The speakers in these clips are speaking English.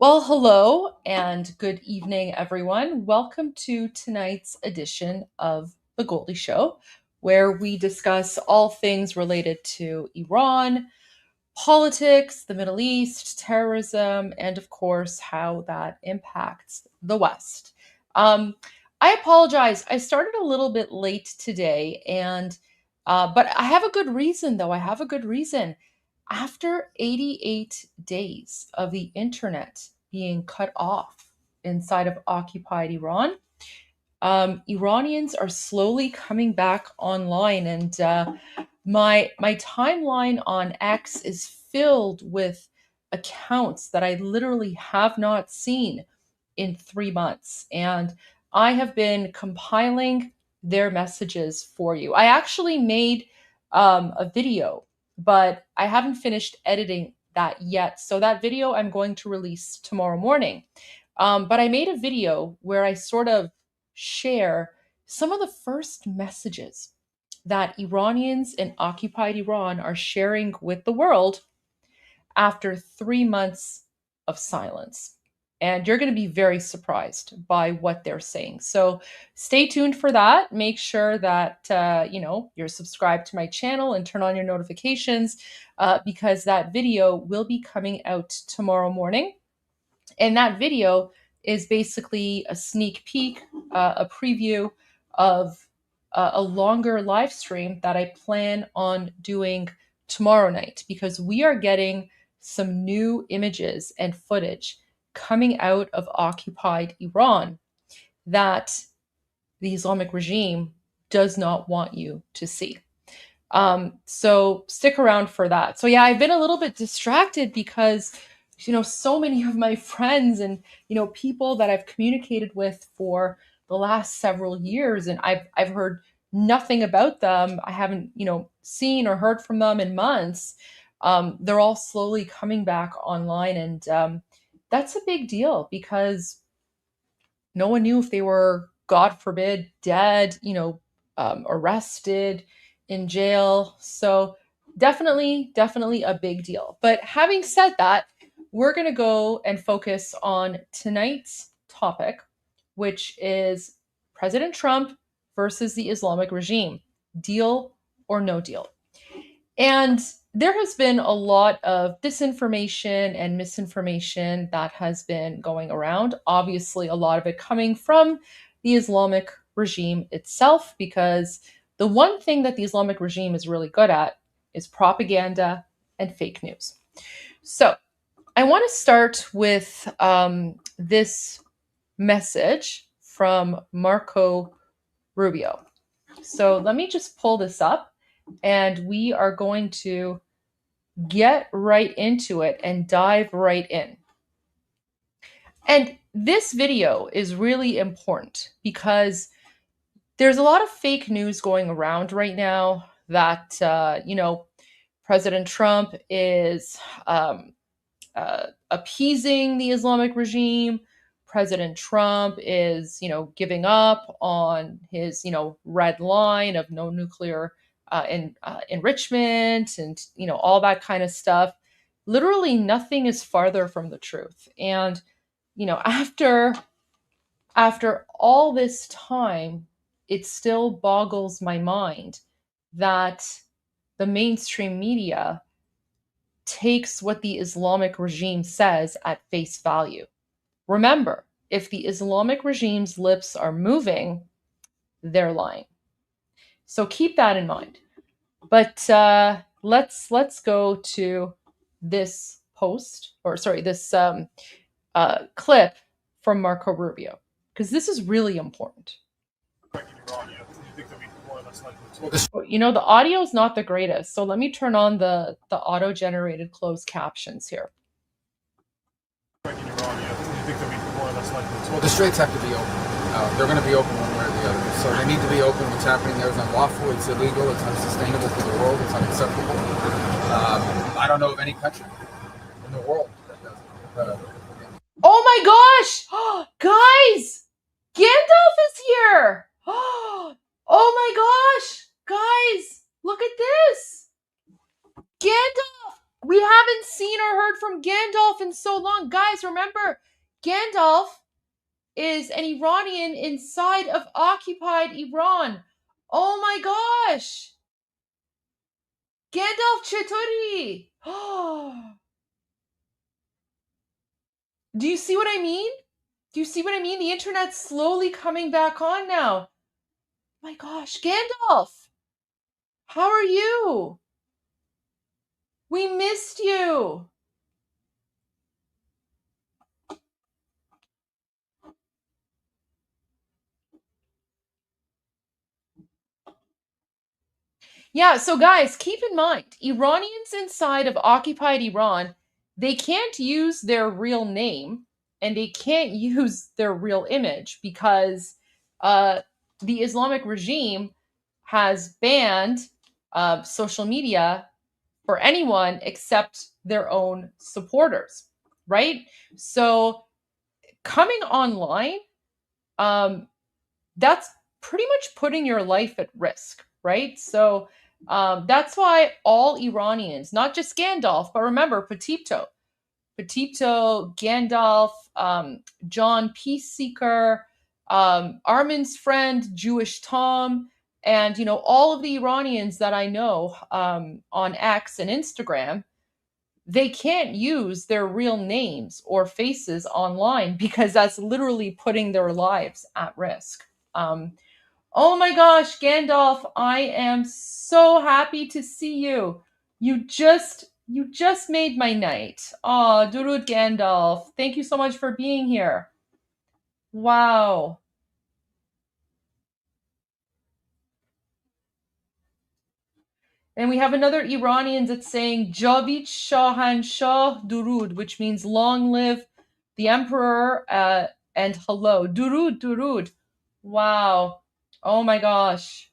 Well, hello and good evening, everyone. Welcome to tonight's edition of The Goldie Show, where we discuss all things related to Iran, politics, the Middle East, terrorism, and of course, how that impacts the West. Um, I apologize. I started a little bit late today, and but I have a good reason, though. I have a good reason. After 88 days of the internet being cut off inside of occupied Iran, Iranians are slowly coming back online, and my timeline on X is filled with accounts that I literally have not seen in 3 months, and I have been compiling their messages for you. I actually made a video, but I haven't finished editing that yet. So that video I'm going to release tomorrow morning. But I made a video where I sort of share some of the first messages that Iranians in occupied Iran are sharing with the world after 3 months of silence. And you're going to be very surprised by what they're saying. So stay tuned for that. Make sure that you're subscribed to my channel and turn on your notifications because that video will be coming out tomorrow morning. And that video is basically a sneak peek, a preview of a longer live stream that I plan on doing tomorrow night because we are getting some new images and footage coming out of occupied Iran that the Islamic regime does not want you to see. So stick around for that. So yeah, I've been a little bit distracted because so many of my friends and people that I've communicated with for the last several years, and I've heard nothing about them. I haven't seen or heard from them in months. They're all slowly coming back online, and that's a big deal because no one knew if they were, God forbid, dead, arrested, in jail. So definitely a big deal. But having said that, we're going to go and focus on tonight's topic, which is President Trump versus the Islamic regime. Deal or no deal? And there has been a lot of disinformation and misinformation that has been going around. Obviously, a lot of it coming from the Islamic regime itself, because the one thing that the Islamic regime is really good at is propaganda and fake news. So I want to start with this message from Marco Rubio. So let me just pull this up, and we are going to get right into it and dive right in. And this video is really important because there's a lot of fake news going around right now that, President Trump is appeasing the Islamic regime. President Trump is, giving up on his, red line of no nuclear enrichment and, all that kind of stuff. Literally nothing is farther from the truth. And, after all this time, it still boggles my mind that the mainstream media takes what the Islamic regime says at face value. Remember, if the Islamic regime's lips are moving, they're lying. So keep that in mind. But let's go to this this clip from Marco Rubio, because this is really important. The audio is not the greatest, so let me turn on the auto-generated closed captions here. Well, the straits have to be open. They're going to be open one way or the other. So they need to be open. What's happening there is unlawful. It's illegal. It's unsustainable for the world. It's unacceptable. I don't know of any country in the world that does. Oh my gosh! Guys! Gandalf is here! Oh my gosh! Guys! Look at this! Gandalf! We haven't seen or heard from Gandalf in so long. Guys, remember, Gandalf is an Iranian inside of occupied Iran. Oh my gosh! Gandalf Chetori! Do you see what I mean? Do you see what I mean? The internet's slowly coming back on now. My gosh, Gandalf, how are you? We missed you. Yeah, so guys, keep in mind, Iranians inside of occupied Iran, they can't use their real name and they can't use their real image because uh, the Islamic regime has banned social media for anyone except their own supporters, right? So coming online, um, that's pretty much putting your life at risk, right? So that's why all Iranians, not just Gandalf, but remember Petito, Gandalf, John Peaceseeker, Armin's friend, Jewish Tom, and all of the Iranians that I know on X and Instagram, they can't use their real names or faces online because that's literally putting their lives at risk. Oh my gosh, Gandalf, I am so happy to see you. You just made my night. Oh, Durud Gandalf, thank you so much for being here. Wow. And we have another Iranian that's saying Javid Shahan Shah Durud, which means long live the emperor and hello. Durud, Durud. Wow. Oh my gosh.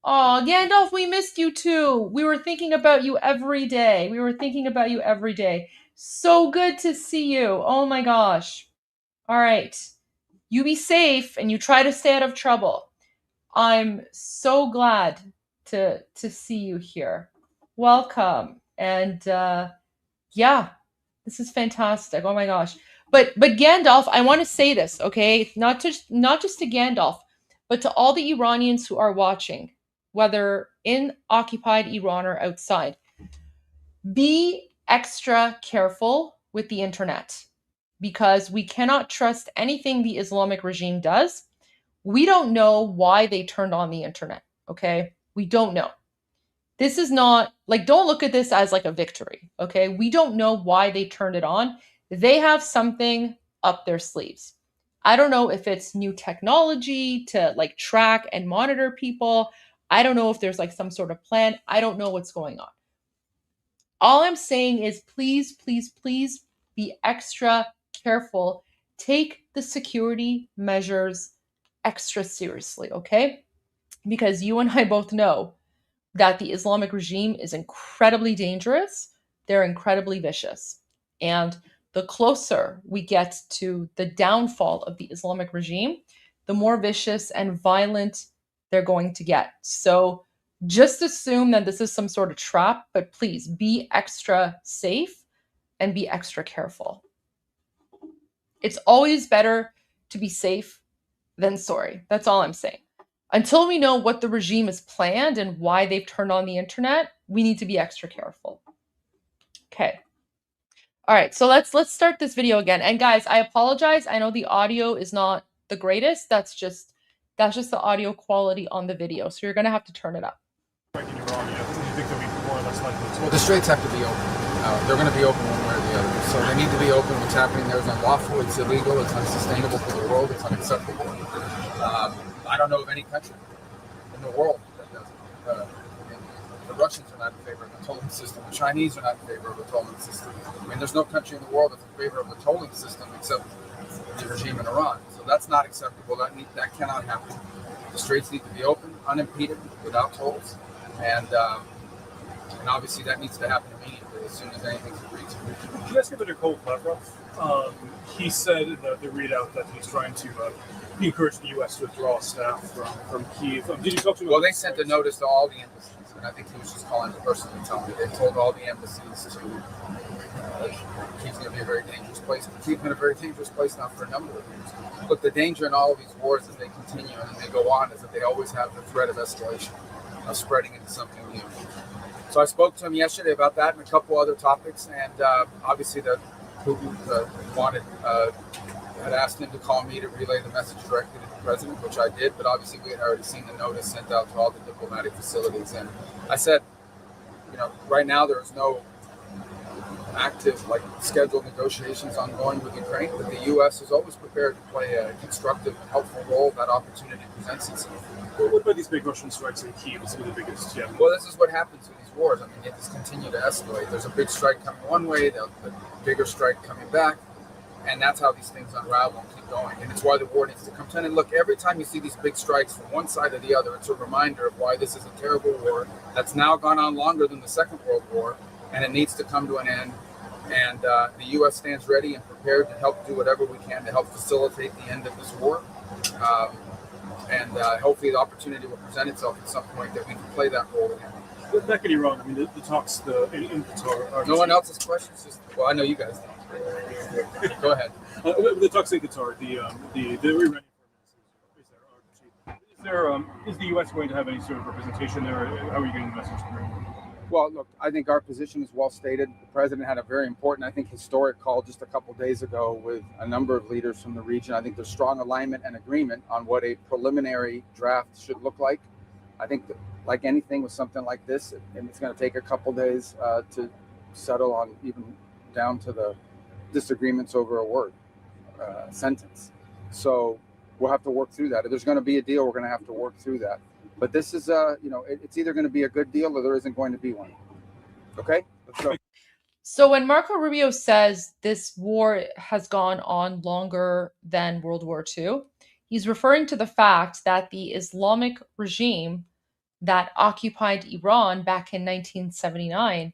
Oh, Gandalf, we missed you too. We were thinking about you every day. We were thinking about you every day. So good to see you. Oh my gosh. All right. You be safe and you try to stay out of trouble. I'm so glad to see you here. Welcome. And yeah, this is fantastic. Oh my gosh. But Gandalf, I want to say this, okay? Not just to Gandalf, but to all the Iranians who are watching, whether in occupied Iran or outside. Be extra careful with the internet because we cannot trust anything the Islamic regime does. We don't know why they turned on the internet, okay? We don't know. This is not like, don't look at this as like a victory, okay? We don't know why they turned it on. They have something up their sleeves. I don't know if it's new technology to like track and monitor people. I don't know if there's like some sort of plan. I don't know what's going on. All I'm saying is please, please, please be extra careful. Take the security measures extra seriously, okay? Because you and I both know that the Islamic regime is incredibly dangerous. They're incredibly vicious. And the closer we get to the downfall of the Islamic regime, the more vicious and violent they're going to get. So just assume that this is some sort of trap, but please be extra safe and be extra careful. It's always better to be safe than sorry. That's all I'm saying. Until we know what the regime has planned and why they've turned on the internet, we need to be extra careful. Okay. All right, so let's start this video again. And guys, I apologize. I know the audio is not the greatest. That's just the audio quality on the video. So you're going to have to turn it up. In Iran, do you think they'll be more or less likely to? Well, the straits have to be open. They're going to be open one way or the other. So they need to be open. What's happening there is unlawful. It's illegal. It's unsustainable for the world. It's unacceptable. I don't know of any country in the world that does it. The Russians are not in favor of the tolling system. The Chinese are not in favor of the tolling system. I mean, there's no country in the world that's in favor of the tolling system except the regime in Iran. So that's not acceptable. That cannot happen. The straits need to be open, unimpeded, without tolls. And obviously that needs to happen immediately as soon as anything's agreed to. Did you guys hear Nicole Cleveroff? He said in the readout that he's trying to encourage the U.S. to withdraw staff from Kyiv. Did you talk to him? Well, they sent a notice to all the embassies, and I think he was just calling to personally tell me. They told all the embassies to Kyiv's going to be a very dangerous place. Kyiv's been a very dangerous place now for a number of years. Look, the danger in all of these wars as they continue and they go on is that they always have the threat of escalation, of spreading into something new. So I spoke to him yesterday about that and a couple other topics, and obviously Putin had asked him to call me to relay the message directly to the president, which I did, but obviously we had already seen the notice sent out to all the diplomatic facilities. And I said, right now there is no active, scheduled negotiations ongoing with Ukraine, but the U.S. is always prepared to play a constructive, helpful role if that opportunity presents itself. Well, what about these big Russian strikes in Kyiv? Some of the biggest, yeah. Well, this is what happens with these wars. I mean, they just continue to escalate. There's a big strike coming one way, the bigger strike coming back, and that's how these things unravel and keep going. And it's why the war needs to come to an end. And look, every time you see these big strikes from one side or the other, it's a reminder of why this is a terrible war that's now gone on longer than the Second World War, and it needs to come to an end. And the U.S. stands ready and prepared to help do whatever we can to help facilitate the end of this war. And hopefully the opportunity will present itself at some point that we can play that role again. But that could be wrong. I mean, the talks in Qatar. No one else has questions? Well, I know you guys don't. Go ahead. The talks in Qatar, the Iranian is the U.S. going to have any sort of representation there? Or how are you getting the message through? Well, look, I think our position is well stated. The president had a very important, I think, historic call just a couple days ago with a number of leaders from the region. I think there's strong alignment and agreement on what a preliminary draft should look like. I think that, like anything with something like this, it's going to take a couple days to settle on, even down to the disagreements over a word, sentence. So we'll have to work through that. If there's going to be a deal, we're going to have to work through that. But this is, it's either going to be a good deal or there isn't going to be one. Okay? Let's go. So when Marco Rubio says this war has gone on longer than World War II, he's referring to the fact that the Islamic regime that occupied Iran back in 1979,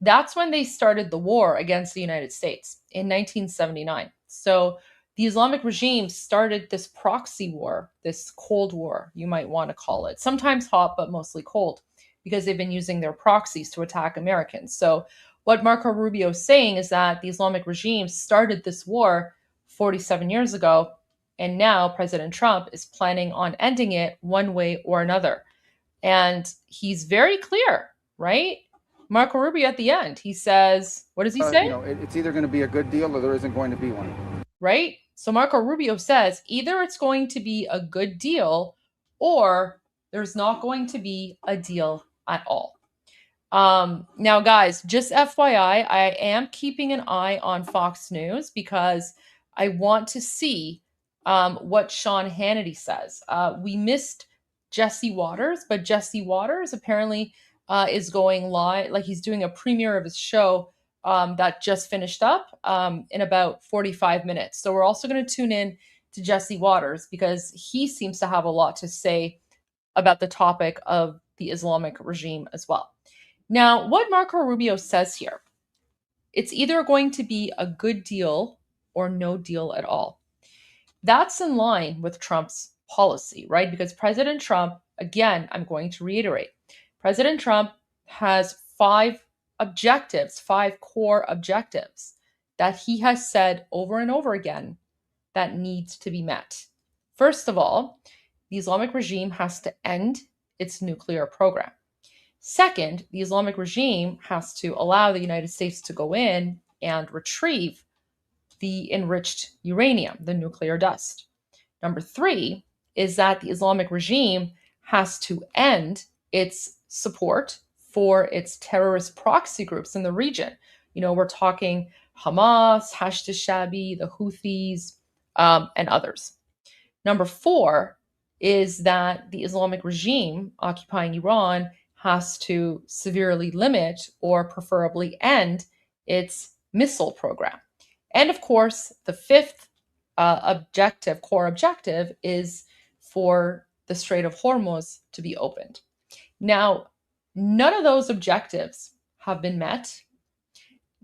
that's when they started the war against the United States in 1979. So the Islamic regime started this proxy war, this Cold War, you might want to call it. Sometimes hot, but mostly cold, because they've been using their proxies to attack Americans. So what Marco Rubio is saying is that the Islamic regime started this war 47 years ago, and now President Trump is planning on ending it one way or another. And he's very clear, right? Marco Rubio at the end, he says, what does he say? It's either going to be a good deal or there isn't going to be one. Right? So Marco Rubio says either it's going to be a good deal or there's not going to be a deal at all. Now, guys, just FYI, I am keeping an eye on Fox News because I want to see what Sean Hannity says. We missed Jesse Waters, but Jesse Waters apparently is going live, like he's doing a premiere of his show that just finished up in about 45 minutes. So we're also going to tune in to Jesse Waters because he seems to have a lot to say about the topic of the Islamic regime as well. Now, what Marco Rubio says here, it's either going to be a good deal or no deal at all. That's in line with Trump's policy, right? Because President Trump, again, I'm going to reiterate, President Trump has five core objectives that he has said over and over again that needs to be met. First of all, the Islamic regime has to end its nuclear program. Second, the Islamic regime has to allow the United States to go in and retrieve the enriched uranium, the nuclear dust. Number three is that the Islamic regime has to end its support for its terrorist proxy groups in the region. We're talking Hamas, Hashd al-Shabi, the Houthis, and others. Number four is that the Islamic regime occupying Iran has to severely limit or preferably end its missile program. And of course, the fifth core objective is for the Strait of Hormuz to be opened. Now, none of those objectives have been met.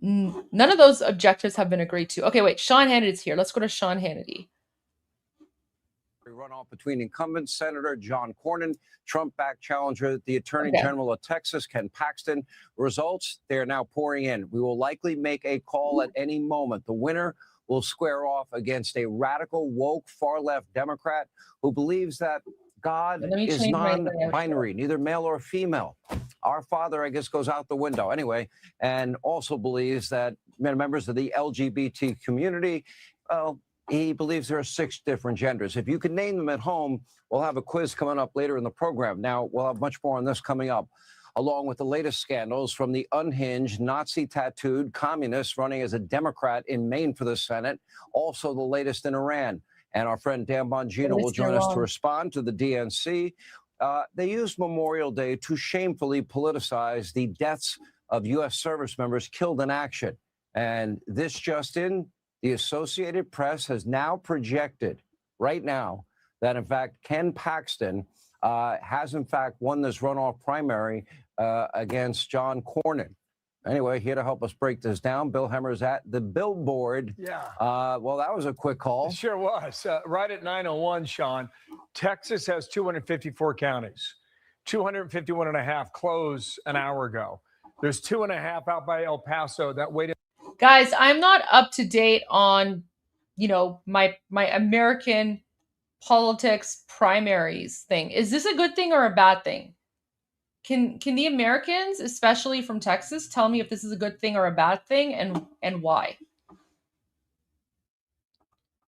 None of those objectives have been agreed to. Okay, wait, Sean Hannity's here. Let's go to Sean Hannity. Runoff between incumbent Senator John Cornyn, Trump-backed challenger, the Attorney General of Texas, Ken Paxton. Results, they're now pouring in. We will likely make a call at any moment. The winner will square off against a radical, woke, far-left Democrat who believes that God is non-binary, neither male or female. Our father, I guess, goes out the window anyway, and also believes that members of the LGBT community, well, he believes there are 6 different genders. If you can name them at home, we'll have a quiz coming up later in the program. Now, we'll have much more on this coming up, along with the latest scandals from the unhinged, Nazi-tattooed communist running as a Democrat in Maine for the Senate, also the latest in Iran. And our friend Dan Bongino will join us to respond to the DNC. They used Memorial Day to shamefully politicize the deaths of U.S. service members killed in action. And this just in, the Associated Press has now projected right now that, in fact, Ken Paxton has, in fact, won this runoff primary against John Cornyn. Anyway, here to help us break this down, Bill Hemmer's at the Billboard. Yeah. Well, that was a quick call. It sure was. Right at 9:01, Sean. Texas has 254 counties. 251 and a half closed an hour ago. There's 2.5 out by El Paso that waited. Guys, I'm not up to date on, my American politics primaries thing. Is this a good thing or a bad thing? Can the Americans, especially from Texas, tell me if this is a good thing or a bad thing, and why?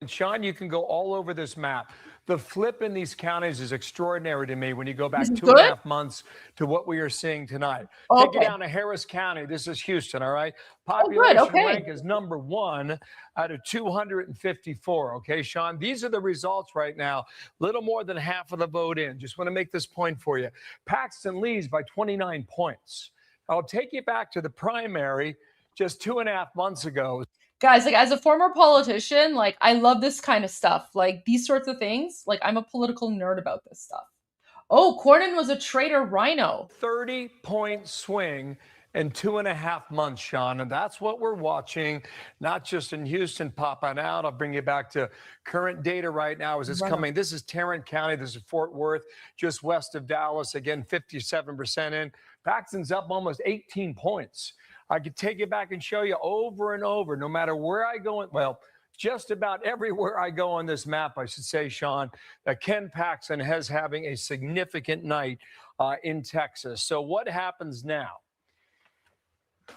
Sean, you can go all over this map. The flip in these counties is extraordinary to me when you go back This is 2.5 months to what we are seeing tonight. Okay. Take you down to Harris County. This is Houston, all right? Population Okay. rank is number 1 out of 254, okay, Sean? These are the results right now. Little more than half of the vote in. Just want to make this point for you. Paxton leads by 29 points. I'll take you back to the primary just 2.5 months ago. Guys, as a former politician, I love this kind of stuff. These sorts of things. I'm a political nerd about this stuff. Oh, Cornyn was a traitor rhino. 30-point swing in 2.5 months, Sean. And that's what we're watching, not just in Houston popping out. I'll bring you back to current data right now as it's coming. This is Tarrant County. This is Fort Worth, just west of Dallas. Again, 57% in. Paxton's up almost 18 points. I could take you back and show you over and over, no matter where I go. Well, just about everywhere I go on this map, I should say, Sean, that Ken Paxton is having a significant night in Texas. So what happens now?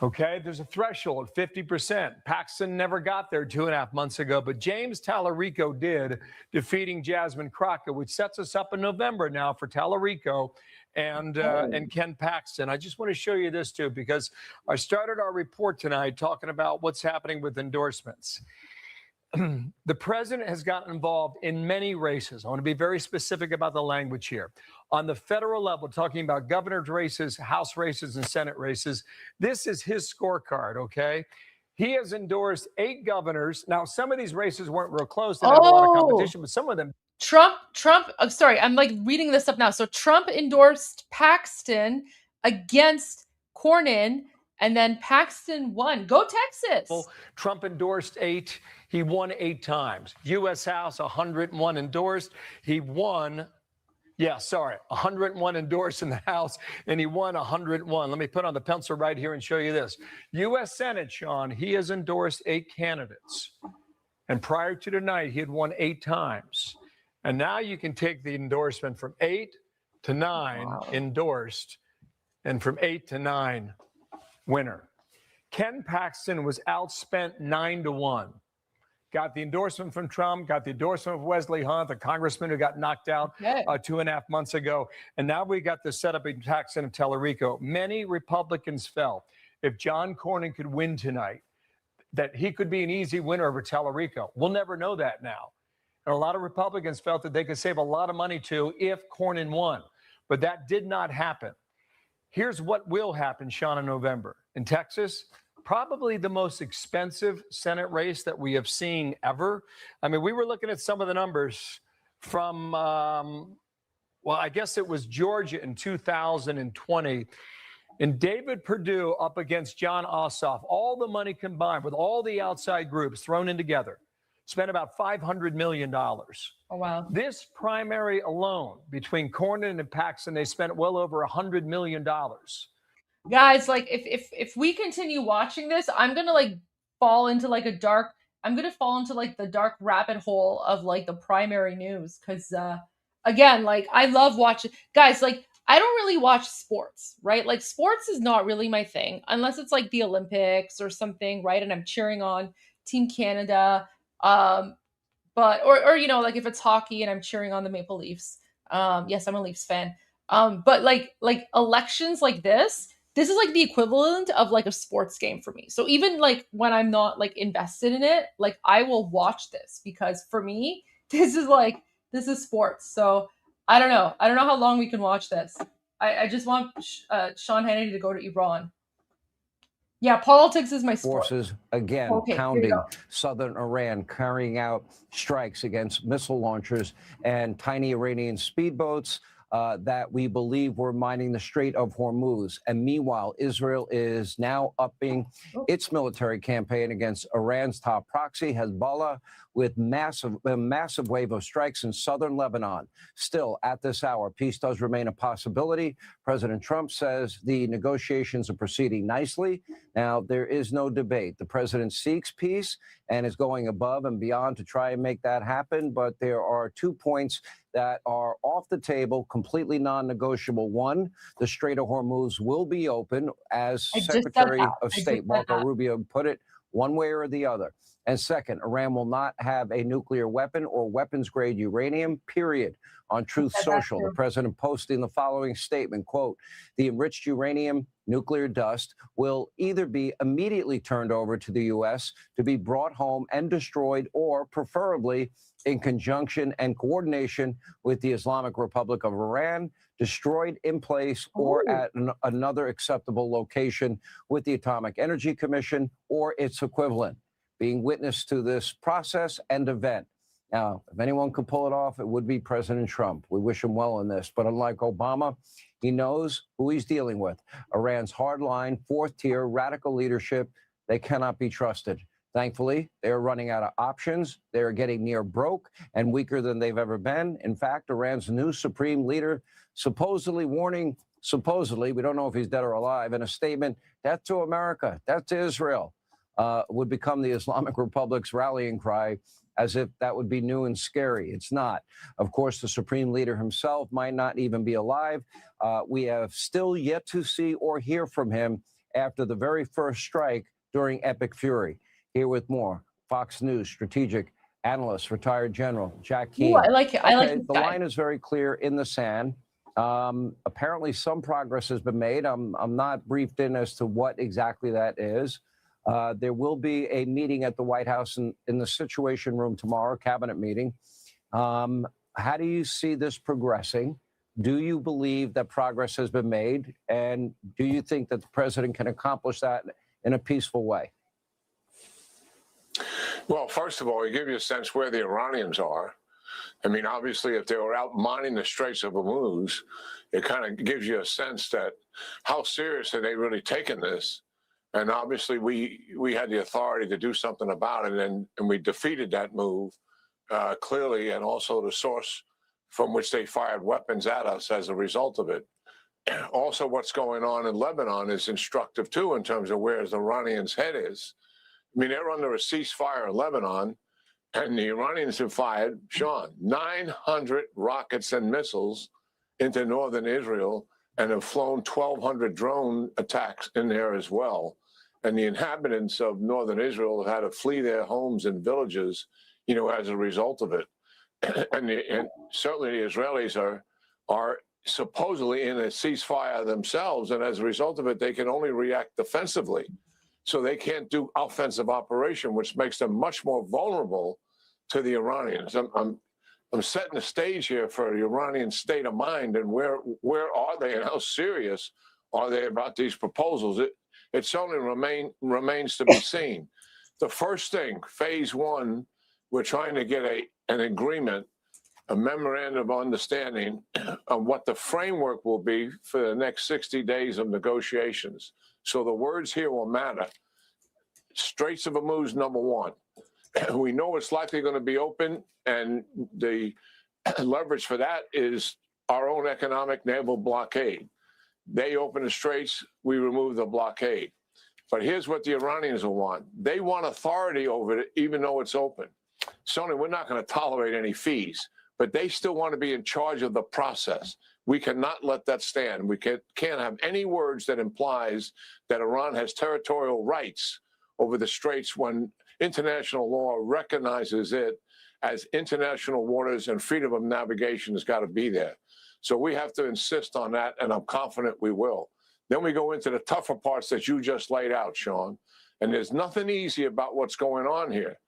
Okay, there's a threshold, 50%. Paxton never got there 2.5 months ago, but James Tallarico did, defeating Jasmine Crockett, which sets us up in November now for Tallarico and Ken Paxton. I just want to show you this, too, because I started our report tonight talking about what's happening with endorsements. The president has gotten involved in many races. I want to be very specific about the language here. On the federal level, talking about governor's races, House races, and Senate races, this is his scorecard, okay? He has endorsed 8 governors. Now, some of these races weren't real close. They had a lot of competition, but some of them. Trump, I'm sorry, I'm reading this up now. So Trump endorsed Paxton against Cornyn, and then Paxton won. Go Texas. Trump endorsed 8. He won 8 times. U.S. House, 101 endorsed. He won, 101 endorsed in the House, and he won 101. Let me put on the pencil right here and show you this. U.S. Senate, Sean, he has endorsed 8 candidates. And prior to tonight, he had won 8 times. And now you can take the endorsement from 8 to 9 endorsed, and from 8 to 9 winner. Ken Paxton was outspent 9-1. Got the endorsement from Trump, got the endorsement of Wesley Hunt, the congressman who got knocked out 2.5 months ago. And now we got the setup in Paxton and Tallarico. Many Republicans felt if John Cornyn could win tonight, that he could be an easy winner over Tallarico. We'll never know that now. And a lot of Republicans felt that they could save a lot of money too if Cornyn won. But that did not happen. Here's what will happen, Sean, in November. In Texas, probably the most expensive Senate race that we have seen ever. I mean, we were looking at some of the numbers from, I guess it was Georgia in 2020. And David Perdue up against John Ossoff, all the money combined with all the outside groups thrown in together, spent about $500 million. Oh, wow. This primary alone between Cornyn and Paxton, they spent well over $100 million. Guys, if we continue watching this, I'm gonna fall into the dark rabbit hole of the primary news, because again, I love watching. Guys, I don't really watch sports, right? Like sports is not really my thing unless it's like the Olympics or something, right? And I'm cheering on Team Canada. Um, but or like if it's hockey and I'm cheering on the Maple Leafs. Yes, I'm a Leafs fan. But like elections like this is like the equivalent of like a sports game for me. So even like when I'm not like invested in it, like I will watch this because for me, this is sports. So I don't know. I don't know how long we can watch this. I just want Sean Hannity to go to Iran. Yeah, politics is my sport. Forces again Okay, here we pounding go. southern Iran, carrying out strikes against missile launchers and tiny Iranian speedboats that we believe were mining the Strait of Hormuz. And meanwhile, Israel is now upping its military campaign against Iran's top proxy, Hezbollah, with a massive wave of strikes in southern Lebanon. Still, at this hour, peace does remain a possibility. President Trump says the negotiations are proceeding nicely. Now, there is no debate. The president seeks peace and is going above and beyond to try and make that happen. But there are 2 points that are off the table, completely non-negotiable. One, the Strait of Hormuz will be open, as Secretary of State Marco Rubio put it, one way or the other. And second, Iran will not have a nuclear weapon or weapons-grade uranium, period. On Truth Social, the president posting the following statement, quote, the enriched uranium nuclear dust will either be immediately turned over to the U.S. to be brought home and destroyed, or preferably in conjunction and coordination with the Islamic Republic of Iran, destroyed in place or at another acceptable location with the Atomic Energy Commission or its equivalent. Being witness to this process and event. Now, if anyone could pull it off, it would be President Trump. We wish him well in this. But unlike Obama, he knows who he's dealing with. Iran's hardline, fourth-tier radical leadership, they cannot be trusted. Thankfully, they're running out of options. They're getting near broke and weaker than they've ever been. In fact, Iran's new supreme leader supposedly warning, we don't know if he's dead or alive, in a statement, death to America, death to Israel. Would become the Islamic Republic's rallying cry, as if that would be new and scary. It's not. Of course, the supreme leader himself might not even be alive. We have still yet to see or hear from him after the very first strike during Epic Fury. Here with more, Fox News strategic analyst, retired General Jack Keane. Ooh, I like it. Okay, I like this the guy. line is very clear in the sand. Apparently, some progress has been made. I'm not briefed in as to what exactly that is. There will be a meeting at the White House in the Situation Room tomorrow, cabinet meeting. How do you see this progressing? Do you believe that progress has been made? And do you think that the president can accomplish that in a peaceful way? Well, first of all, you give you a sense where the Iranians are. I mean, obviously, if they were out mining the Straits of Hormuz, it kind of gives you a sense that how serious are they really taking this? And obviously, we had the authority to do something about it, and we defeated that move clearly, and also the source from which they fired weapons at us as a result of it. Also, what's going on in Lebanon is instructive, too, in terms of where the Iranians' head is. I mean, they're under a ceasefire in Lebanon, and the Iranians have fired, Sean, 900 rockets and missiles into northern Israel, and have flown 1,200 drone attacks in there as well. And the inhabitants of northern Israel have had to flee their homes and villages, as a result of it. And certainly the Israelis are supposedly in a ceasefire themselves, and as a result of it, they can only react defensively. So they can't do offensive operation, which makes them much more vulnerable to the Iranians. I'm setting the stage here for the Iranian state of mind, and where are they and how serious are they about these proposals? It certainly remains to be seen. The first thing, phase one, we're trying to get an agreement, a memorandum of understanding of what the framework will be for the next 60 days of negotiations. So the words here will matter. Straits of Hormuz, number one. We know it's likely going to be open, and the leverage for that is our own economic naval blockade. They open the straits, we remove the blockade. But here's what the Iranians will want. They want authority over it, even though it's open. Certainly, we're not going to tolerate any fees, but they still want to be in charge of the process. We cannot let that stand. We can't have any words that implies that Iran has territorial rights over the Straits when international law recognizes it as international waters, and freedom of navigation has got to be there. So we have to insist on that, and I'm confident we will. Then we go into the tougher parts that you just laid out, Sean. And there's nothing easy about what's going on here,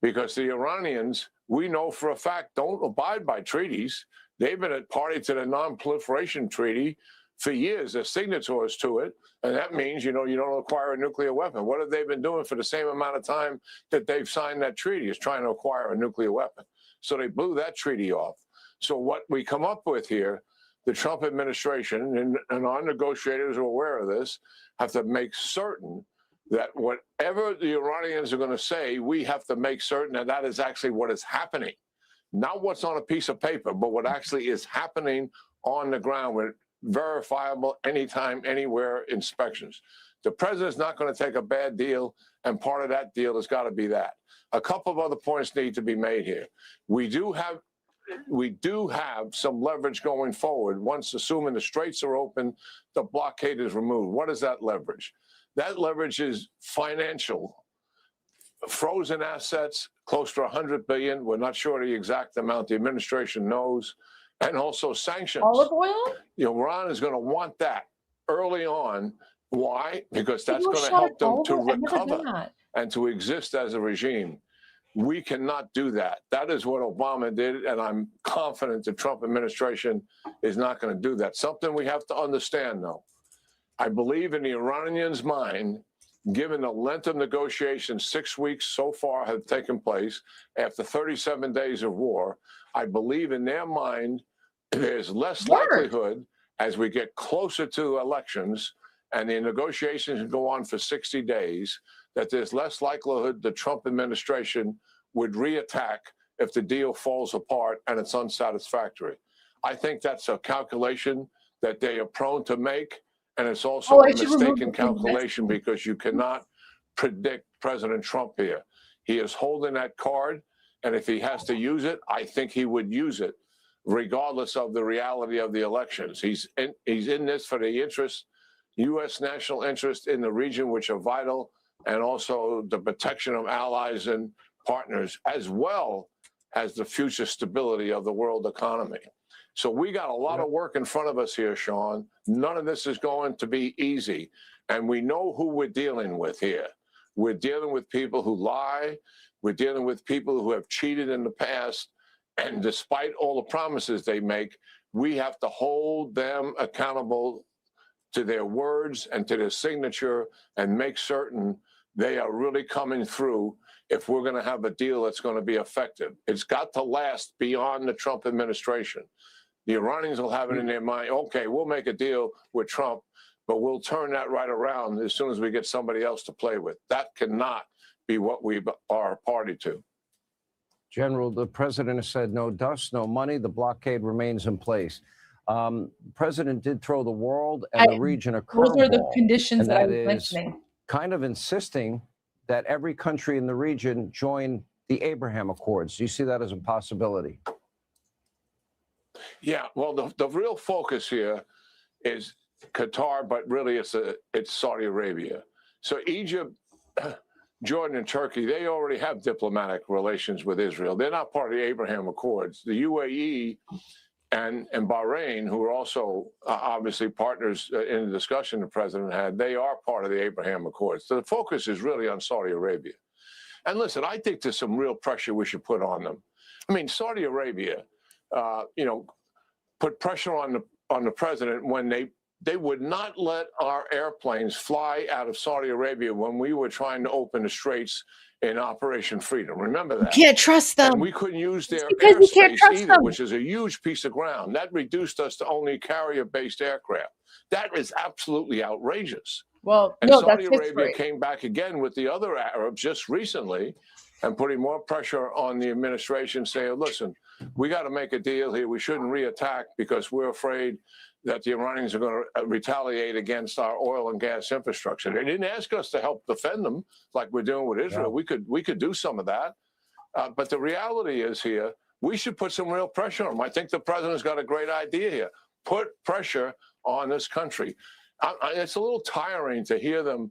because the Iranians, we know for a fact, don't abide by treaties. They've been a party to the Non-Proliferation Treaty for years. They're signatories to it. And that means, you don't acquire a nuclear weapon. What have they been doing for the same amount of time that they've signed that treaty, is trying to acquire a nuclear weapon. So they blew that treaty off. So what we come up with here, the Trump administration and our negotiators are aware of this, have to make certain that whatever the Iranians are going to say, we have to make certain that that is actually what is happening. Not what's on a piece of paper, but what actually is happening on the ground with verifiable anytime, anywhere inspections. The president's not going to take a bad deal, and part of that deal has got to be that. A couple of other points need to be made here. We do have some leverage going forward. Once, assuming the straits are open, the blockade is removed. What is that leverage? That leverage is financial. Frozen assets, close to $100 billion. We're not sure the exact amount. The administration knows. And also sanctions. Olive oil? Iran is going to want that early on. Why? Because that's going to help them to recover and to exist as a regime. We cannot do that. That is what Obama did, and I'm confident the Trump administration is not going to do that. Something we have to understand, though. I believe in the Iranians' mind, given the length of negotiations, 6 weeks so far have taken place after 37 days of war, I believe in their mind there's less likelihood as we get closer to elections and the negotiations go on for 60 days, that there's less likelihood the Trump administration would reattack if the deal falls apart and it's unsatisfactory. I think that's a calculation that they are prone to make, and it's also a mistaken calculation because you cannot predict President Trump here. He is holding that card, and if he has to use it, I think he would use it, regardless of the reality of the elections. He's in this for the interest, U.S. national interest in the region, which are vital, and also the protection of allies and partners, as well as the future stability of the world economy. So we got a lot of work in front of us here, Sean. None of this is going to be easy. And we know who we're dealing with here. We're dealing with people who lie. We're dealing with people who have cheated in the past. And despite all the promises they make, we have to hold them accountable to their words and to their signature and make certain they are really coming through if we're going to have a deal that's going to be effective. It's got to last beyond the Trump administration. The Iranians will have it in their mind, okay, we'll make a deal with Trump, but we'll turn that right around as soon as we get somebody else to play with. That cannot be what we are a party to. General, the president has said no dust, no money. The blockade remains in place. The president did throw the world and the region a curveball. Those are the conditions that I was mentioning. Kind of insisting that every country in the region join the Abraham Accords. Do you see that as a possibility? Yeah, well, the real focus here is Qatar, but really it's Saudi Arabia. So Egypt, Jordan, and Turkey, they already have diplomatic relations with Israel. They're not part of the Abraham Accords. The UAE and Bahrain, who are also obviously partners in the discussion the president had, they are part of the Abraham Accords. So the focus is really on Saudi Arabia. And listen, I think there's some real pressure we should put on them. I mean, Saudi Arabia, put pressure on the president when they would not let our airplanes fly out of Saudi Arabia when we were trying to open the straits in Operation Freedom. Remember that? You can't trust them. And we couldn't use their airspace either, which is a huge piece of ground. That reduced us to only carrier-based aircraft. That is absolutely outrageous. Well, and no, Saudi that's Arabia history. came back again with the other Arabs just recently and putting more pressure on the administration, saying, listen, we got to make a deal here. We shouldn't reattack because we're afraid that the Iranians are going to retaliate against our oil and gas infrastructure. They didn't ask us to help defend them like we're doing with Israel. Yeah. We could do some of that. But the reality is here, we should put some real pressure on them. I think the president's got a great idea here. put pressure on this country. It's a little tiring to hear them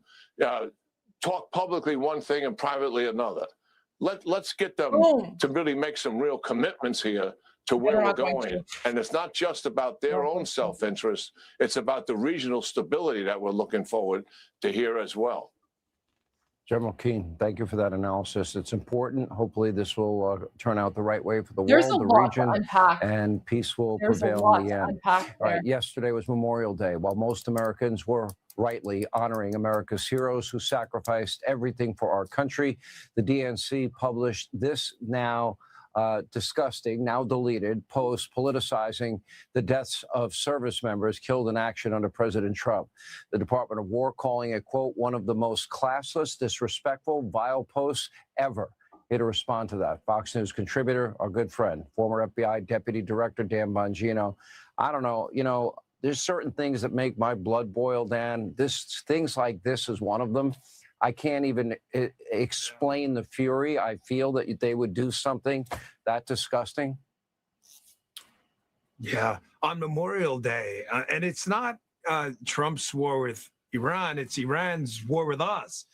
talk publicly one thing and privately another. Let's get them to really make some real commitments here to where we're going. And it's not just about their own self-interest. It's about the regional stability that we're looking forward to here as well. General Keane, thank you for that analysis. It's important. Hopefully this will turn out the right way for the There's world, a the lot region, to unpack. and peace will There's prevail a lot in the to end. unpack All right, there. yesterday was Memorial Day. While most Americans were rightly honoring America's heroes who sacrificed everything for our country, the DNC published this now disgusting, now deleted post politicizing the deaths of service members killed in action under President Trump. The Department of War calling it, quote, one of the most classless, disrespectful, vile posts ever. Here to respond to that, Fox News contributor, our good friend, former FBI Deputy Director Dan Bongino. I don't know, there's certain things that make my blood boil, Dan. Things like this is one of them. I can't even explain the fury I feel that they would do something that disgusting. Yeah, on Memorial Day. And it's not Trump's war with Iran, it's Iran's war with us.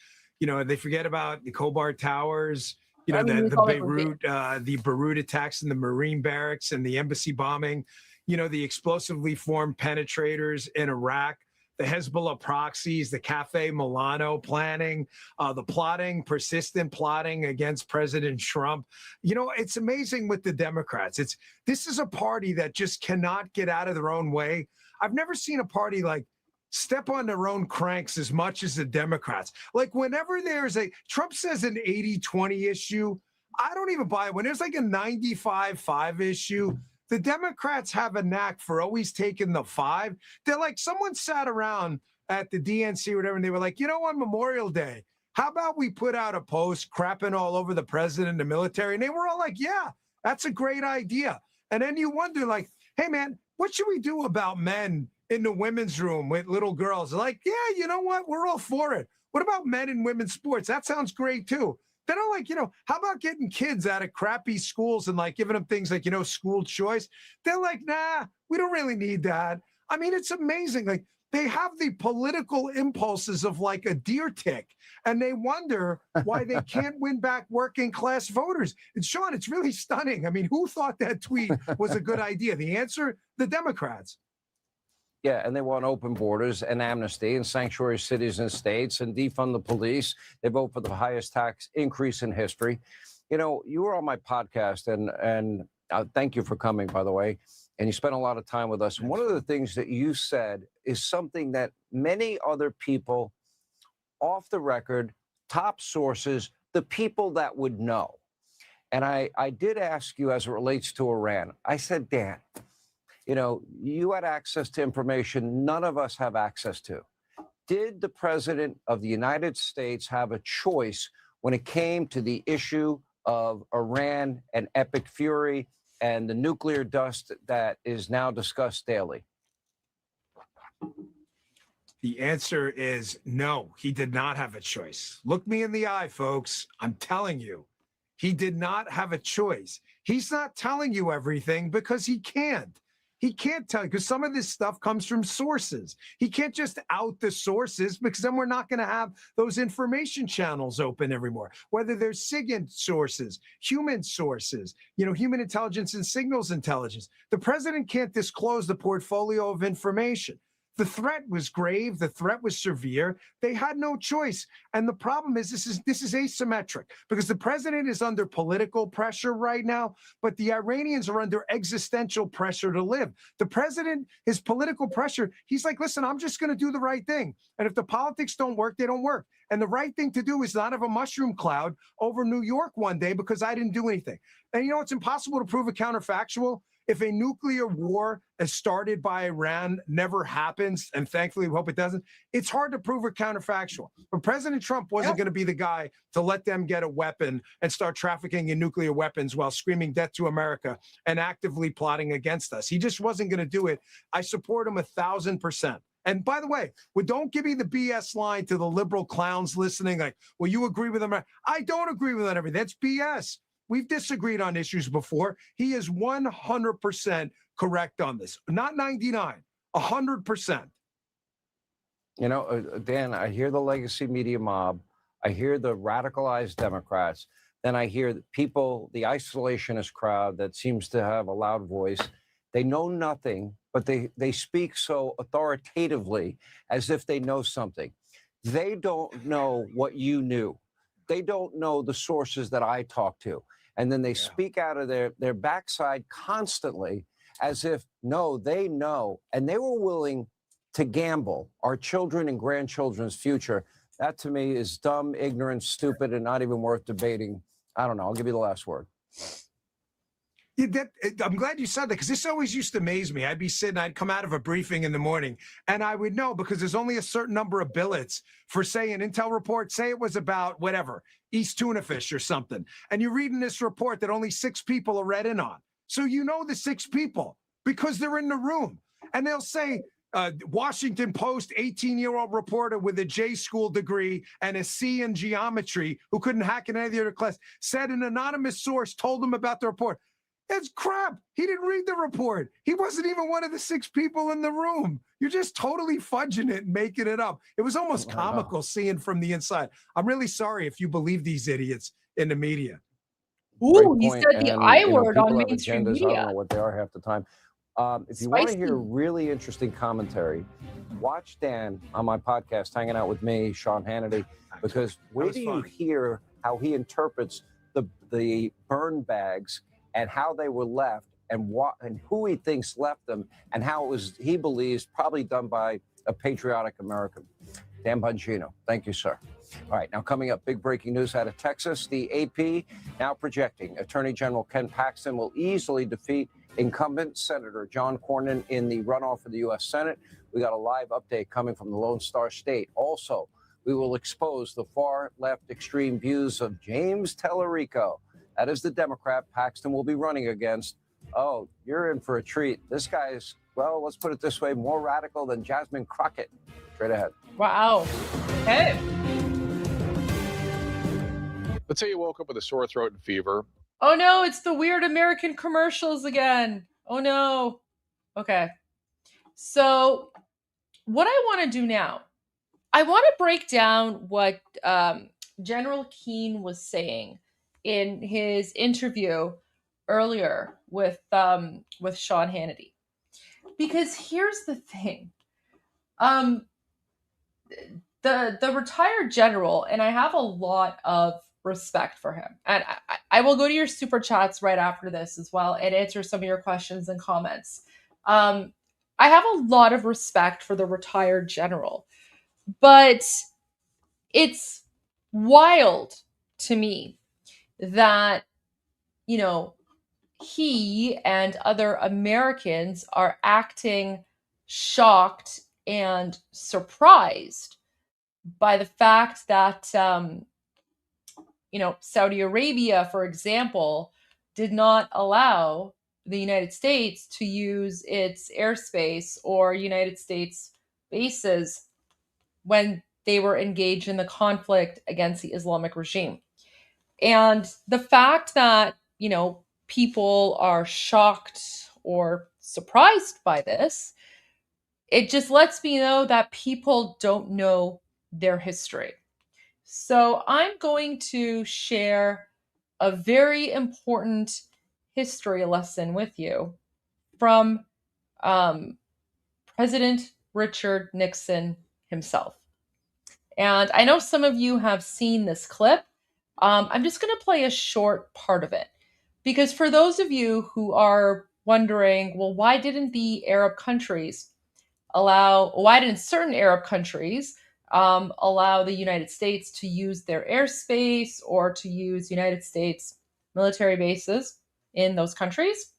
They forget about the Khobar Towers, the Beirut attacks in the Marine barracks and the embassy bombing, the explosively formed penetrators in Iraq, the Hezbollah proxies, the Cafe Milano planning, the persistent plotting against President Trump. It's amazing with the Democrats. This is a party that just cannot get out of their own way. I've never seen a party like step on their own cranks as much as the Democrats. Like whenever there's Trump says an 80-20 issue, I don't even buy it. When there's like a 95-5 issue, the Democrats have a knack for always taking the 5. They're like, someone sat around at the DNC or whatever, and they were like, on Memorial Day, how about we put out a post crapping all over the president and the military? And they were all like, yeah, that's a great idea. And then you wonder, like, hey, man, what should we do about men in the women's room with little girls? They're like, yeah, you know what? We're all for it. What about men in women's sports? That sounds great, too. Then I'm like, how about getting kids out of crappy schools and like giving them things like, school choice? They're like, nah, we don't really need that. I mean, it's amazing. Like they have the political impulses of like a deer tick, and they wonder why they can't win back working class voters. And Sean, it's really stunning. I mean, who thought that tweet was a good idea? The answer, the Democrats. Yeah, and they want open borders and amnesty and sanctuary cities and states and defund the police. They vote for the highest tax increase in history. You were on my podcast, and thank you for coming, by the way. And you spent a lot of time with us. And one of the things that you said is something that many other people off the record, top sources, the people that would know. And I did ask you as it relates to Iran. I said, Dan, you had access to information none of us have access to. Did the president of the United States have a choice when it came to the issue of Iran and epic fury and the nuclear dust that is now discussed daily? The answer is no, he did not have a choice. Look me in the eye, folks. I'm telling you, he did not have a choice. He's not telling you everything because he can't. He can't tell you because some of this stuff comes from sources. He can't just out the sources because then we're not going to have those information channels open anymore. Whether they're SIGINT sources, human sources, human intelligence and signals intelligence. The president can't disclose the portfolio of information. The threat was grave. The threat was severe. They had no choice. And the problem is this is asymmetric because the president is under political pressure right now, but the Iranians are under existential pressure to live. The president, his political pressure, he's like, listen, I'm just going to do the right thing. And if the politics don't work, they don't work. And the right thing to do is not have a mushroom cloud over New York one day because I didn't do anything. And it's impossible to prove a counterfactual. If a nuclear war as started by Iran never happens, and thankfully we hope it doesn't, it's hard to prove a counterfactual. But President Trump wasn't going to be the guy to let them get a weapon and start trafficking in nuclear weapons while screaming death to America and actively plotting against us. He just wasn't going to do it. I support him 1,000%. And by the way, don't give me the BS line to the liberal clowns listening, like, well, you agree with him. I don't agree with that everything. That's BS. We've disagreed on issues before. He is 100% correct on this. Not 99, 100%. You know, Dan, I hear the legacy media mob. I hear the radicalized Democrats. Then I hear the people, the isolationist crowd that seems to have a loud voice. They know nothing, but they speak so authoritatively as if they know something. They don't know what you knew. They don't know the sources that I talk to. And then they speak out of their backside constantly as if, no, they know. And they were willing to gamble our children and grandchildren's future. That to me is dumb, ignorant, stupid, and not even worth debating. I don't know. I'll give you the last word. Yeah, I'm glad you said that, because this always used to amaze me. I'd be sitting, I'd come out of a briefing in the morning, and I would know, because there's only a certain number of billets for, say, an intel report. Say it was about whatever, East Tuna Fish or something. And you read in this report that only 6 people are read in on. So you know the 6 people because they're in the room. And they'll say, Washington Post 18-year-old reporter with a J school degree and a C in geometry who couldn't hack in any of the other class said an anonymous source told him about the report. It's crap. He didn't read the report. He wasn't even one of the 6 people in the room. You're just totally fudging it and making it up. It was almost comical seeing from the inside. I'm really sorry if you believe these idiots in the media. Ooh, he said the I word on mainstream media. I don't know what they are half the time. If you want to hear really interesting commentary, watch Dan on my podcast, Hanging Out with Me, Sean Hannity, because where do you hear how he interprets the burn bags and how they were left and who he thinks left them and how it was, he believes, probably done by a patriotic American. Dan Bongino. Thank you, sir. All right, now coming up, big breaking news out of Texas. The AP now projecting Attorney General Ken Paxton will easily defeat incumbent Senator John Cornyn in the runoff for the U.S. Senate. We got a live update coming from the Lone Star State. Also, we will expose the far left extreme views of James Tellerico. That is the Democrat Paxton will be running against. Oh, you're in for a treat. This guy is, well, let's put it this way, more radical than Jasmine Crockett. Straight ahead. Wow. Hey. Let's say you woke up with a sore throat and fever. Oh no, it's the weird American commercials again. Oh no. Okay. So what I want to do now, I want to break down what General Keane was saying in his interview earlier with Sean Hannity. Because here's the thing. The retired general, and I have a lot of respect for him. And I will go to your super chats right after this as well and answer some of your questions and comments. I have a lot of respect for the retired general, but it's wild to me that, you know, he and other Americans are acting shocked and surprised by the fact that, Saudi Arabia, for example, did not allow the United States to use its airspace or United States bases when they were engaged in the conflict against the Islamic regime. And the fact that, people are shocked or surprised by this, it just lets me know that people don't know their history. So I'm going to share a very important history lesson with you from President Richard Nixon himself. And I know some of you have seen this clip. I'm just going to play a short part of it. Because for those of you who are wondering, well, why didn't certain Arab countries allow the United States to use their airspace or to use United States military bases in those countries?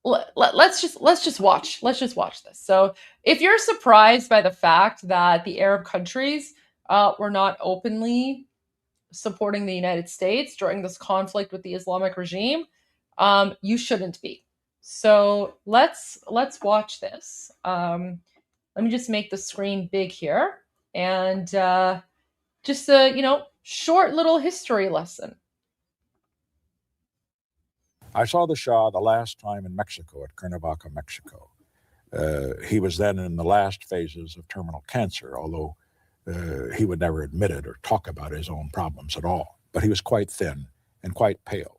Let's just watch this. So if you're surprised by the fact that the Arab countries were not openly supporting the United States during this conflict with the Islamic regime, you shouldn't be. So let's watch this. Let me just make the screen big here and just short little history lesson. I saw the Shah the last time in Mexico, at Cuernavaca, Mexico. He was then in the last phases of terminal cancer, although he would never admit it or talk about his own problems at all. But he was quite thin and quite pale.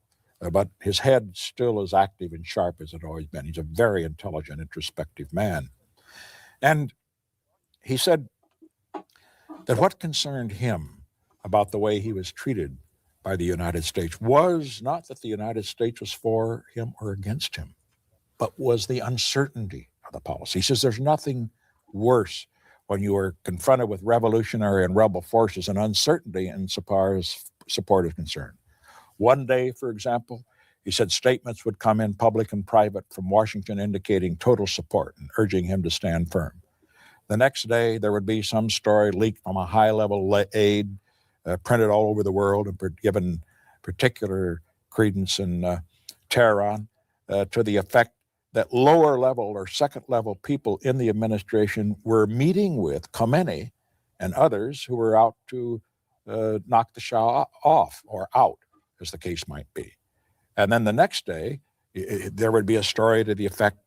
But his head still as active and sharp as it had always been. He's a very intelligent, introspective man. And he said that what concerned him about the way he was treated by the United States was not that the United States was for him or against him, but was the uncertainty of the policy. He says there's nothing worse when you are confronted with revolutionary and rebel forces and uncertainty insofar as support is concerned. One day, for example, he said statements would come in, public and private, from Washington indicating total support and urging him to stand firm. The next day, there would be some story leaked from a high-level aide, printed all over the world and given particular credence in Tehran, to the effect that lower-level or second-level people in the administration were meeting with Khomeini and others who were out to knock the Shah off or out, as the case might be. And then the next day, there would be a story to the effect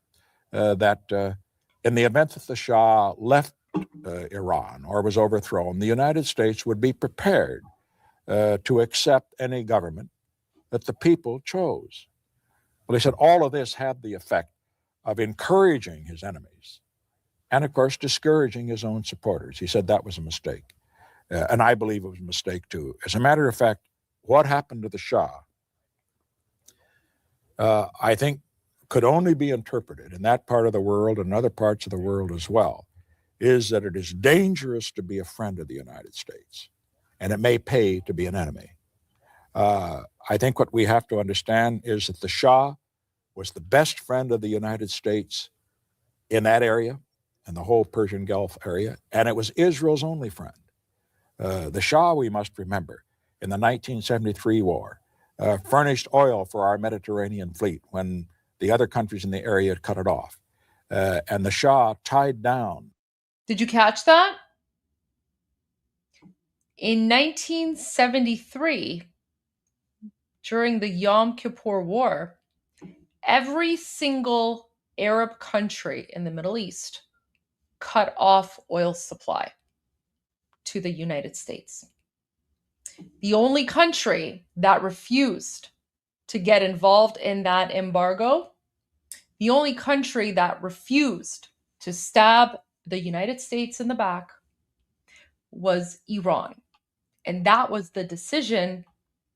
that in the event that the Shah left Iran or was overthrown, the United States would be prepared to accept any government that the people chose. Well, he said all of this had the effect of encouraging his enemies and, of course, discouraging his own supporters. He said that was a mistake. And I believe it was a mistake, too. As a matter of fact, what happened to the Shah, I think, could only be interpreted in that part of the world and other parts of the world as well, is that it is dangerous to be a friend of the United States, and it may pay to be an enemy. I think what we have to understand is that the Shah was the best friend of the United States in that area, in the whole Persian Gulf area, and it was Israel's only friend. The Shah, we must remember, in the 1973 war, furnished oil for our Mediterranean fleet when the other countries in the area had cut it off. And the Shah tied down. Did you catch that? In 1973, during the Yom Kippur War, every single Arab country in the Middle East cut off oil supply to the United States. The only country that refused to get involved in that embargo, the only country that refused to stab the United States in the back, was Iran. And that was the decision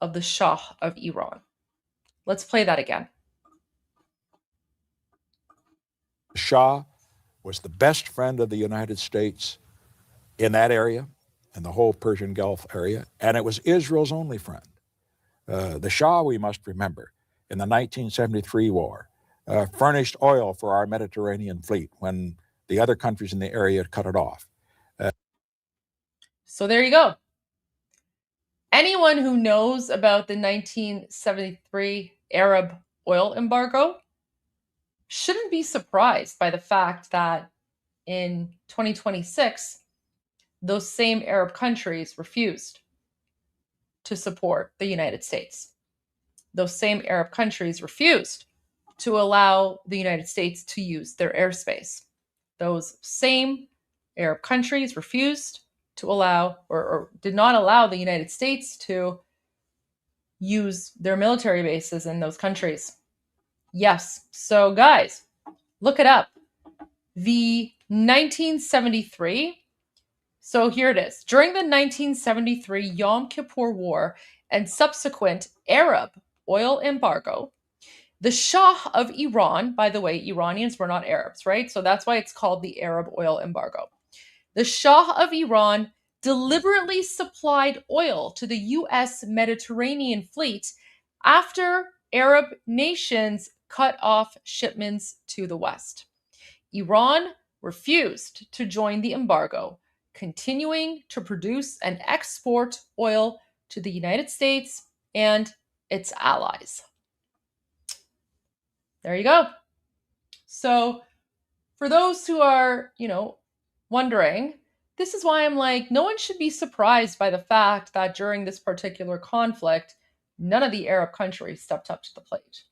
of the Shah of Iran. Let's play that again. The Shah was the best friend of the United States in that area, in the whole Persian Gulf area, and it was Israel's only friend. The Shah, we must remember, in the 1973 war, furnished oil for our Mediterranean fleet when the other countries in the area had cut it off. So there you go. Anyone who knows about the 1973 Arab oil embargo shouldn't be surprised by the fact that in 2026, those same Arab countries refused to support the United States. Those same Arab countries refused to allow the United States to use their airspace. Those same Arab countries refused to allow or did not allow the United States to use their military bases in those countries. Yes. So guys, look it up. The 1973, so here it is. During the 1973 Yom Kippur War and subsequent Arab oil embargo, the Shah of Iran, by the way, Iranians were not Arabs, right? So that's why it's called the Arab oil embargo. The Shah of Iran deliberately supplied oil to the U.S. Mediterranean fleet after Arab nations cut off shipments to the West. Iran refused to join the embargo, continuing to produce and export oil to the United States and its allies. There you go. So for those who are, wondering, this is why I'm like, no one should be surprised by the fact that during this particular conflict, none of the Arab countries stepped up to the plate.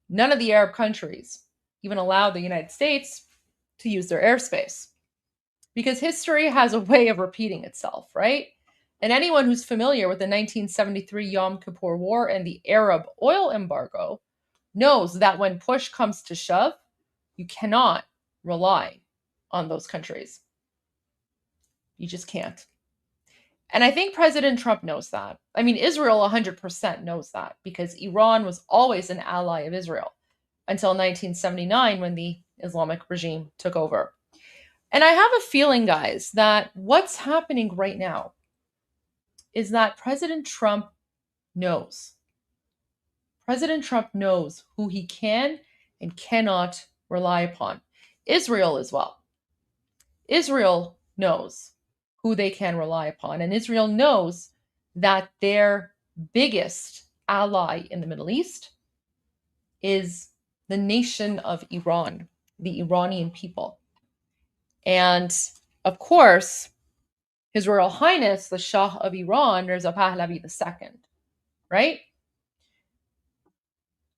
None of the Arab countries even allowed the United States to use their airspace. Because history has a way of repeating itself, right? And anyone who's familiar with the 1973 Yom Kippur War and the Arab oil embargo knows that when push comes to shove, you cannot rely on those countries. You just can't. And I think President Trump knows that. I mean, Israel 100% knows that because Iran was always an ally of Israel until 1979 when the Islamic regime took over. And I have a feeling, guys, that what's happening right now is that President Trump knows. President Trump knows who he can and cannot rely upon. Israel as well. Israel knows who they can rely upon. And Israel knows that their biggest ally in the Middle East is the nation of Iran, the Iranian people. And of course, His Royal Highness, the Shah of Iran, Reza Pahlavi II, right?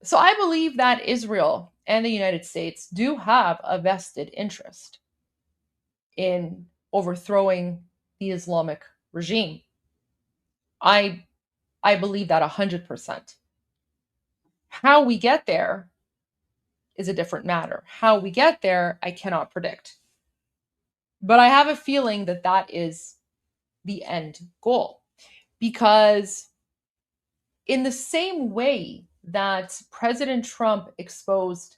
So I believe that Israel and the United States do have a vested interest in overthrowing the Islamic regime. I believe that 100%. How we get there is a different matter. How we get there, I cannot predict. But I have a feeling that that is the end goal. Because in the same way that President Trump exposed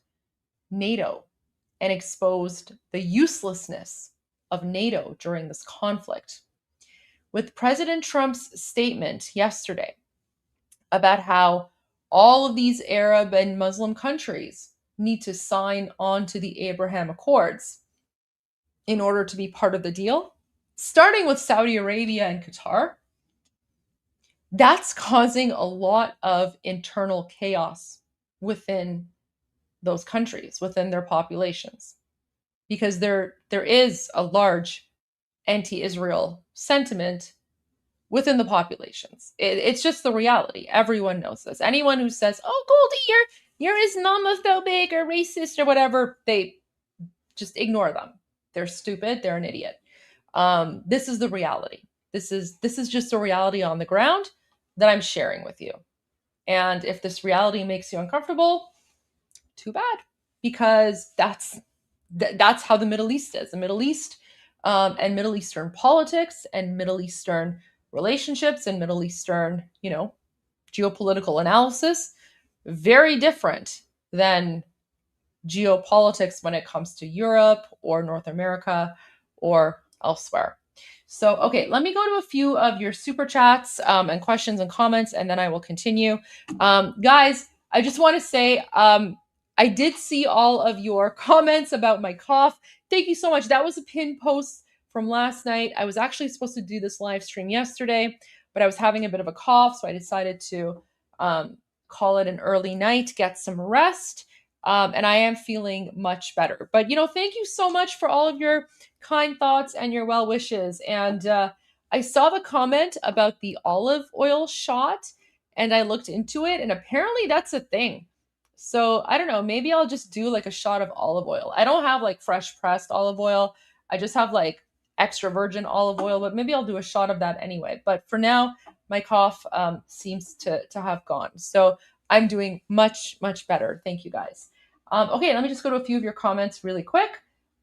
NATO and exposed the uselessness of NATO during this conflict, with President Trump's statement yesterday about how all of these Arab and Muslim countries need to sign on to the Abraham Accords in order to be part of the deal, starting with Saudi Arabia and Qatar, that's causing a lot of internal chaos within those countries, within their populations, because there is a large anti-Israel sentiment within the populations. It's just the reality. Everyone knows this. Anyone who says, "Oh, Goldie, you're Islamophobic or racist or whatever," they just ignore them. They're stupid. They're an idiot. This is the reality. This is just a reality on the ground that I'm sharing with you. And if this reality makes you uncomfortable, too bad, because that's how the Middle East is. The Middle East and Middle Eastern politics and Middle Eastern relationships and Middle Eastern, geopolitical analysis, very different than geopolitics when it comes to Europe or North America or elsewhere. So, okay, let me go to a few of your super chats and questions and comments, and then I will continue. Guys, I just want to say I did see all of your comments about my cough. Thank you so much. That was a pinned post from last night. I was actually supposed to do this live stream yesterday, but I was having a bit of a cough, so I decided to call it an early night, get some rest. And I am feeling much better. But, thank you so much for all of your kind thoughts and your well wishes. And I saw the comment about the olive oil shot, and I looked into it, and apparently that's a thing. So I don't know, maybe I'll just do like a shot of olive oil. I don't have like fresh pressed olive oil. I just have like extra virgin olive oil, but maybe I'll do a shot of that anyway. But for now, my cough seems to have gone. So I'm doing much, much better. Thank you, guys. Okay, let me just go to a few of your comments really quick.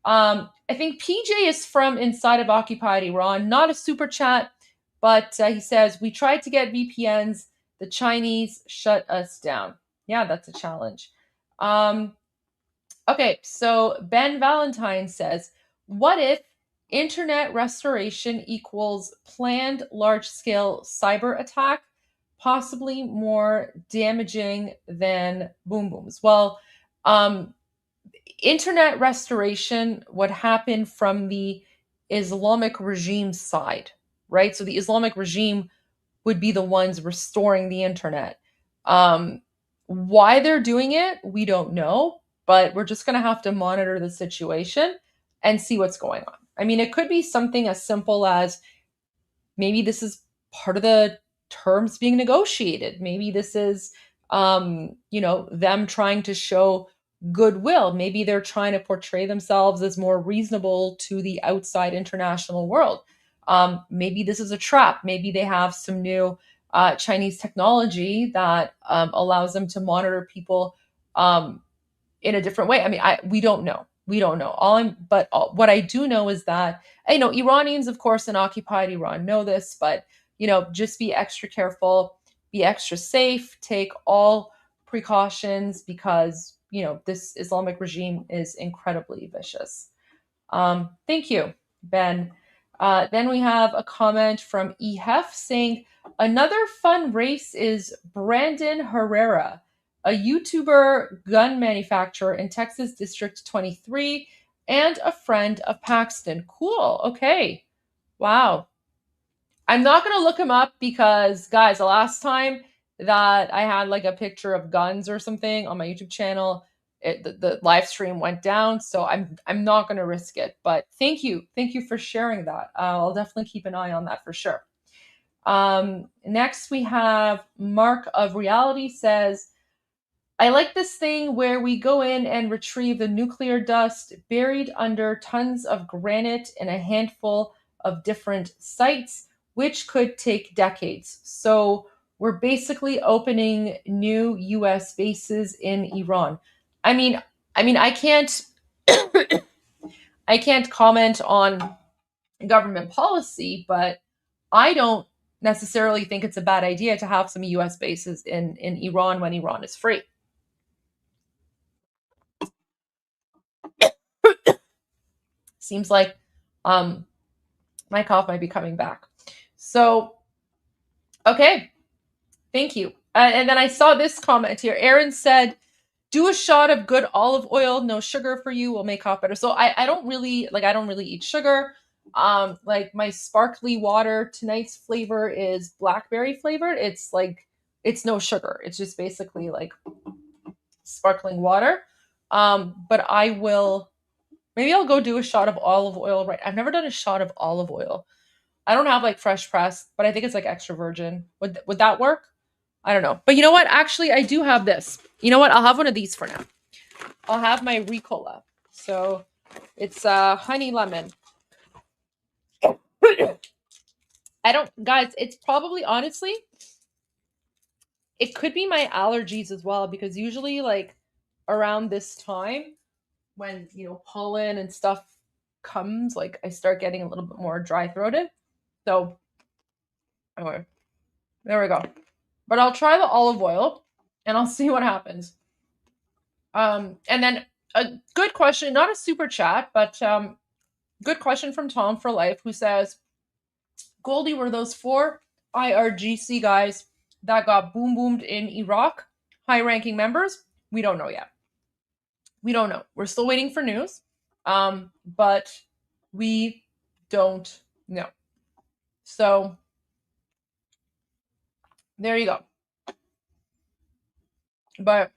I think PJ is from inside of Occupied Iran, not a super chat, but he says, we tried to get VPNs. The Chinese shut us down. Yeah, that's a challenge. Okay, so Ben Valentine says, what if internet restoration equals planned large-scale cyber attack, possibly more damaging than boom booms? Well, internet restoration would happen from the Islamic regime side, right? So the Islamic regime would be the ones restoring the internet. Why they're doing it, we don't know, but we're just going to have to monitor the situation and see what's going on. I mean, it could be something as simple as maybe this is part of the terms being negotiated. Maybe this is, them trying to show goodwill. Maybe they're trying to portray themselves as more reasonable to the outside international world. Maybe this is a trap. Maybe they have some new Chinese technology that allows them to monitor people in a different way. I mean, we don't know. We don't know. What I do know is that Iranians, of course, in occupied Iran know this, but just be extra careful, be extra safe, take all precautions because this Islamic regime is incredibly vicious. Thank you, Ben. Then we have a comment from EHEF saying, another fun race is Brandon Herrera, a YouTuber gun manufacturer in Texas District 23 and a friend of Paxton. Cool. Okay. Wow. I'm not going to look him up because, guys, the last time that I had like a picture of guns or something on my YouTube channel, the live stream went down, so I'm not going to risk it. But thank you for sharing that. I'll definitely keep an eye on that for sure. Next we have Mark of Reality says, I like this thing where we go in and retrieve the nuclear dust buried under tons of granite in a handful of different sites, which could take decades. So we're basically opening new US bases in Iran. I mean, I can't I can't comment on government policy, but I don't necessarily think it's a bad idea to have some US bases in Iran when Iran is free. Seems like my cough might be coming back. So, okay. Thank you. And then I saw this comment here. Aaron said, do a shot of good olive oil, no sugar for you, will make cough better. So I don't really eat sugar. Like my sparkly water, tonight's flavor is blackberry flavored. It's no sugar. It's just basically like sparkling water. But maybe I'll go do a shot of olive oil. Right. I've never done a shot of olive oil. I don't have like fresh pressed, but I think it's like extra virgin. Would that work? I don't know. But you know what? Actually, I do have this. You know what? I'll have one of these for now. I'll have my Ricola. So it's honey lemon. Guys, it's probably, honestly, it could be my allergies as well, because usually like around this time when, pollen and stuff comes, like I start getting a little bit more dry throated. So anyway, there we go. But I'll try the olive oil and I'll see what happens. And then a good question, not a super chat, but good question from Tom for Life, who says, Goldie, were those 4 IRGC guys that got boomed in Iraq high-ranking members? We don't know yet. We don't know. We're still waiting for news, but we don't know. So there you go. But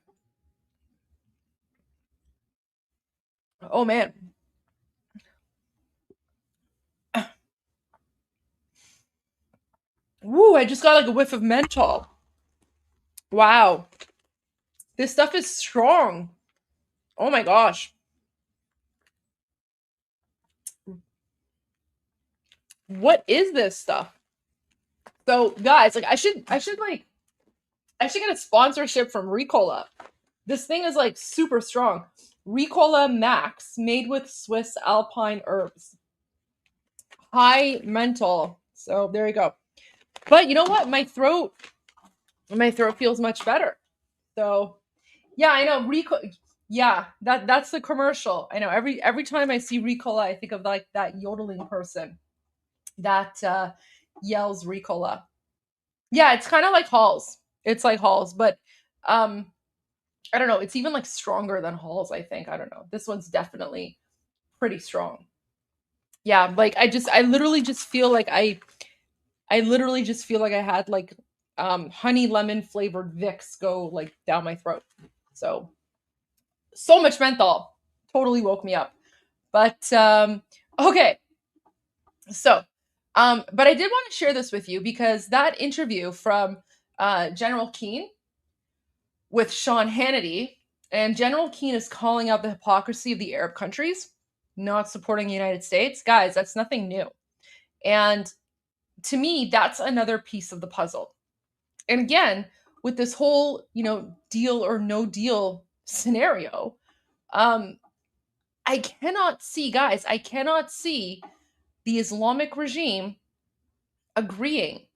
oh man. Woo, I just got like a whiff of menthol. Wow. This stuff is strong. Oh my gosh. What is this stuff? So guys, like I should get a sponsorship from Ricola. This thing is like super strong. Ricola Max, made with Swiss alpine herbs. High menthol. So there you go. But you know what? My throat feels much better. So yeah, I know Ricola. Yeah, that's the commercial. I know every time I see Ricola, I think of like that yodeling person that yells Ricola. Yeah, it's kind of like Halls. It's like Halls, but I don't know. It's even like stronger than Halls, I think. I don't know. This one's definitely pretty strong. Yeah, like I literally just feel like I had like honey lemon flavored Vicks go like down my throat. So much menthol totally woke me up. But okay, So, but I did want to share this with you because that interview from General Keane with Sean Hannity, and General Keane is calling out the hypocrisy of the Arab countries not supporting the United States. Guys, that's nothing new. And to me, that's another piece of the puzzle. And again, with this whole, deal or no deal scenario, I cannot see, guys, I cannot see the Islamic regime agreeing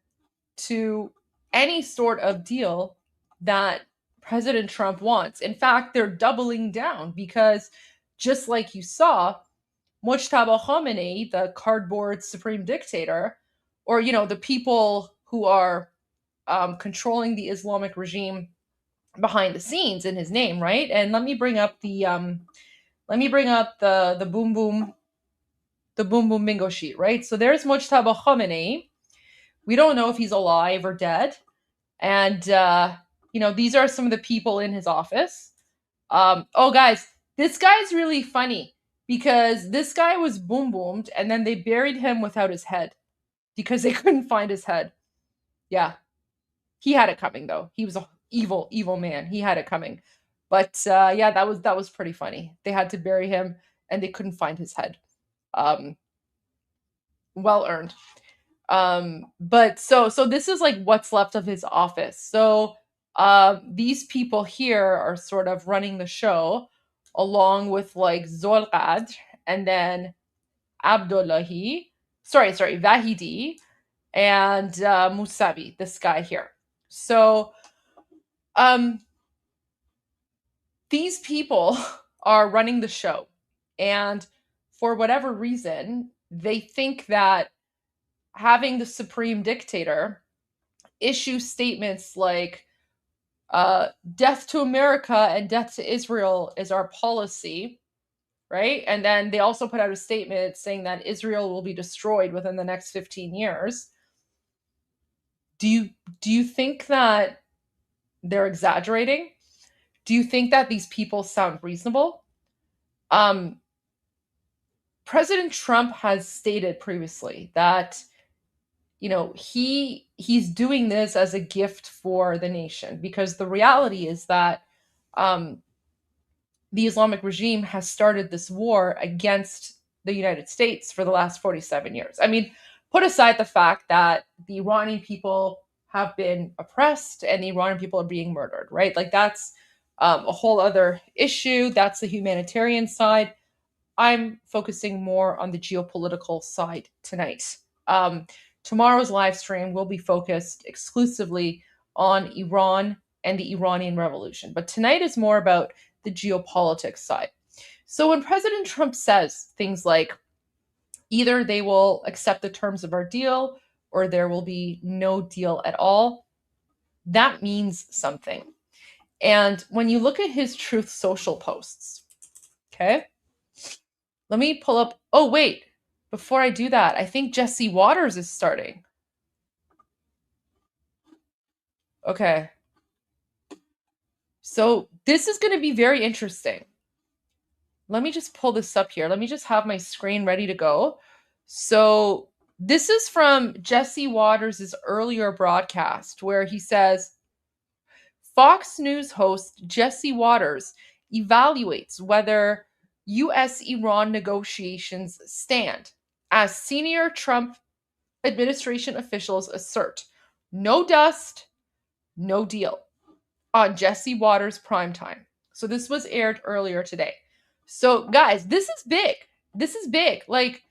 to any sort of deal that President Trump wants. In fact, they're doubling down because just like you saw, Mujtaba Khamenei, the cardboard supreme dictator, or the people who are controlling the Islamic regime behind the scenes in his name, right? And let me bring up the boom boom bingo sheet, right? So there's Mujtaba Khamenei. We don't know if he's alive or dead. And, these are some of the people in his office. Oh, guys, this guy's really funny because this guy was boom boomed and then they buried him without his head because they couldn't find his head. Yeah. He had it coming, though. He was an evil, evil man. He had it coming. But, yeah, that was pretty funny. They had to bury him and they couldn't find his head. Well earned. But so this is like what's left of his office. So these people here are sort of running the show along with like Zolqad and then Vahidi and Musabi, this guy here. So these people are running the show, and for whatever reason, they think that having the supreme dictator issue statements like death to America and death to Israel is our policy, right? And then they also put out a statement saying that Israel will be destroyed within the next 15 years. Do you think that they're exaggerating? Do you think that these people sound reasonable? President Trump has stated previously that he's doing this as a gift for the nation, because the reality is that the Islamic regime has started this war against the United States for the last 47 years. I mean, put aside the fact that the Iranian people have been oppressed and the Iranian people are being murdered, right? Like that's a whole other issue. That's the humanitarian side. I'm focusing more on the geopolitical side tonight. Tomorrow's live stream will be focused exclusively on Iran and the Iranian Revolution. But tonight is more about the geopolitics side. So when President Trump says things like, either they will accept the terms of our deal or there will be no deal at all, that means something. And when you look at his Truth Social posts, okay, let me pull up. Oh, wait, before I do that, I think Jesse Waters is starting. Okay. So this is going to be very interesting. Let me just pull this up here. Let me just have my screen ready to go. So this is from Jesse Waters' earlier broadcast where he says, Fox News host Jesse Waters evaluates whether U.S.-Iran negotiations stand as senior Trump administration officials assert no dust, no deal on Jesse Waters Primetime. So this was aired earlier today. So guys, this is big. This is big. Like,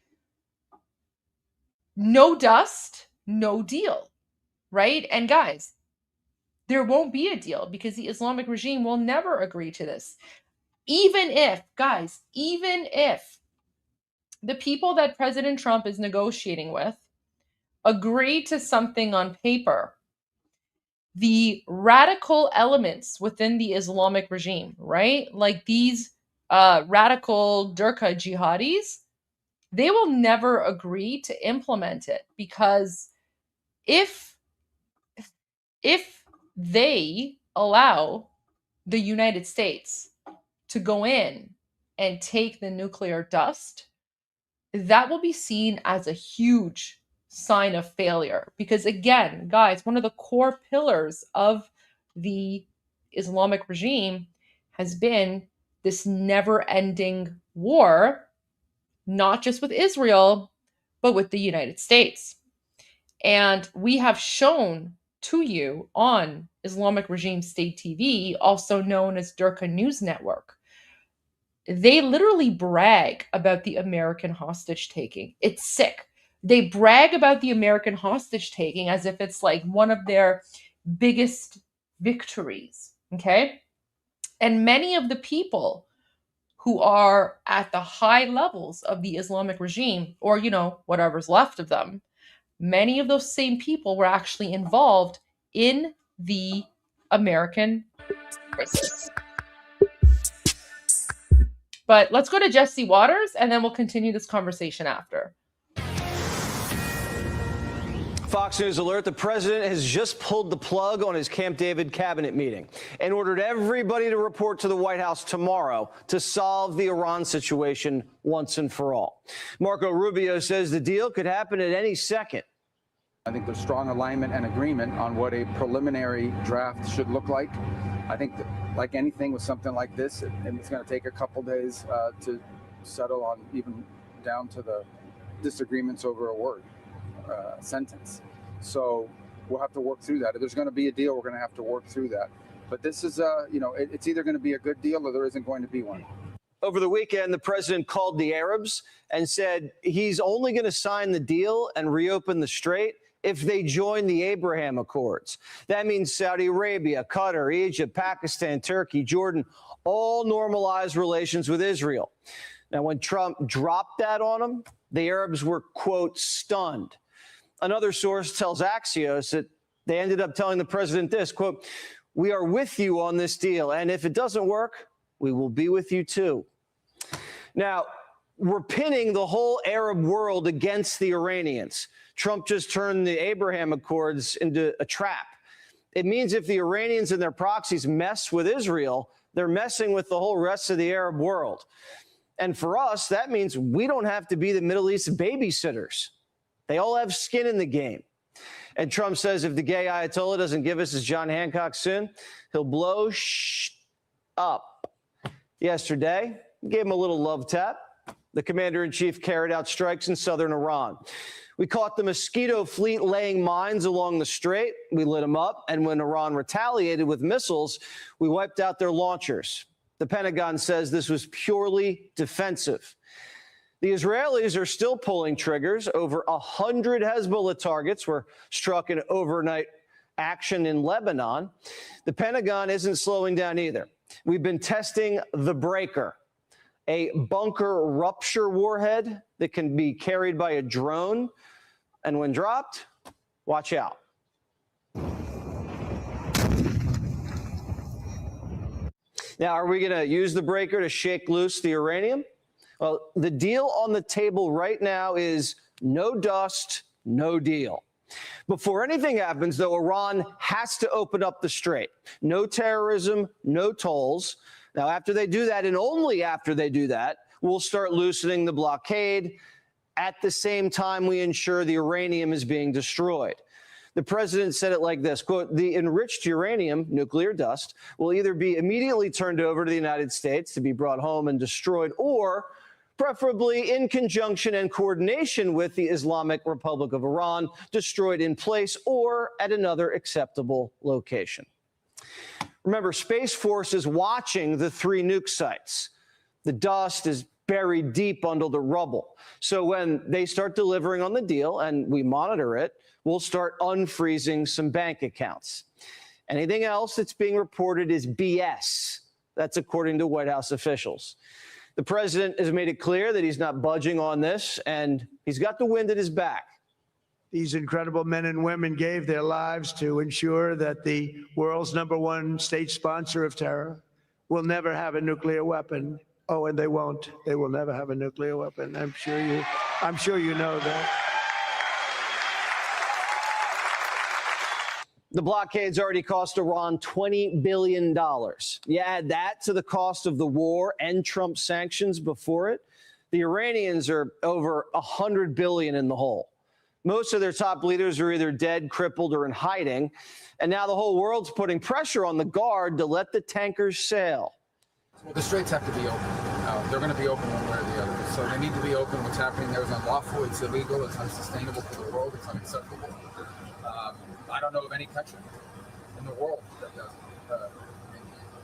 no dust, no deal, right? And guys, there won't be a deal because the Islamic regime will never agree to this. Even if the people that President Trump is negotiating with agree to something on paper, the radical elements within the Islamic regime, right? Like these radical Durka jihadis, they will never agree to implement it, because if they allow the United States to go in and take the nuclear dust, that will be seen as a huge sign of failure. Because again, guys, one of the core pillars of the Islamic regime has been this never-ending war, not just with Israel, but with the United States. And we have shown to you on Islamic Regime State TV, also known as Durka News Network, they literally brag about the American hostage taking. It's sick. They brag about the American hostage taking as if it's like one of their biggest victories. Okay. And many of the people who are at the high levels of the Islamic regime, or, whatever's left of them, many of those same people were actually involved in the American crisis. But let's go to Jesse Waters, and then we'll continue this conversation after. Fox News alert, the president has just pulled the plug on his Camp David cabinet meeting and ordered everybody to report to the White House tomorrow to solve the Iran situation once and for all. Marco Rubio says the deal could happen at any second. I think there's strong alignment and agreement on what a preliminary draft should look like. I think that, like anything with something like this, it's going to take a couple days to settle on, even down to the disagreements over a word, sentence. So we'll have to work through that. If there's going to be a deal, we're going to have to work through that. But this is, it's either going to be a good deal or there isn't going to be one. Over the weekend, the president called the Arabs and said he's only going to sign the deal and reopen the strait if they join the Abraham Accords. That means Saudi Arabia, Qatar, Egypt, Pakistan, Turkey, Jordan, all normalize relations with Israel. Now, when Trump dropped that on them, the Arabs were, quote, stunned. Another source tells Axios that they ended up telling the president this, quote, "We are with you on this deal, and if it doesn't work, we will be with you too." Now, we're pinning the whole Arab world against the Iranians. Trump just turned the Abraham Accords into a trap. It means if the Iranians and their proxies mess with Israel, they're messing with the whole rest of the Arab world. And for us, that means we don't have to be the Middle East babysitters. They all have skin in the game. And Trump says if the gay Ayatollah doesn't give us his John Hancock soon, he'll blow up. Yesterday, gave him a little love tap. The commander-in-chief carried out strikes in southern Iran. We caught the Mosquito fleet laying mines along the strait. We lit them up. And when Iran retaliated with missiles, we wiped out their launchers. The Pentagon says this was purely defensive. The Israelis are still pulling triggers. Over 100 Hezbollah targets were struck in overnight action in Lebanon. The Pentagon isn't slowing down either. We've been testing the Breaker, a bunker rupture warhead that can be carried by a drone. And when dropped, watch out. Now, are we going to use the Breaker to shake loose the uranium? Well, the deal on the table right now is no dust, no deal. Before anything happens, though, Iran has to open up the strait. No terrorism, no tolls. Now, after they do that, and only after they do that, we'll start loosening the blockade. At the same time, we ensure the uranium is being destroyed. The president said it like this, quote, "The enriched uranium, nuclear dust, will either be immediately turned over to the United States to be brought home and destroyed, or preferably in conjunction and coordination with the Islamic Republic of Iran, destroyed in place or at another acceptable location." Remember, Space Force is watching the 3 nuke sites. The dust is buried deep under the rubble. So when they start delivering on the deal and we monitor it, we'll start unfreezing some bank accounts. Anything else that's being reported is BS. That's according to White House officials. The president has made it clear that he's not budging on this, and he's got the wind at his back. These incredible men and women gave their lives to ensure that the world's #1 state sponsor of terror will never have a nuclear weapon. Oh, and they won't. They will never have a nuclear weapon. I'm sure you know that. The blockade's already cost Iran $20 billion. You add that to the cost of the war and Trump's sanctions before it, The Iranians are over $100 billion in the hole. Most of their top leaders are either dead, crippled, or in hiding. And now the whole world's putting pressure on the Guard to let the tankers sail. Well, the straits have to be open. They're going to be open one way or the other. So they need to be open. What's happening there is unlawful. It's illegal. It's unsustainable for the world. It's unacceptable. I don't know of any country in the world that does it.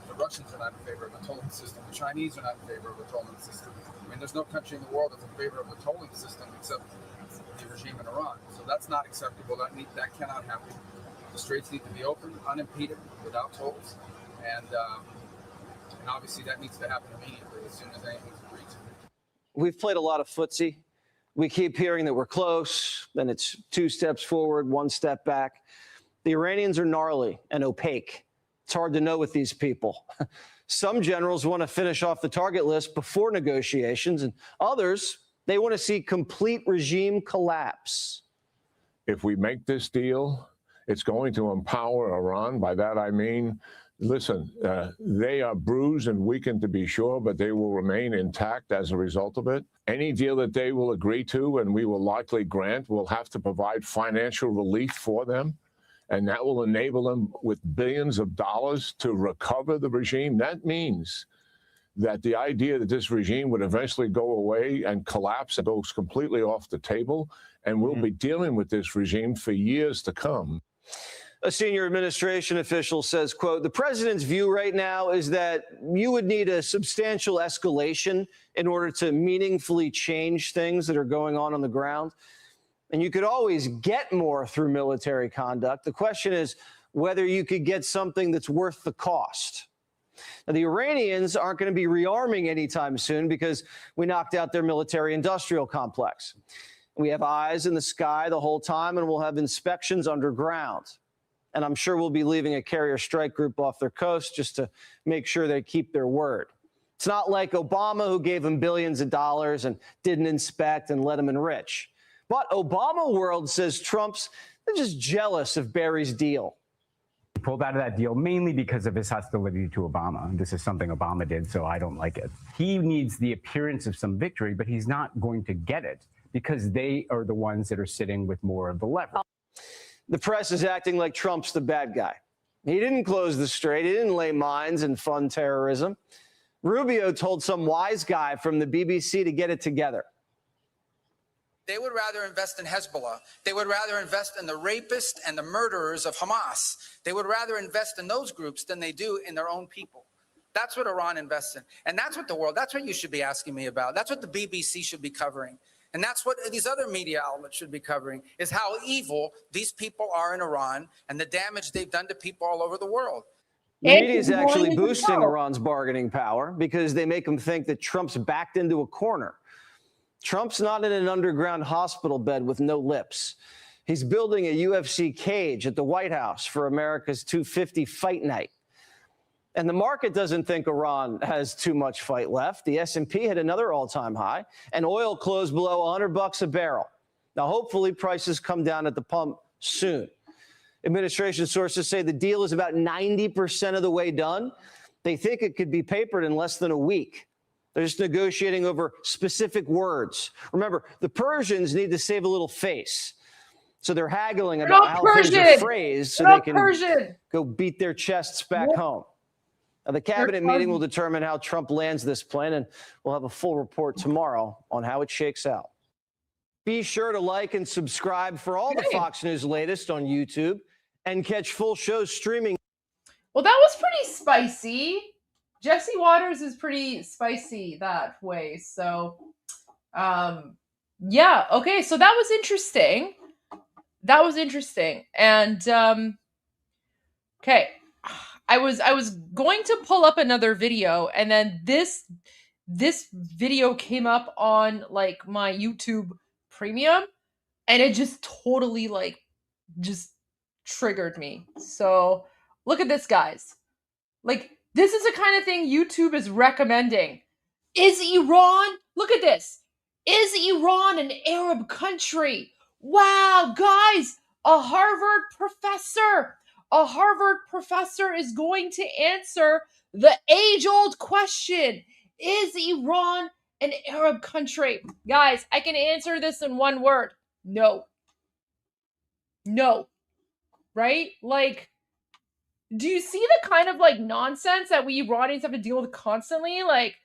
The Russians are not in favor of a tolling system. The Chinese are not in favor of a tolling system. I mean, there's no country in the world that's in favor of a tolling system except the regime in Iran. So that's not acceptable. That cannot happen. The straits need to be open, unimpeded, without tolls, and obviously that needs to happen immediately as soon as anything's agreed to. We've played a lot of footsie. We keep hearing that we're close, then it's 2 steps forward, 1 step back. The Iranians are gnarly and opaque. It's hard to know with these people. Some generals want to finish off the target list before negotiations, and others, they want to see complete regime collapse. If we make this deal, it's going to empower Iran. By that I mean, listen, they are bruised and weakened to be sure, but they will remain intact as a result of it. Any deal that they will agree to, and we will likely grant, will have to provide financial relief for them. And that will enable them with billions of dollars to recover the regime. That means that the idea that this regime would eventually go away and collapse and goes completely off the table, and we'll be dealing with this regime for years to come. A senior administration official says, quote, the president's view right now is that you would need a substantial escalation in order to meaningfully change things that are going on the ground. And you could always get more through military conduct. The question is whether you could get something that's worth the cost. Now, the Iranians aren't going to be rearming anytime soon because we knocked out their military-industrial complex. We have eyes in the sky the whole time, and we'll have inspections underground. And I'm sure we'll be leaving a carrier strike group off their coast just to make sure they keep their word. It's not like Obama, who gave them billions of dollars and didn't inspect and let them enrich. But Obama world says they're just jealous of Barry's deal. He pulled out of that deal mainly because of his hostility to Obama. This is something Obama did, so I don't like it. He needs the appearance of some victory, but he's not going to get it because they are the ones that are sitting with more of the leverage. The press is acting like Trump's the bad guy. He didn't close the strait. He didn't lay mines and fund terrorism. Rubio told some wise guy from the BBC to get it together. They would rather invest in Hezbollah. They would rather invest in the rapists and the murderers of Hamas. They would rather invest in those groups than they do in their own people. That's what Iran invests in. And that's what that's what you should be asking me about. That's what the BBC should be covering. And that's what these other media outlets should be covering, is how evil these people are in Iran and the damage they've done to people all over the world. The media is actually boosting Iran's bargaining power because they make them think that Trump's backed into a corner. Trump's not in an underground hospital bed with no lips. He's building a UFC cage at the White House for America's 250 fight night. And the market doesn't think Iran has too much fight left. The S&P hit another all-time high, and oil closed below $100 a barrel. Now, hopefully, prices come down at the pump soon. Administration sources say the deal is about 90% of the way done. They think it could be papered in less than a week. They're just negotiating over specific words. Remember, the Persians need to save a little face. So they're haggling about how things are phrased so they can go beat their chests back home. Now, the cabinet meeting will determine how Trump lands this plan, and we'll have a full report tomorrow on how it shakes out. Be sure to like and subscribe for all the Fox News latest on YouTube and catch full shows streaming. Well, that was pretty spicy. Jesse Waters is pretty spicy that way. So, yeah. Okay. So that was interesting. And, okay. I was going to pull up another video, and then this video came up on like my YouTube Premium, and it just totally just triggered me. So look at this, guys. Like, this is the kind of thing YouTube is recommending. Is Iran, look at this. Is Iran an Arab country? Wow, guys, a Harvard professor is going to answer the age-old question. Is Iran an Arab country? Guys, I can answer this in one word. No. No. Right? Like, do you see the kind of like nonsense that we Iranians have to deal with constantly? Like,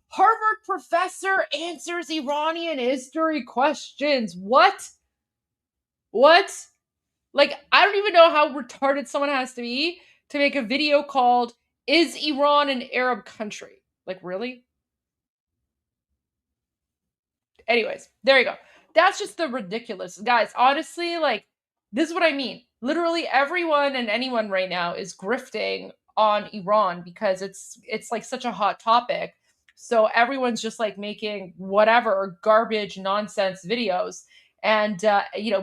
Harvard professor answers Iranian history questions. What? What? Like, I don't even know how retarded someone has to be to make a video called, "Is Iran an Arab country?" Like, really? Anyways, there you go. That's just the ridiculous. Guys, honestly, like, this is what I mean. Literally everyone and anyone right now is grifting on Iran because it's like such a hot topic. So everyone's just like making whatever garbage nonsense videos. And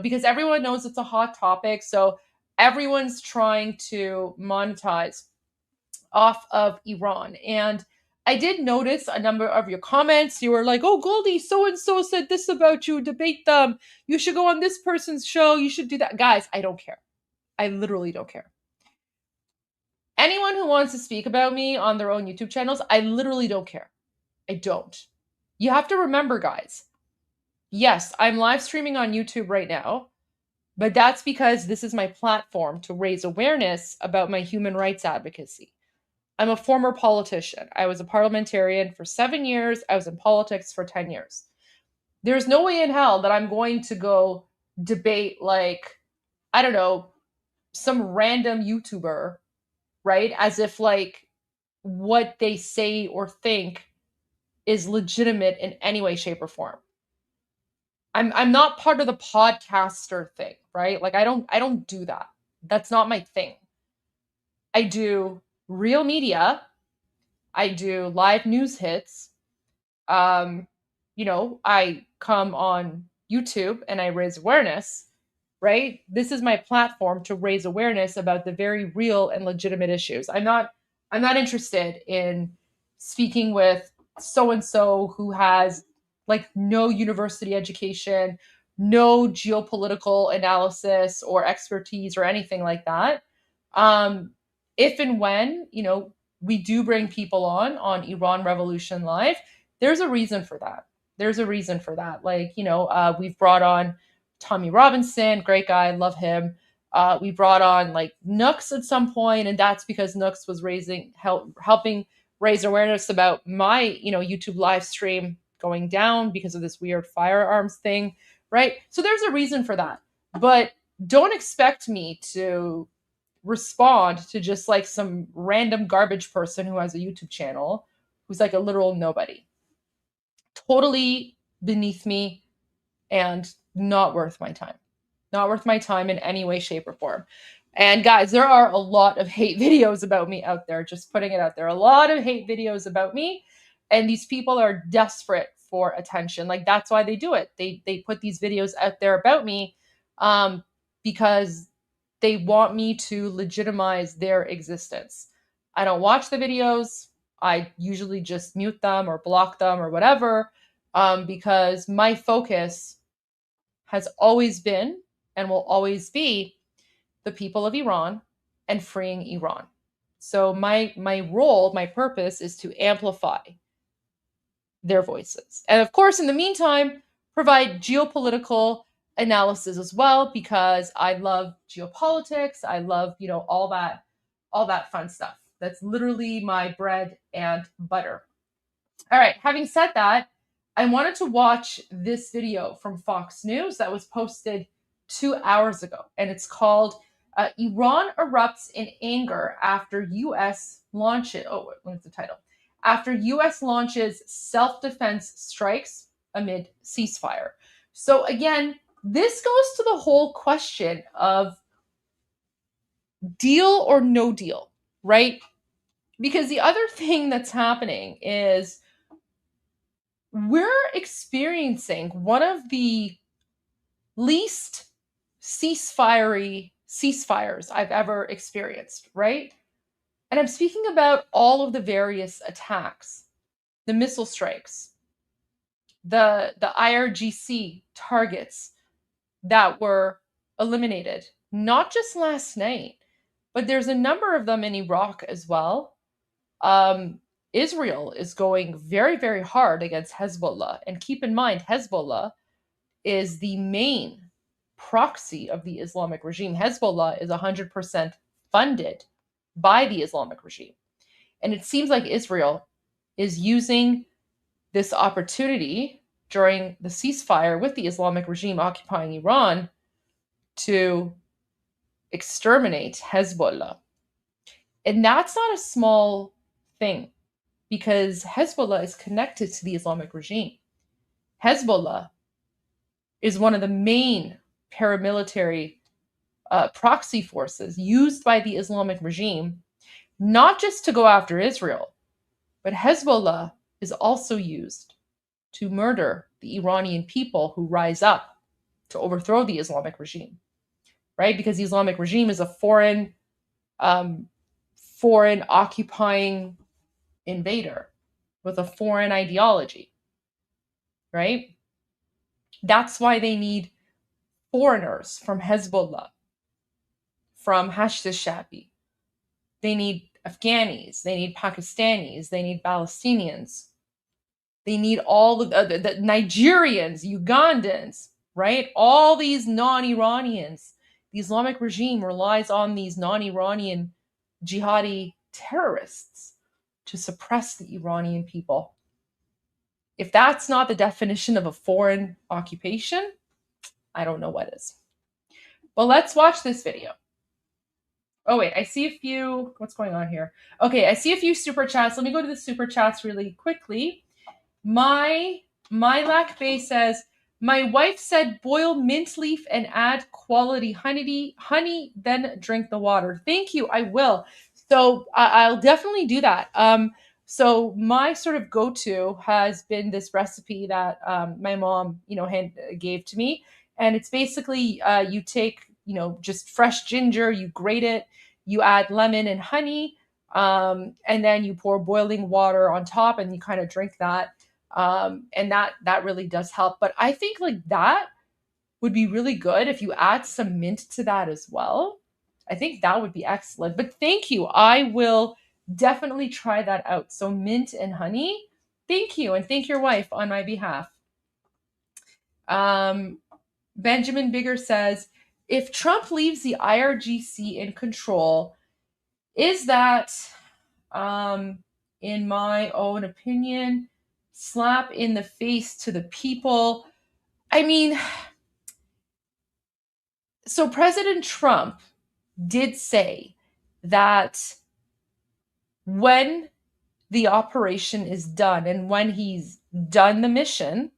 because everyone knows it's a hot topic, so everyone's trying to monetize off of Iran. And I did notice a number of your comments. You were like, "Oh, Goldie, so and so said this about you. Debate them. You should go on this person's show. You should do that." Guys, I don't care. I literally don't care. Anyone who wants to speak about me on their own YouTube channels, I literally don't care. I don't. You have to remember, guys. Yes, I'm live streaming on YouTube right now, but that's because this is my platform to raise awareness about my human rights advocacy. I'm a former politician. I was a parliamentarian for 7 years. I was in politics for 10 years. There's no way in hell that I'm going to go debate, like, I don't know, some random YouTuber, right? As if like what they say or think is legitimate in any way, shape, or form. I'm not part of the podcaster thing, right? Like I don't do that. That's not my thing. I do real media. I do live news hits. I come on YouTube and I raise awareness, right? This is my platform to raise awareness about the very real and legitimate issues. I'm not interested in speaking with so and so who has like no university education, no geopolitical analysis or expertise or anything like that. If and when, we do bring people on Iran Revolution Live, there's a reason for that. There's a reason for that. Like, we've brought on Tommy Robinson, great guy, love him. We brought on like Nooks at some point, and that's because Nooks was helping raise awareness about my, YouTube live stream going down because of this weird firearms thing, right? So there's a reason for that. But don't expect me to respond to just like some random garbage person who has a YouTube channel who's like a literal nobody. Totally beneath me and not worth my time. Not worth my time in any way, shape, or form. And guys, there are a lot of hate videos about me out there, just putting it out there. A lot of hate videos about me. And these people are desperate for attention. Like, that's why they do it. They put these videos out there about me because they want me to legitimize their existence. I don't watch the videos. I usually just mute them or block them or whatever because my focus has always been and will always be the people of Iran and freeing Iran. So my role, my purpose is to amplify their voices. And of course, in the meantime, provide geopolitical analysis as well, because I love geopolitics. I love, all that fun stuff. That's literally my bread and butter. All right, having said that, I wanted to watch this video from Fox News that was posted 2 hours ago, and it's called Iran erupts in anger after U.S. launches. Oh, what's the title? After U.S. launches self-defense strikes amid ceasefire. So again, this goes to the whole question of deal or no deal, right? Because the other thing that's happening is we're experiencing one of the least ceasefires I've ever experienced, right? And I'm speaking about all of the various attacks, the missile strikes, the IRGC targets that were eliminated, not just last night, but there's a number of them in Iraq as well. Israel is going very, very hard against Hezbollah. And keep in mind, Hezbollah is the main proxy of the Islamic regime. Hezbollah is 100% funded by the Islamic regime. And it seems like Israel is using this opportunity during the ceasefire with the Islamic regime occupying Iran to exterminate Hezbollah. And that's not a small thing, because Hezbollah is connected to the Islamic regime. Hezbollah is one of the main paramilitary proxy forces used by the Islamic regime, not just to go after Israel, but Hezbollah is also used to murder the Iranian people who rise up to overthrow the Islamic regime, right? Because the Islamic regime is a foreign occupying invader with a foreign ideology, right? That's why they need foreigners from Hezbollah, from Hashd al-Shabi. They need Afghanis, they need Pakistanis, they need Palestinians. They need all the Nigerians, Ugandans, right? All these non-Iranians. The Islamic regime relies on these non-Iranian jihadi terrorists to suppress the Iranian people. If that's not the definition of a foreign occupation, I don't know what is. But let's watch this video. Oh, wait, I see a few. What's going on here? Okay, I see a few super chats. Let me go to the super chats really quickly. My Lack Bay says, my wife said boil mint leaf and add quality honey, then drink the water. Thank you, I will. So I'll definitely do that. So my sort of go-to has been this recipe that my mom, gave to me. And it's basically you take, just fresh ginger, you grate it, you add lemon and honey, and then you pour boiling water on top and you kind of drink that. And that really does help. But I think like that would be really good if you add some mint to that as well. I think that would be excellent. But thank you. I will definitely try that out. So mint and honey. Thank you. And thank your wife on my behalf. Benjamin Bigger says, if Trump leaves the IRGC in control, is that, in my own opinion, slap in the face to the people? I mean, so President Trump did say that when the operation is done and when he's done the mission,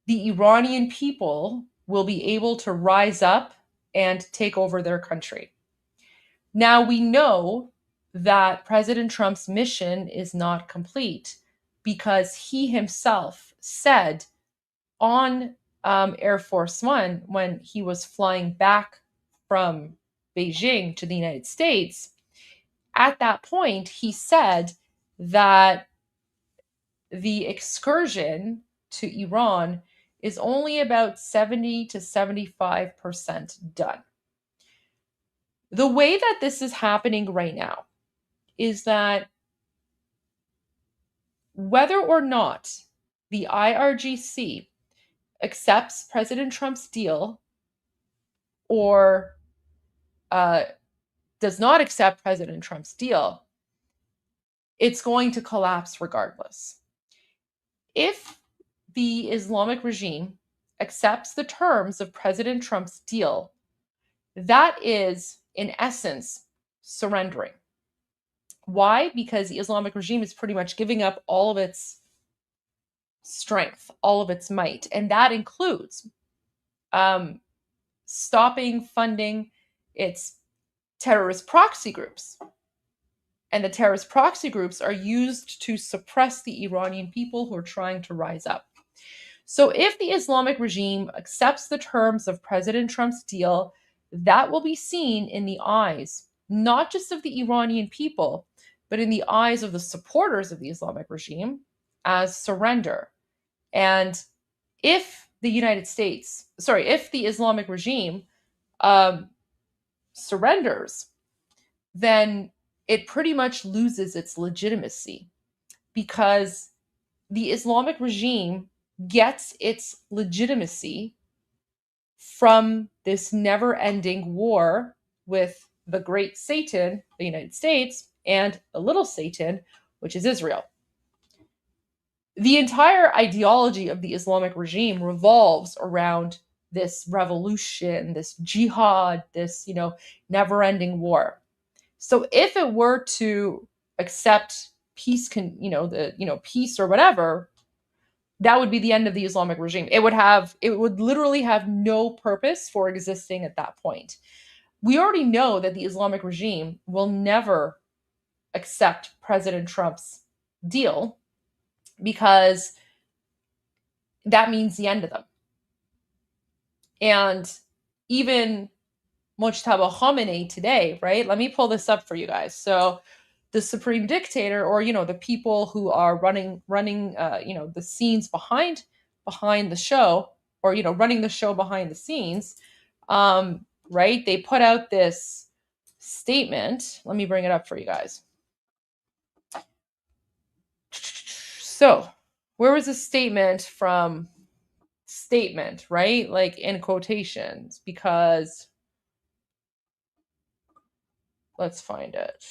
the Iranian people will be able to rise up and take over their country. Now, we know that President Trump's mission is not complete because he himself said on Air Force One, when he was flying back from Beijing to the United States, at that point, he said that the excursion to Iran is only about 70 to 75% done. The way that this is happening right now is that whether or not the IRGC accepts President Trump's deal or does not accept President Trump's deal, it's going to collapse regardless. If the Islamic regime accepts the terms of President Trump's deal, that is, in essence, surrendering. Why? Because the Islamic regime is pretty much giving up all of its strength, all of its might, and that includes stopping funding its terrorist proxy groups. And the terrorist proxy groups are used to suppress the Iranian people who are trying to rise up. So if the Islamic regime accepts the terms of President Trump's deal, that will be seen in the eyes, not just of the Iranian people, but in the eyes of the supporters of the Islamic regime as surrender. And if the if the Islamic regime surrenders, then it pretty much loses its legitimacy, because the Islamic regime gets its legitimacy from this never-ending war with the great Satan, the United States, and the little Satan, which is Israel. The entire ideology of the Islamic regime revolves around this revolution, this jihad, this, never-ending war. So if it were to accept peace, peace or whatever, that would be the end of the Islamic regime. It would literally have no purpose for existing at that point. We already know that the Islamic regime will never accept President Trump's deal, because that means the end of them. And even Mujtaba Khamenei today, right? Let me pull this up for you guys. So the supreme dictator, or the people who are running the scenes behind the show, or running the show behind the scenes, right? They put out this statement. Let me bring it up for you guys. So, where was the statement from? Statement, right? Like in quotations, because let's find it.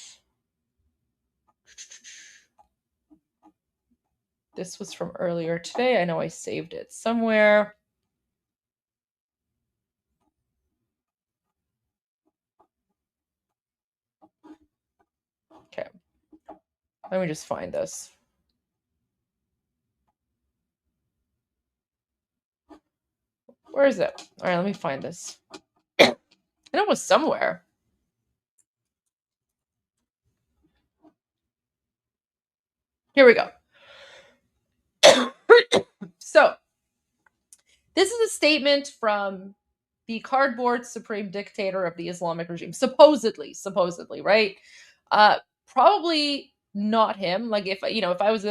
This was from earlier today. I know I saved it somewhere. Okay. Let me just find this. Where is it? All right, let me find this. And it was somewhere. Here we go. So, this is a statement from the cardboard supreme dictator of the Islamic regime. Supposedly, right? Probably not him. Like if I was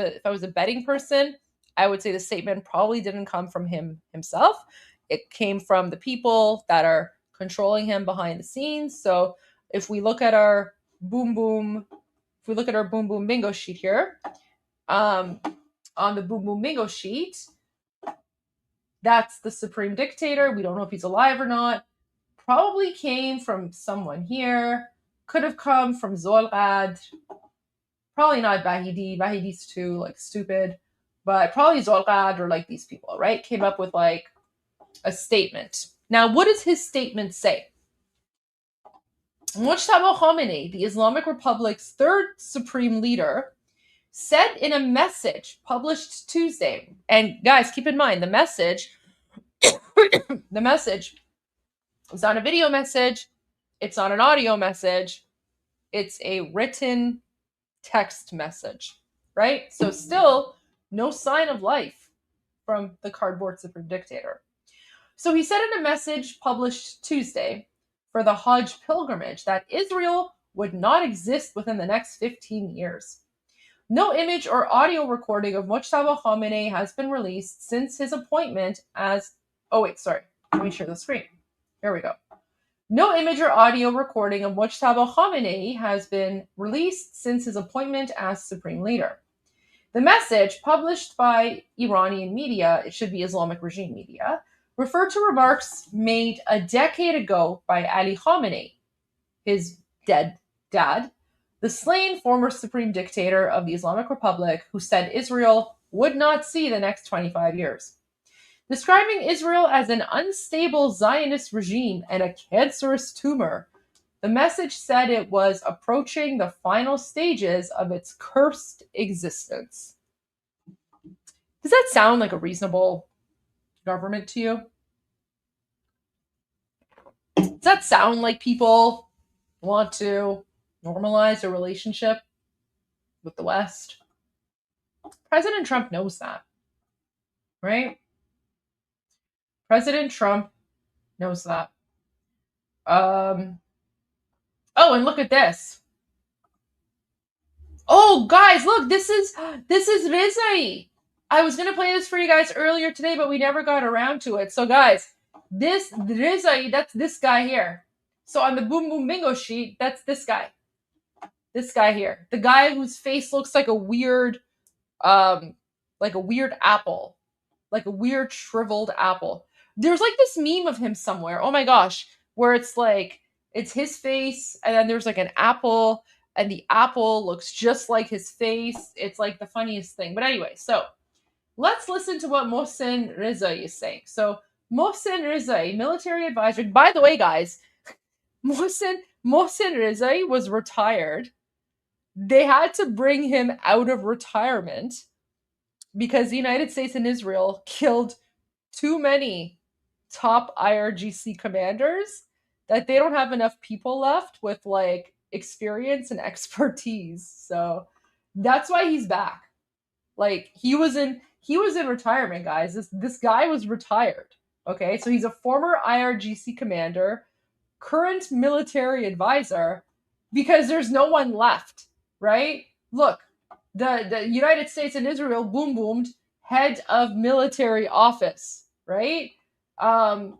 a betting person, I would say the statement probably didn't come from him himself. It came from the people that are controlling him behind the scenes. So if we look at our boom boom bingo sheet here, on the boom boom bingo sheet, that's the supreme dictator. We don't know if he's alive or not. Probably came from someone here. Could have come from Zolgad. Probably not Bahidi. Bahidi's too stupid. But probably Zolgad or these people, right? Came up with a statement. Now, what does his statement say? Mujtaba Khamenei, the Islamic Republic's third supreme leader, said in a message published Tuesday, and guys, keep in mind, the message is not a video message, it's not an audio message, it's a written text message, right? So still no sign of life from the cardboard supreme dictator. So he said in a message published Tuesday for the Hajj pilgrimage that Israel would not exist within the next 15 years. No image or audio recording of Mujtaba Khamenei has been released since his appointment as... Oh, wait, sorry. Let me share the screen. Here we go. No image or audio recording of Mujtaba Khamenei has been released since his appointment as supreme leader. The message, published by Iranian media, it should be Islamic regime media, referred to remarks made a decade ago by Ali Khamenei, his dead dad, the slain former supreme dictator of the Islamic Republic, who said Israel would not see the next 25 years. Describing Israel as an unstable Zionist regime and a cancerous tumor, the message said it was approaching the final stages of its cursed existence. Does that sound like a reasonable government to you? Does that sound like people want to normalize a relationship with the West? President Trump knows that, right? President Trump knows that. Oh, and look at this. Oh, guys, look, this is Rizai. I was going to play this for you guys earlier today, but we never got around to it. So, guys, this Rizai, that's this guy here. So on the Boom Boom Bingo sheet, that's this guy. This guy here, the guy whose face looks like a weird apple, like a weird shriveled apple. There's like this meme of him somewhere. Oh my gosh, where it's like it's his face and then there's like an apple and the apple looks just like his face. It's like the funniest thing. But anyway, so let's listen to what Mohsen Rezai is saying. So Mohsen Rezai, military advisor. By the way, guys, Mohsen Rezai was retired. They had to bring him out of retirement because the United States and Israel killed too many top IRGC commanders that they don't have enough people left with like experience and expertise. So that's why he's back. Like he was in retirement, guys. This guy was retired. Okay, so he's a former IRGC commander, current military advisor, because there's no one left, right? Look, the United States and Israel boomed head of military office, right?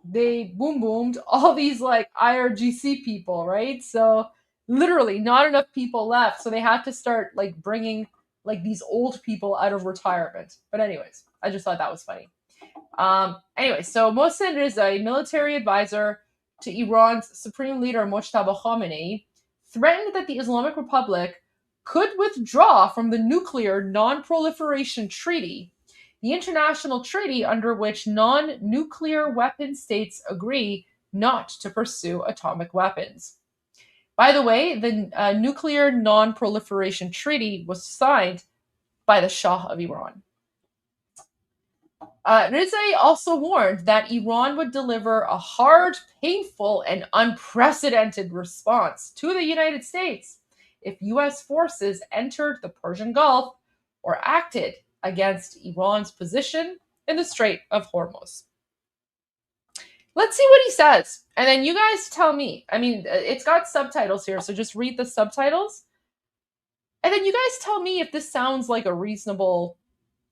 They boomed all these like IRGC people, right? So literally not enough people left, so they had to start like bringing like these old people out of retirement. But anyways, I just thought that was funny. Anyway, so Mohsen Rezai, military advisor to Iran's supreme leader Mojtaba Khamenei, threatened that the Islamic Republic could withdraw from the Nuclear Non-Proliferation Treaty, the international treaty under which non-nuclear weapon states agree not to pursue atomic weapons. By the way, the Nuclear Non-Proliferation Treaty was signed by the Shah of Iran. Rezai also warned that Iran would deliver a hard, painful, and unprecedented response to the United States if U.S. forces entered the Persian Gulf or acted against Iran's position in the Strait of Hormuz. Let's see what he says, and then you guys tell me. I mean, it's got subtitles here, so just read the subtitles, and then you guys tell me if this sounds like a reasonable,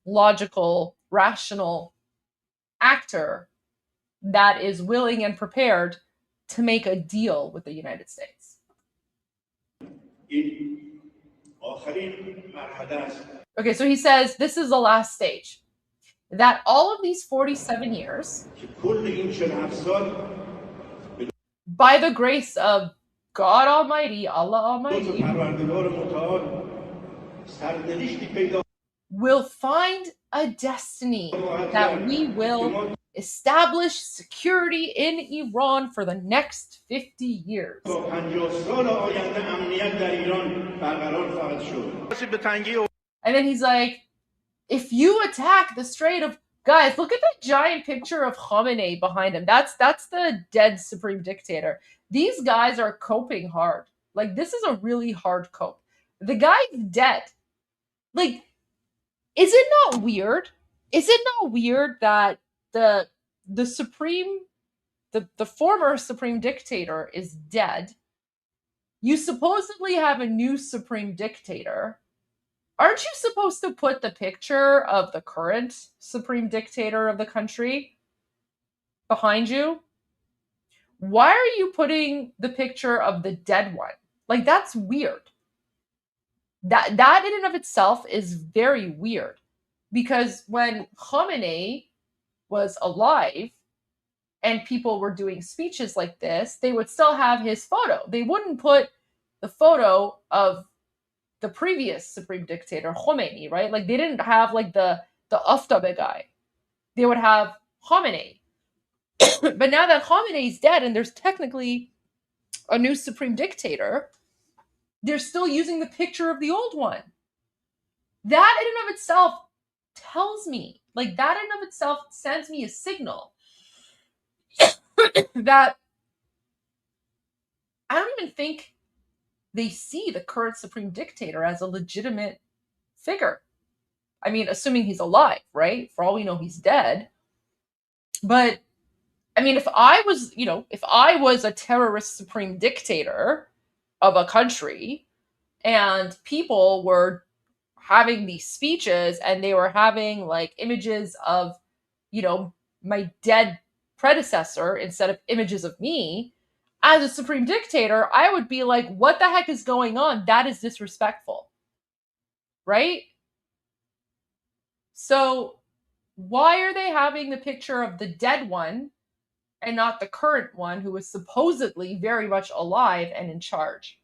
logical, rational actor that is willing and prepared to make a deal with the United States. Okay, so he says this is the last stage. That all of these 47 years, by the grace of God Almighty, Allah Almighty, will find a destiny that we will establish security in Iran for the next 50 years. And then he's like, if you attack the Strait of... Guys, look at that giant picture of Khamenei behind him. That's the dead supreme dictator. These guys are coping hard. Like, this is a really hard cope. The guy's dead. Like, is it not weird? Is it not weird that the former supreme dictator is dead? You supposedly have a new supreme dictator. Aren't you supposed to put the picture of the current supreme dictator of the country behind you? Why are you putting the picture of the dead one? Like, that's weird. That in and of itself is very weird. Because when Khamenei was alive and people were doing speeches like this, they would still have his photo. They wouldn't put the photo of the previous supreme dictator, Khomeini, right? Like, they didn't have like the Aftabe guy. They would have Khamenei. But now that Khamenei's dead and there's technically a new supreme dictator, they're still using the picture of the old one. That in and of itself tells me, like, that in and of itself sends me a signal that I don't even think they see the current supreme dictator as a legitimate figure. I mean, assuming he's alive, right? For all we know, he's dead. But I mean, if I was a terrorist supreme dictator of a country and people were having these speeches and they were having like images of, my dead predecessor instead of images of me, as a supreme dictator, I would be like, what the heck is going on? That is disrespectful. Right? So why are they having the picture of the dead one and not the current one who is supposedly very much alive and in charge?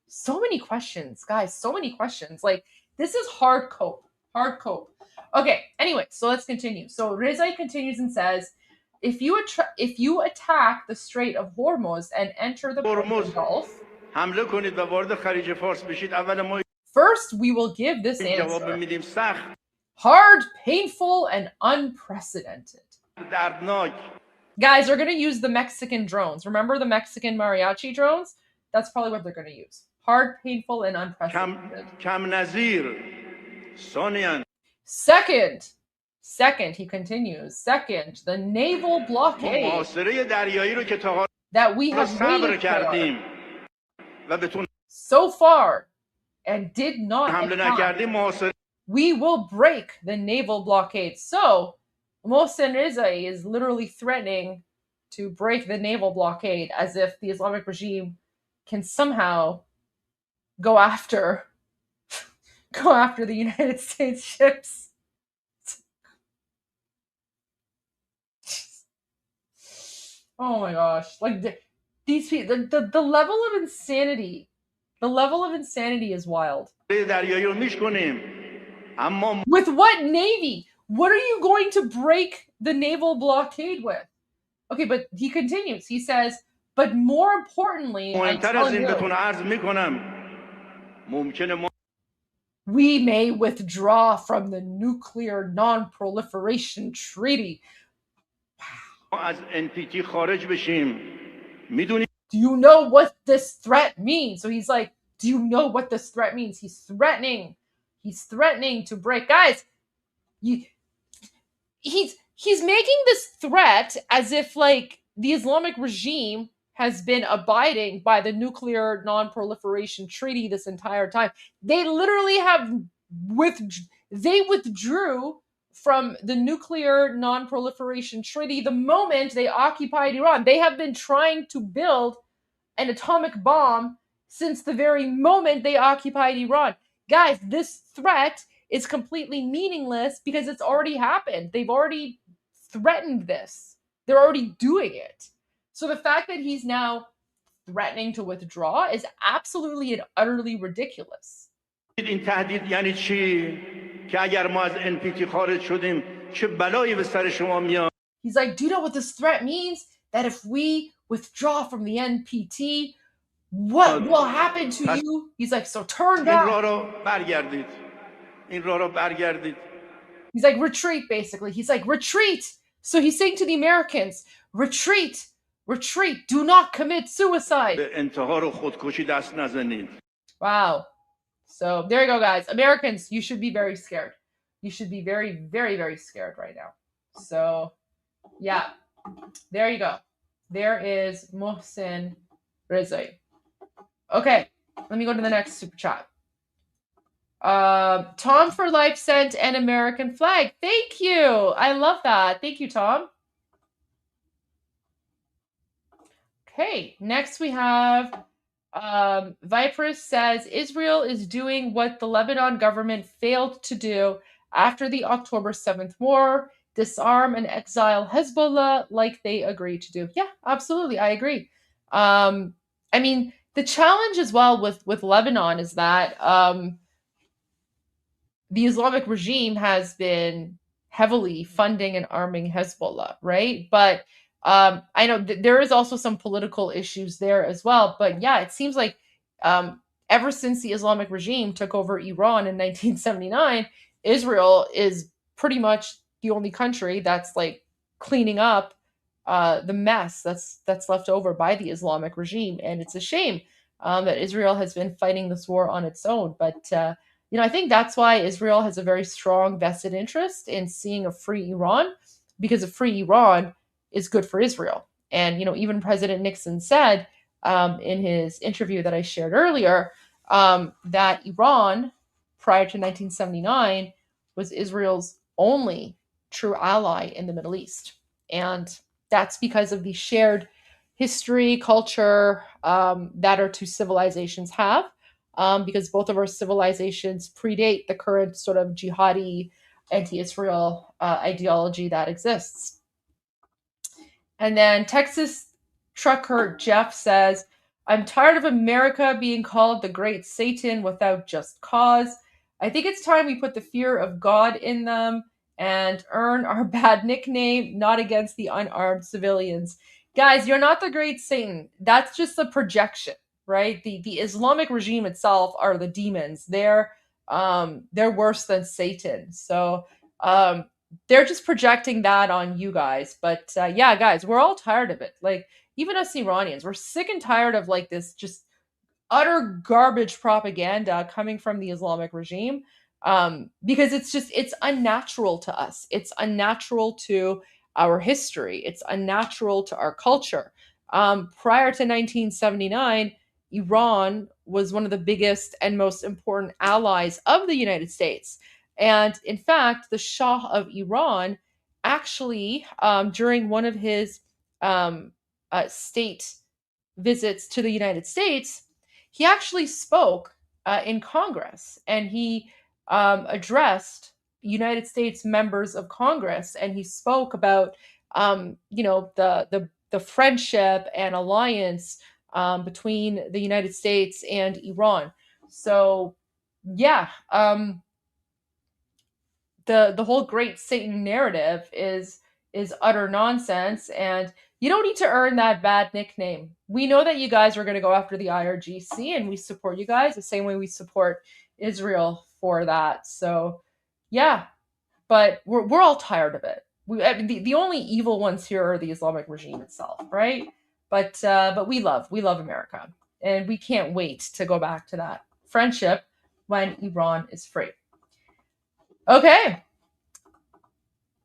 So many questions, guys. So many questions. Like, this is hard cope. Hard cope. Okay, anyway, so let's continue. So Rezai continues and says, if you attack the Strait of Hormuz and enter the Persian Gulf, first we will give this answer. Hard, painful, and unprecedented. Guys, they're going to use the Mexican drones. Remember the Mexican mariachi drones? That's probably what they're going to use. Hard, painful, and unprecedented. Second, he continues. Second, the naval blockade that we have waited for so far and did not attack. We will break the naval blockade. So Mohsen Rezai is literally threatening to break the naval blockade, as if the Islamic regime can somehow go after the United States ships. Oh my gosh. Like, these people, the level of insanity, is wild. With what navy? What are you going to break the naval blockade with? Okay, but he continues. He says, but more importantly, we may withdraw from the nuclear non-proliferation treaty. Do you know what this threat means? So he's like, do you know what this threat means? He's threatening to break. Guys, he's making this threat as if like the Islamic regime has been abiding by the nuclear non-proliferation treaty this entire time. They literally withdrew from the nuclear non-proliferation treaty the moment they occupied Iran. They have been trying to build an atomic bomb since the very moment they occupied Iran. Guys, this threat is completely meaningless because it's already happened. They've already threatened this. They're already doing it. So the fact that he's now threatening to withdraw is absolutely and utterly ridiculous. He's like, do you know what this threat means? That if we withdraw from the NPT, what will happen to you? He's like, so turn back. He's like, retreat, basically. He's like, retreat. So he's saying to the Americans, retreat, do not commit suicide. Wow. So there you go, guys. Americans, you should be very scared. You should be very, very, very scared right now. So, yeah, there you go. There is Mohsen Rezai. Okay, let me go to the next super chat. Tom for Life sent an American flag. Thank you. I love that. Thank you, Tom. Okay, next we have Viperus says Israel is doing what the Lebanon government failed to do after the October 7th war, disarm and exile Hezbollah like they agreed to do. Yeah, absolutely. I agree. I mean, the challenge as well with Lebanon is that the Islamic regime has been heavily funding and arming Hezbollah, right? But I know there is also some political issues there as well. But yeah, it seems like ever since the Islamic regime took over Iran in 1979, Israel is pretty much the only country that's like cleaning up the mess that's left over by the Islamic regime. And it's a shame that Israel has been fighting this war on its own. But I think that's why Israel has a very strong vested interest in seeing a free Iran, because a free Iran is good for Israel. And, even President Nixon said in his interview that I shared earlier that Iran, prior to 1979, was Israel's only true ally in the Middle East. And that's because of the shared history, culture that our two civilizations have, because both of our civilizations predate the current sort of jihadi anti-Israel ideology that exists. And then Texas trucker Jeff says, I'm tired of America being called the great Satan without just cause. I think it's time we put the fear of God in them and earn our bad nickname, not against the unarmed civilians. Guys, you're not the great Satan. That's just a projection, right? The Islamic regime itself are the demons. They're worse than Satan. So they're just projecting that on you guys. But yeah, guys, we're all tired of it. Like, even us Iranians, we're sick and tired of like this just utter garbage propaganda coming from the Islamic regime, because it's unnatural to us. It's unnatural to our history. It's unnatural to our culture. Prior to 1979, Iran was one of the biggest and most important allies of the United States. And in fact, the Shah of Iran actually, during one of his state visits to the United States, he actually spoke in Congress, and he addressed United States members of Congress, and he spoke about the friendship and alliance between the United States and Iran. So yeah, the whole great Satan narrative is utter nonsense, and you don't need to earn that bad nickname. We know that you guys are going to go after the IRGC, and we support you guys the same way we support Israel for that. So yeah, but we're all tired of it. I mean, the only evil ones here are the Islamic regime itself, right? But we love America, and we can't wait to go back to that friendship when Iran is free. Okay.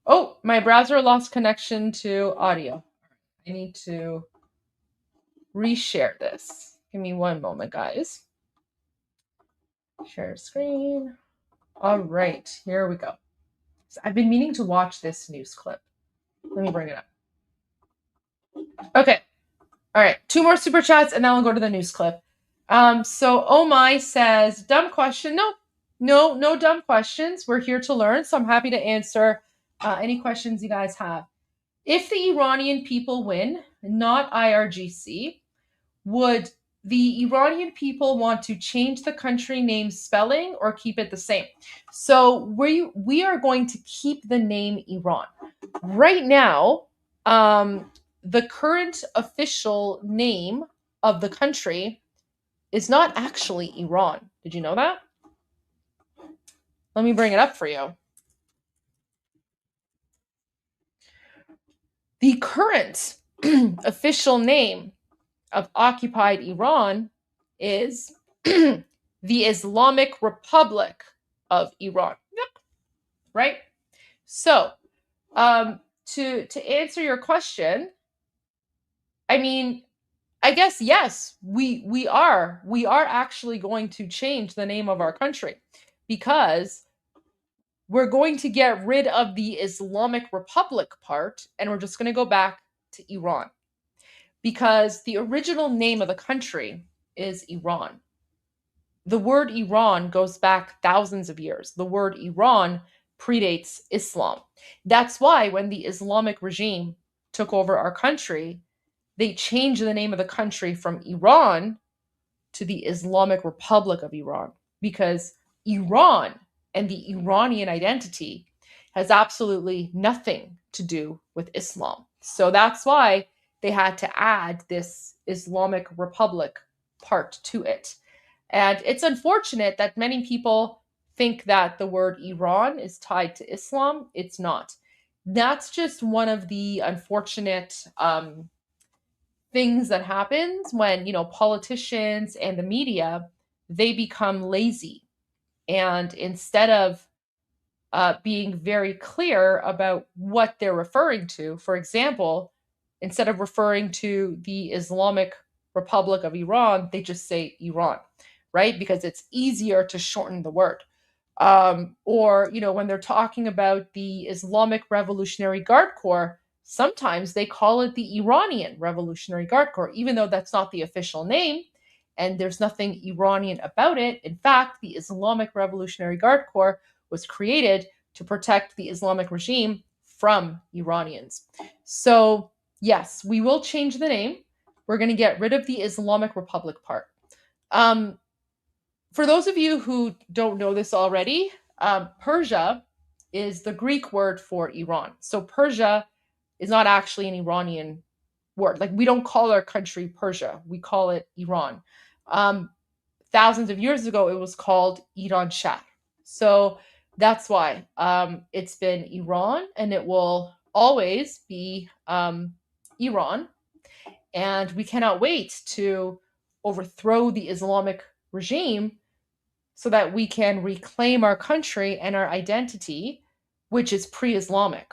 Oh, my browser lost connection to audio. I need to reshare this. Give me one moment, guys. Share screen. All right, here we go. So I've been meaning to watch this news clip. Let me bring it up. Okay. All right, 2 more super chats, and then I'll go to the news clip. So Oh My says, dumb question. No dumb questions. We're here to learn, so I'm happy to answer any questions you guys have. If the Iranian people win, not IRGC, would the Iranian people want to change the country name spelling or keep it the same? So we are going to keep the name Iran. Right now, the current official name of the country is not actually Iran. Did you know that? Let me bring it up for you. The current official name of occupied Iran is the Islamic Republic of Iran. Right? So, to answer your question, I mean, I guess yes, we are actually going to change the name of our country, because we're going to get rid of the Islamic Republic part, and we're just going to go back to Iran, because the original name of the country is Iran. The word Iran goes back thousands of years. The word Iran predates Islam. That's why when the Islamic regime took over our country, they changed the name of the country from Iran to the Islamic Republic of Iran, because Iran and the Iranian identity has absolutely nothing to do with Islam. So that's why they had to add this Islamic Republic part to it. And it's unfortunate that many people think that the word Iran is tied to Islam. It's not. That's just one of the unfortunate things that happens when, politicians and the media, they become lazy. And instead of being very clear about what they're referring to, for example, instead of referring to the Islamic Republic of Iran, they just say Iran, right? Because it's easier to shorten the word. Or when they're talking about the Islamic Revolutionary Guard Corps, Sometimes they call it the Iranian Revolutionary Guard Corps, even though that's not the official name and there's nothing Iranian about it. In fact, the Islamic Revolutionary Guard Corps was created to protect the Islamic regime from Iranians. So, yes, we will change the name. We're going to get rid of the Islamic Republic part. For those of you who don't know this already, Persia is the Greek word for Iran. So Persia is not actually an Iranian word. Like, we don't call our country Persia. We call it Iran. Thousands of years ago, it was called Iran Shah. So that's why it's been Iran, and it will always be Iran. And we cannot wait to overthrow the Islamic regime so that we can reclaim our country and our identity, which is pre-Islamic.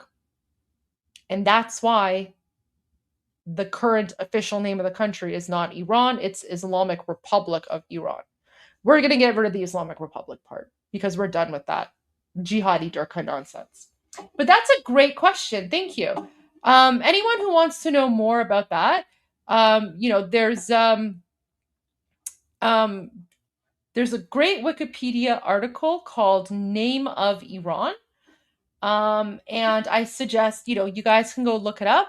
And that's why the current official name of the country is not Iran, it's Islamic Republic of Iran. We're going to get rid of the Islamic Republic part because we're done with that jihadi Durkha nonsense. But that's a great question. Thank you. Anyone who wants to know more about that, there's a great Wikipedia article called Name of Iran. And I suggest, you guys can go look it up.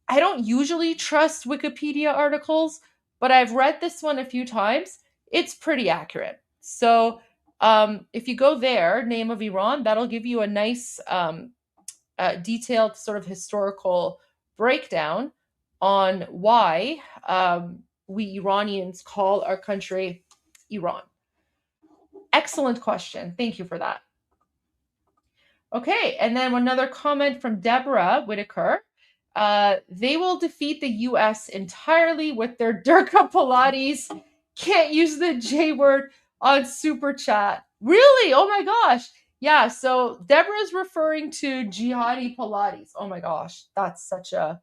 I don't usually trust Wikipedia articles, but I've read this one a few times. It's pretty accurate. So if you go there, Name of Iran, that'll give you a nice detailed sort of historical breakdown on why we Iranians call our country Iran. Excellent question. Thank you for that. Okay, and then another comment from Deborah Whitaker. They will defeat the U.S. entirely with their Durkha Pilates. Can't use the J word on Super Chat. Really? Oh my gosh. Yeah, so Deborah's referring to jihadi Pilates. Oh my gosh, that's such a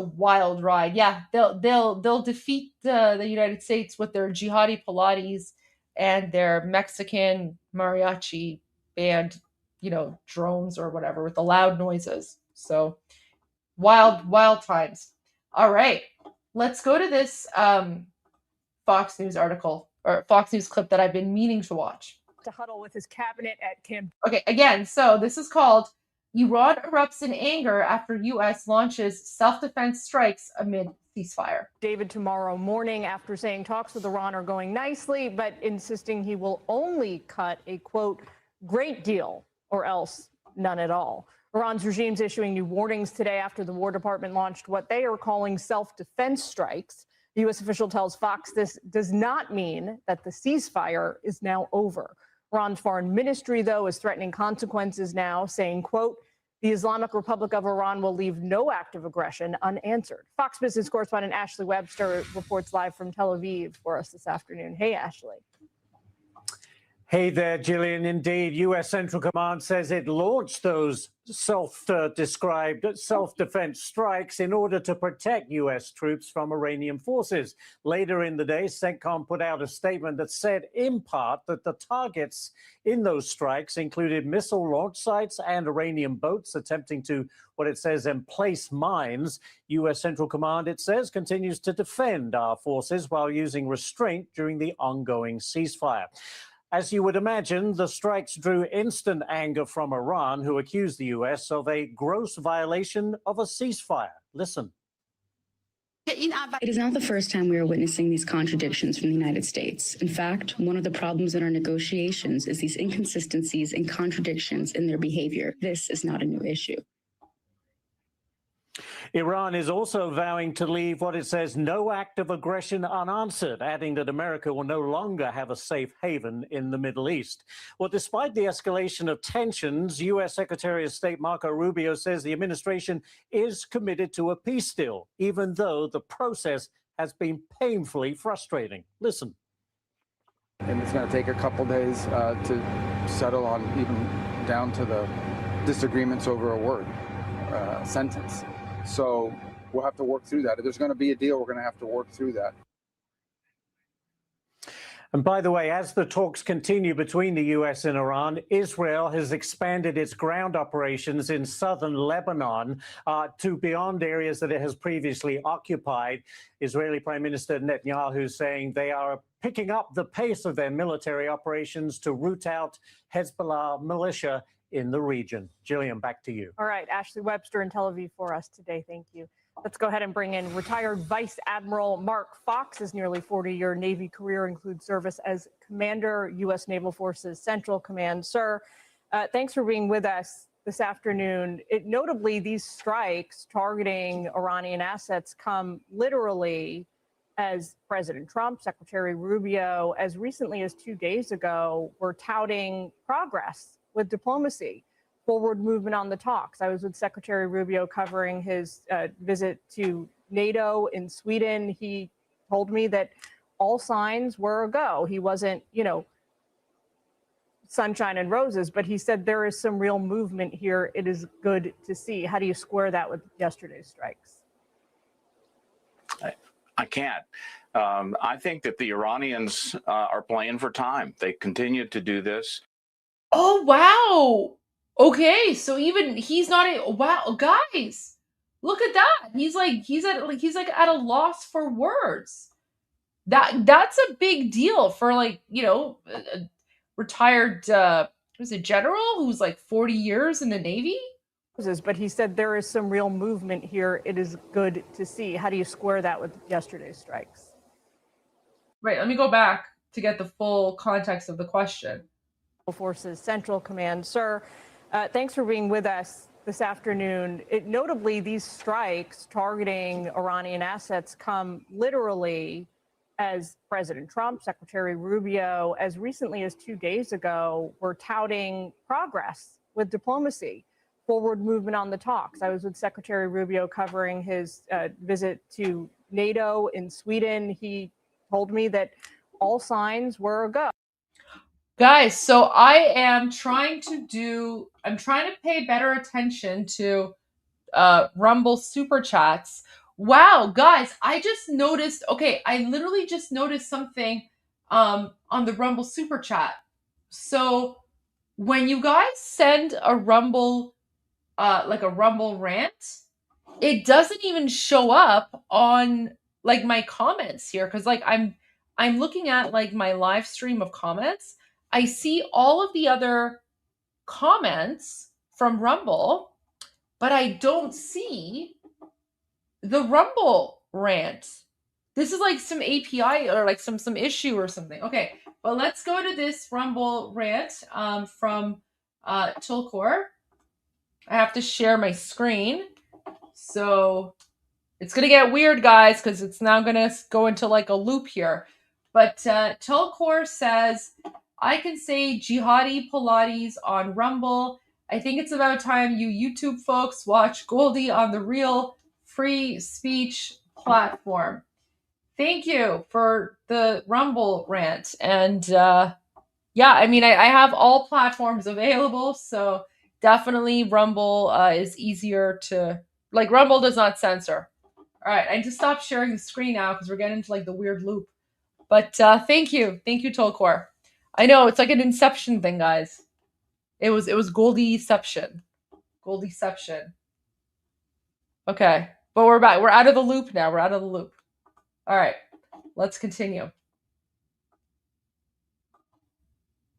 wild ride. Yeah, they'll defeat the United States with their jihadi Pilates and their Mexican mariachi band, drones or whatever with the loud noises. So wild times. All right, let's go to this Fox News article or Fox News clip that I've been meaning to watch. To huddle with his cabinet at Camp. Okay, again, so this is called Iran erupts in anger after U.S. launches self-defense strikes amid ceasefire. David tomorrow morning after saying talks with Iran are going nicely, but insisting he will only cut a, quote, great deal or else none at all. Iran's regime's issuing new warnings today after the War Department launched what they are calling self-defense strikes. The U.S. official tells Fox this does not mean that the ceasefire is now over. Iran's foreign ministry, though, is threatening consequences now, saying, quote, the Islamic Republic of Iran will leave no act of aggression unanswered. Fox Business correspondent Ashley Webster reports live from Tel Aviv for us this afternoon. Hey, Ashley. Hey there, Gillian. Indeed, U.S. Central Command says it launched those self-described self-defense strikes in order to protect U.S. troops from Iranian forces. Later in the day, CENTCOM put out a statement that said, in part, that the targets in those strikes included missile launch sites and Iranian boats attempting to, what it says, emplace mines. U.S. Central Command, it says, continues to defend our forces while using restraint during the ongoing ceasefire. As you would imagine, the strikes drew instant anger from Iran, who accused the U.S. of a gross violation of a ceasefire. Listen. It is not the first time we are witnessing these contradictions from the United States. In fact, one of the problems in our negotiations is these inconsistencies and contradictions in their behavior. This is not a new issue. Iran is also vowing to leave what it says no act of aggression unanswered, adding that America will no longer have a safe haven in the Middle East. Well, despite the escalation of tensions, U.S. Secretary of State Marco Rubio says the administration is committed to a peace deal, even though the process has been painfully frustrating. Listen. And it's going to take a couple days to settle on even down to the disagreements over a word, sentence. So we'll have to work through that. If there's going to be a deal, we're going to have to work through that. And by the way, as the talks continue between the U.S. and Iran, Israel has expanded its ground operations in southern Lebanon to beyond areas that it has previously occupied. Israeli Prime Minister Netanyahu saying they are picking up the pace of their military operations to root out Hezbollah militia in the region. Jillian, back to you. All right, Ashley Webster in Tel Aviv for us today. Thank you. Let's go ahead and bring in retired Vice Admiral Mark Fox. His nearly 40-year Navy career includes service as Commander, U.S. Naval Forces Central Command. Sir, thanks for being with us this afternoon. Notably, these strikes targeting Iranian assets come literally as President Trump, Secretary Rubio, as recently as 2 days ago, were touting progress with diplomacy, forward movement on the talks. I was with Secretary Rubio covering his visit to NATO in Sweden. He told me that all signs were a go. He wasn't, sunshine and roses, but he said there is some real movement here. It is good to see. How do you square that with yesterday's strikes? I can't. I think that the Iranians are playing for time. They continue to do this. Oh, wow. Okay, so even he's not a wow, guys. Look at that. He's at a loss for words. That's a big deal for a retired was it general who's like 40 years in the Navy? But he said there is some real movement here. It is good to see. How do you square that with yesterday's strikes? Right, let me go back to get the full context of the question. Forces Central Command. Sir, thanks for being with us this afternoon. Notably, these strikes targeting Iranian assets come literally as President Trump, Secretary Rubio, as recently as 2 days ago, were touting progress with diplomacy, forward movement on the talks. I was with Secretary Rubio covering his visit to NATO in Sweden. He told me that all signs were a go. Guys, so I'm trying to pay better attention to Rumble super chats. Wow, guys, I literally just noticed something on the Rumble super chat. So when you guys send a Rumble like a Rumble rant, it doesn't even show up on like my comments here cuz I'm looking at like my live stream of comments. I see all of the other comments from Rumble, but I don't see the Rumble rant. This is like some API or like some issue or something. Okay, but let's go to this Rumble rant from Tulkor. I have to share my screen. So it's going to get weird, guys, because it's now going to go into like a loop here. But Tulkor says, I can say jihadi Pilates on Rumble. I think it's about time you YouTube folks watch Goldie on the real free speech platform. Thank you for the Rumble rant. And yeah, I mean, I have all platforms available, so definitely Rumble is easier to, like, Rumble does not censor. All right, I need to stop sharing the screen now because we're getting into like the weird loop. But thank you, Tolkor. I know it's like an Inception thing, guys. It was Goldieception. Goldieception. Okay, but we're back. We're out of the loop now. We're out of the loop. All right, let's continue.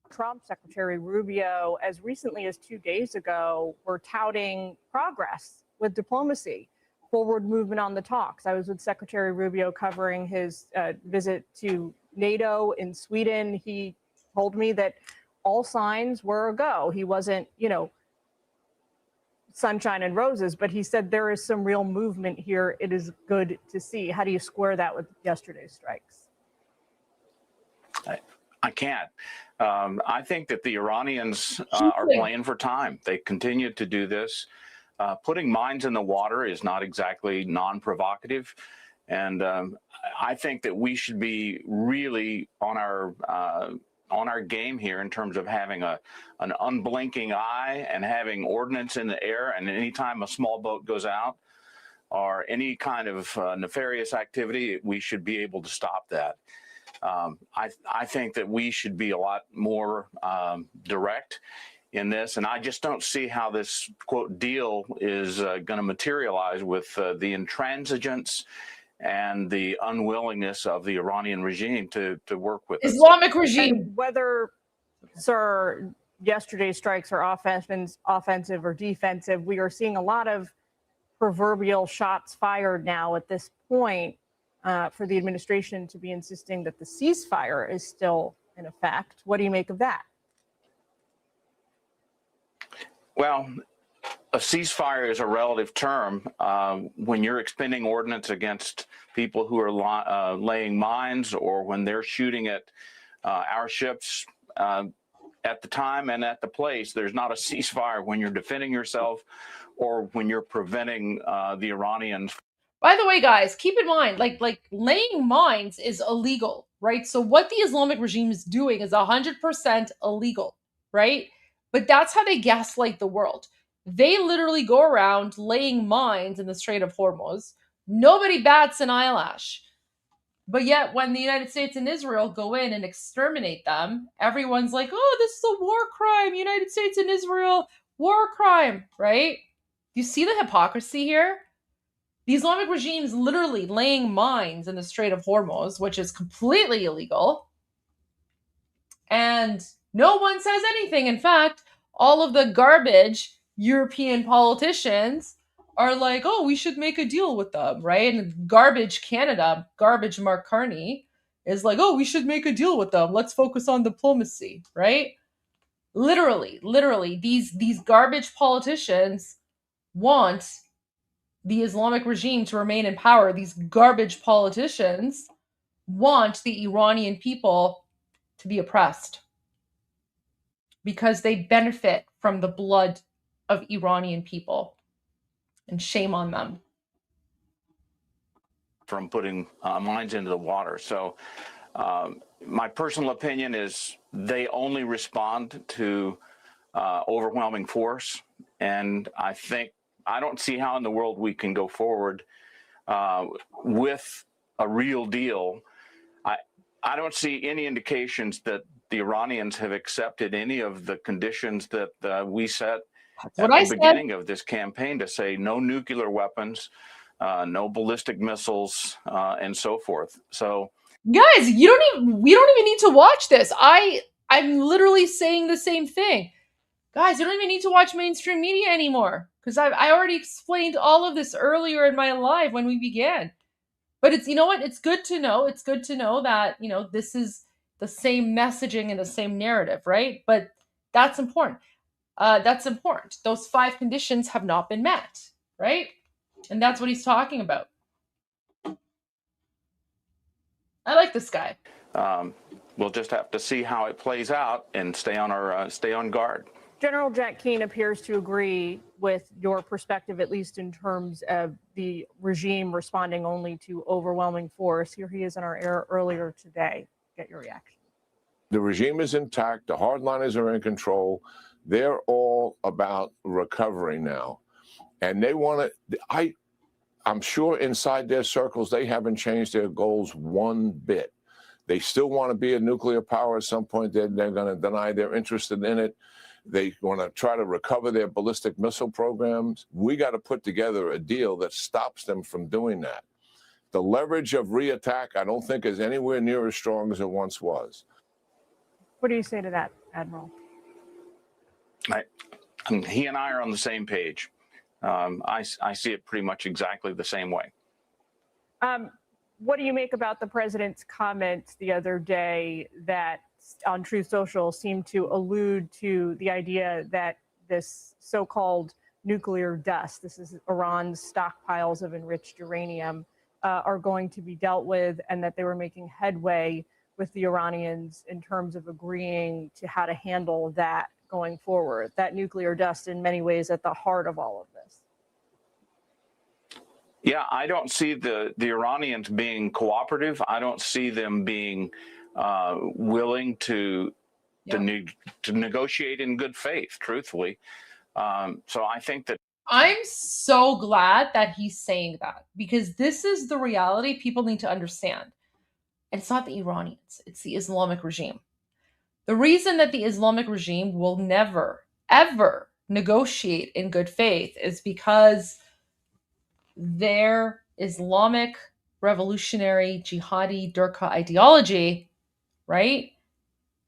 Trump, Secretary Rubio, as recently as 2 days ago, were touting progress with diplomacy, forward movement on the talks. I was with Secretary Rubio covering his visit to NATO in Sweden. He told me that all signs were a go. He wasn't, sunshine and roses, but he said there is some real movement here. It is good to see. How do you square that with yesterday's strikes? I can't. I think that the Iranians are playing for time. They continue to do this. Putting mines in the water is not exactly non-provocative. And I think that we should be really on our game here in terms of having an unblinking eye and having ordnance in the air. And anytime a small boat goes out or any kind of nefarious activity, we should be able to stop that. I think that we should be a lot more direct in this, and I just don't see how this quote deal is going to materialize with the intransigence and the unwillingness of the Iranian regime to work with Islamic regime. And whether, sir, yesterday's strikes are offensive or defensive, we are seeing a lot of proverbial shots fired now at this point for the administration to be insisting that the ceasefire is still in effect. What do you make of that? Well, a ceasefire is a relative term. When you're expending ordnance against people who are laying mines, or when they're shooting at our ships at the time and at the place, there's not a ceasefire when you're defending yourself or when you're preventing the Iranians. By the way, guys, keep in mind, like laying mines is illegal, right? So what the Islamic regime is doing is 100% illegal, right? But that's how they gaslight the world. They literally go around laying mines in the Strait of Hormuz. Nobody bats an eyelash. But yet when the United States and Israel go in and exterminate them, everyone's like, oh, this is a war crime. United States and Israel, war crime, right? You see the hypocrisy here? The Islamic regime is literally laying mines in the Strait of Hormuz, which is completely illegal. And no one says anything. In fact, all of the garbage European politicians are like, oh, we should make a deal with them, right? And garbage Canada, garbage Mark Carney is like, oh, we should make a deal with them. Let's focus on diplomacy, right? Literally, these garbage politicians want the Islamic regime to remain in power. These garbage politicians want the Iranian people to be oppressed because they benefit from the blood of Iranian people. And shame on them. From putting mines into the water. So my personal opinion is they only respond to overwhelming force. And I don't see how in the world we can go forward with a real deal. I don't see any indications that the Iranians have accepted any of the conditions that we set at the beginning of this campaign, to say no nuclear weapons, no ballistic missiles, and so forth. So, guys, we don't even need to watch this. I'm literally saying the same thing. Guys, you don't even need to watch mainstream media anymore, because I already explained all of this earlier in my live when we began. But it's, you know what? It's good to know. It's good to know that, this is the same messaging and the same narrative, right? But that's important. Those 5 conditions have not been met, right? And that's what he's talking about. I like this guy. We'll just have to see how it plays out and stay on guard. General Jack Keane appears to agree with your perspective, at least in terms of the regime responding only to overwhelming force. Here he is in our air earlier today. Get your reaction. The regime is intact. The hardliners are in control. They're all about recovery now. And they want to, I'm sure inside their circles, they haven't changed their goals one bit. They still want to be a nuclear power at some point. They're going to deny they're interested in it. They want to try to recover their ballistic missile programs. We got to put together a deal that stops them from doing that. The leverage of reattack, I don't think, is anywhere near as strong as it once was. What do you say to that, Admiral? He and I are on the same page. I see it pretty much exactly the same way. What do you make about the president's comments the other day that on Truth Social seemed to allude to the idea that this so-called nuclear dust, this is Iran's stockpiles of enriched uranium, are going to be dealt with, and that they were making headway with the Iranians in terms of agreeing to how to handle that going forward? That nuclear dust in many ways at the heart of all of this. Yeah, I don't see the Iranians being cooperative. I don't see them being willing to negotiate in good faith, truthfully. So I think that I'm so glad that he's saying that, because this is the reality people need to understand. And it's not the Iranians, it's the Islamic regime. The reason that the Islamic regime will never, ever negotiate in good faith is because their Islamic revolutionary jihadi Durkha ideology, right,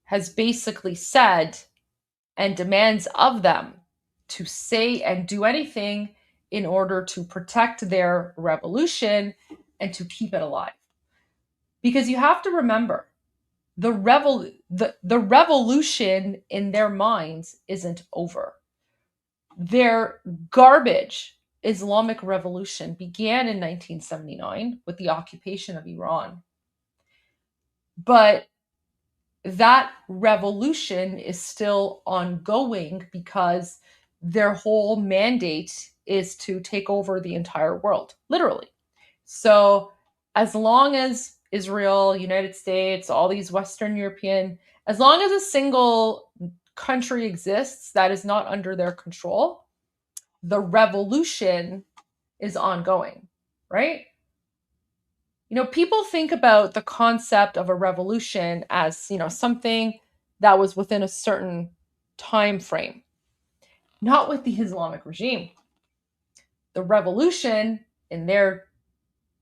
has basically said and demands of them to say and do anything in order to protect their revolution and to keep it alive. Because you have to remember, the revolution in their minds isn't over. Their garbage Islamic revolution began in 1979 with the occupation of Iran. But that revolution is still ongoing because their whole mandate is to take over the entire world, literally. So as long as Israel, United States, all these Western European, as long as a single country exists that is not under their control, the revolution is ongoing, right? You know, people think about the concept of a revolution as, you know, something that was within a certain time frame. Not with the Islamic regime. The revolution in their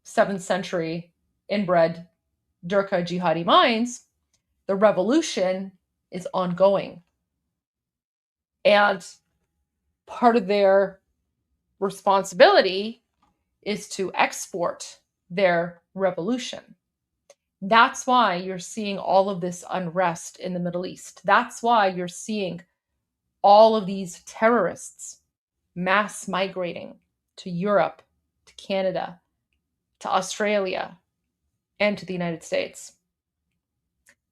7th century inbred Durkha jihadi minds, the revolution is ongoing. And part of their responsibility is to export their revolution. That's why you're seeing all of this unrest in the Middle East. That's why you're seeing all of these terrorists mass migrating to Europe, to Canada, to Australia, and to the United States.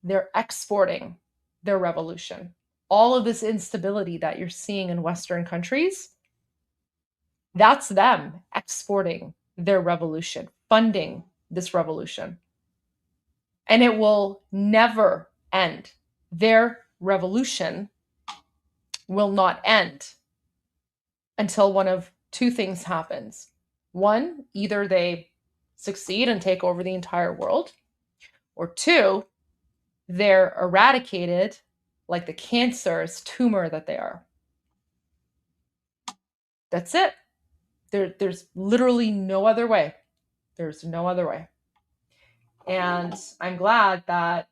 They're exporting their revolution. All of this instability that you're seeing in Western countries, that's them exporting their revolution, funding this revolution. And it will never end. Their revolution will not end until one of two things happens. One, either they succeed and take over the entire world, or two, they're eradicated like the cancerous tumor that they are. That's it. There's literally no other way. There's no other way. And I'm glad that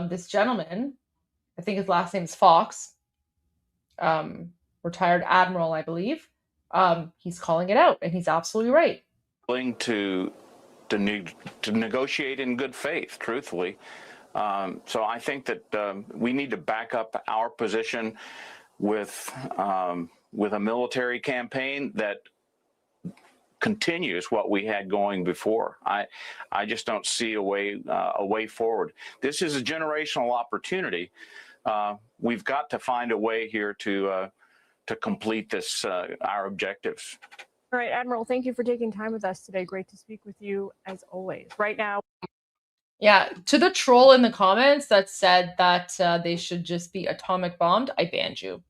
this gentleman, I think his last name is Fox, retired admiral, I believe, he's calling it out, and he's absolutely right. Willing to negotiate in good faith, truthfully. So I think that we need to back up our position with a military campaign that continues what we had going before. I just don't see a way forward. This is a generational opportunity. We've got to find a way here to complete this our objectives. All right, Admiral, thank you for taking time with us today. Great to speak with you as always. Right now. Yeah, to the troll in the comments that said that they should just be atomic bombed, I banned you.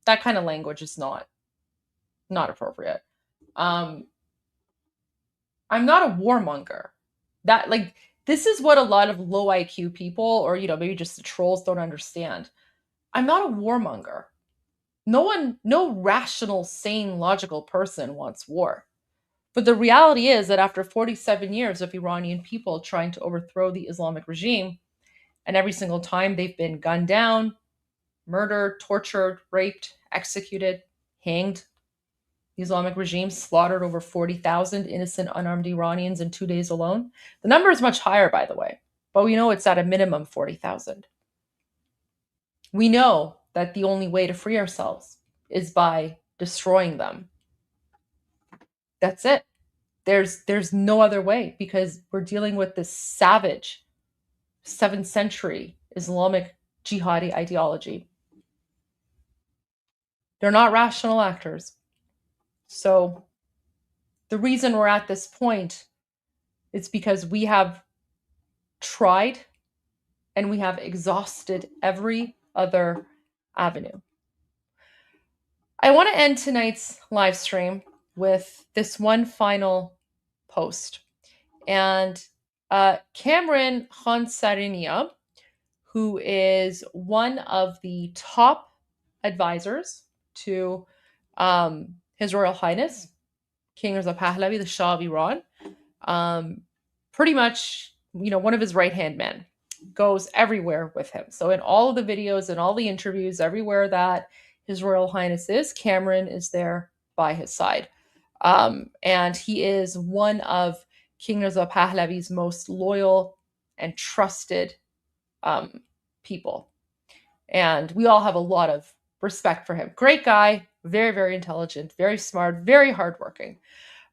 That kind of language is not appropriate. I'm not a warmonger. This is what a lot of low IQ people, or maybe just the trolls, don't understand. I'm not a warmonger. No rational, sane, logical person wants war. But the reality is that after 47 years of Iranian people trying to overthrow the Islamic regime, and every single time they've been gunned down, murdered, tortured, raped, executed, hanged, the Islamic regime slaughtered over 40,000 innocent, unarmed Iranians in 2 days alone. The number is much higher, by the way, but we know it's at a minimum 40,000. We know that the only way to free ourselves is by destroying them. That's it. There's no other way, because we're dealing with this savage 7th century Islamic jihadi ideology. They're not rational actors. So the reason we're at this point is because we have tried and we have exhausted every other avenue. I want to end tonight's live stream with this one final post. And Cameron Hansarinia, who is one of the top advisors to His Royal Highness, King Reza Pahlavi, the Shah of Iran, pretty much, one of his right-hand men, goes everywhere with him. So in all of the videos and all the interviews, everywhere that His Royal Highness is, Cameron is there by his side. And he is one of King Reza Pahlavi's most loyal and trusted people. And we all have a lot of respect for him. Great guy, very, very intelligent, very smart, very hardworking.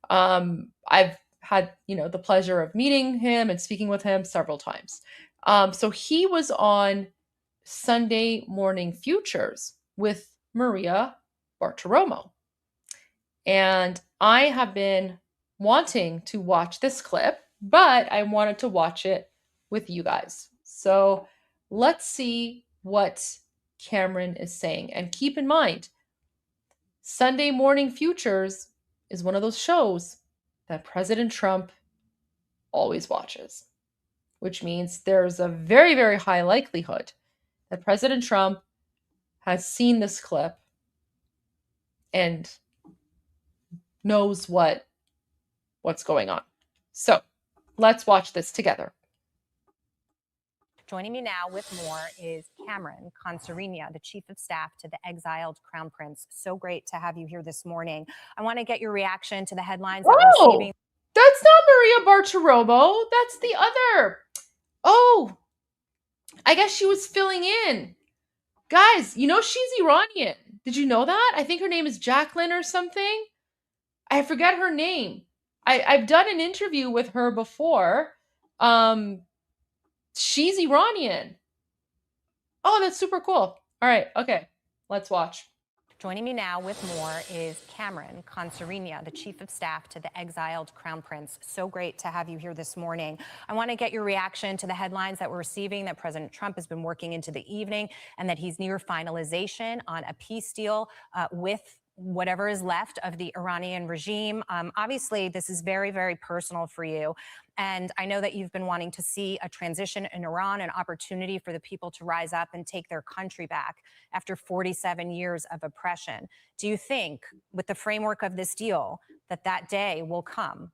I've had, the pleasure of meeting him and speaking with him several times. So he was on Sunday Morning Futures with Maria Bartiromo. And I have been wanting to watch this clip, but I wanted to watch it with you guys. So let's see what Cameron is saying. And keep in mind, Sunday Morning Futures is one of those shows that President Trump always watches, which means there's a very, very high likelihood that President Trump has seen this clip and knows what's going on. So let's watch this together. Joining me now with more is Cameron Hansarinia, the Chief of Staff to the exiled Crown Prince. So great to have you here this morning. I want to get your reaction to the headlines that we're receiving. That's not Maria Bartiromo. That's the other. Oh, I guess she was filling in. Guys, she's Iranian. Did you know that? I think her name is Jacqueline or something. I forget her name. I've done an interview with her before. She's Iranian. Oh, that's super cool. All right, okay, let's watch. Joining me now with more is Cameron Hansarinia, the Chief of Staff to the exiled Crown Prince. So great to have you here this morning. I want to get your reaction to the headlines that we're receiving that President Trump has been working into the evening and that he's near finalization on a peace deal with whatever is left of the Iranian regime. Obviously, this is very, very personal for you. And I know that you've been wanting to see a transition in Iran, an opportunity for the people to rise up and take their country back after 47 years of oppression. Do you think, with the framework of this deal, that day will come?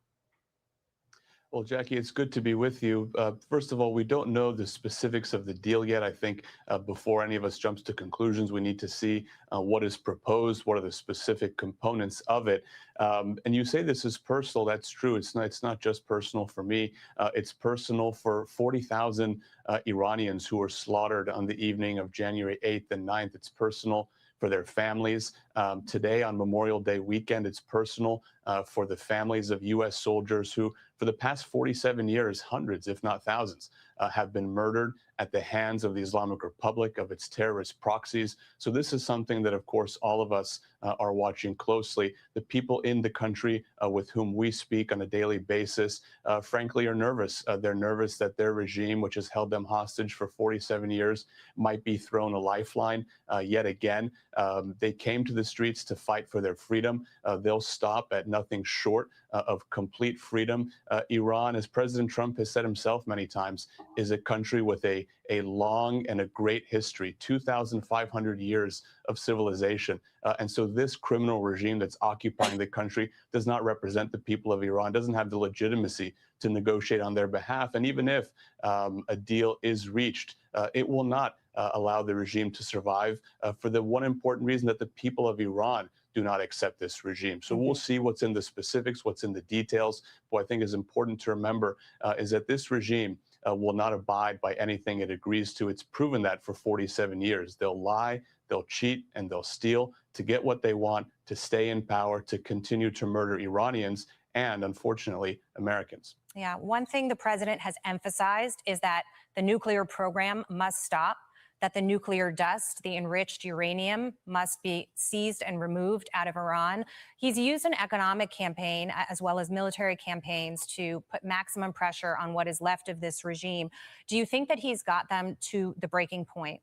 Well, Jackie, it's good to be with you. First of all, we don't know the specifics of the deal yet. I think before any of us jumps to conclusions, we need to see what is proposed, what are the specific components of it. And you say this is personal. That's true. It's not just personal for me. It's personal for 40,000 Iranians who were slaughtered on the evening of January 8th and 9th. It's personal for their families. Today on Memorial Day weekend, it's personal for the families of U.S. soldiers who, for the past 47 years, hundreds, if not thousands, have been murdered at the hands of the Islamic Republic, of its terrorist proxies. So this is something that, of course, all of us are watching closely. The people in the country with whom we speak on a daily basis, frankly, are nervous. They're nervous that their regime, which has held them hostage for 47 years, might be thrown a lifeline yet again. They came to the streets to fight for their freedom. They'll stop at nothing short of complete freedom. Iran, as President Trump has said himself many times, is a country with a long and a great history, 2,500 years of civilization. And so this criminal regime that's occupying the country does not represent the people of Iran, doesn't have the legitimacy to negotiate on their behalf. And even if a deal is reached, it will not allow the regime to survive for the one important reason that the people of Iran do not accept this regime. So we'll see what's in the specifics, what's in the details. What I think is important to remember is that this regime will not abide by anything it agrees to. It's proven that for 47 years. They'll lie, they'll cheat, and they'll steal to get what they want, to stay in power, to continue to murder Iranians and, unfortunately, Americans. Yeah, one thing the president has emphasized is that the nuclear program must stop, that the nuclear dust, the enriched uranium, must be seized and removed out of Iran. He's used an economic campaign as well as military campaigns to put maximum pressure on what is left of this regime. Do you think that he's got them to the breaking point?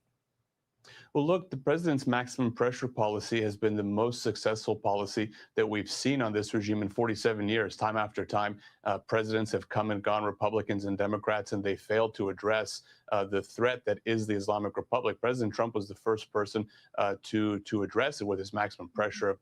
Well, look, the president's maximum pressure policy has been the most successful policy that we've seen on this regime in 47 years. Time after time, presidents have come and gone, Republicans and Democrats, and they failed to address the threat that is the Islamic Republic. President Trump was the first person to address it with his maximum pressure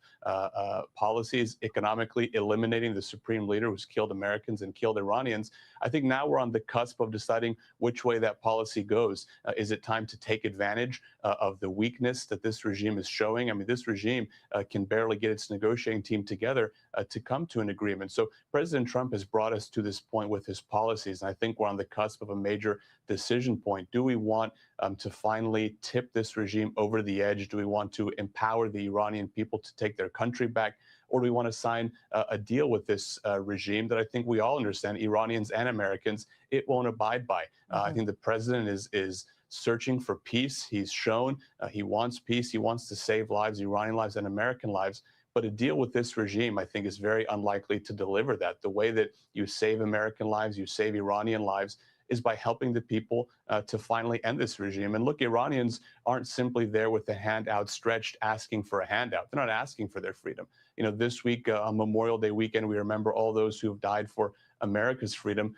policies, economically eliminating the supreme leader who's killed Americans and killed Iranians. I think now we're on the cusp of deciding which way that policy goes. Is it time to take advantage of the weakness that this regime is showing? I mean, this regime can barely get its negotiating team together to come to an agreement. So President Trump has brought us to this point with his policies. And I think we're on the cusp of a major decision point. Do we want to finally tip this regime over the edge? Do we want to empower the Iranian people to take their country back? Or do we want to sign a deal with this regime that I think we all understand, Iranians and Americans, it won't abide by? I think the president is searching for peace. He's shown he wants peace. He wants to save lives, Iranian lives and American lives. But a deal with this regime, I think, is very unlikely to deliver that. The way that you save American lives, you save Iranian lives, is by helping the people to finally end this regime. And look, Iranians aren't simply there with the hand outstretched asking for a handout. They're not asking for their freedom. You know, this week on Memorial Day weekend, we remember all those who have died for America's freedom.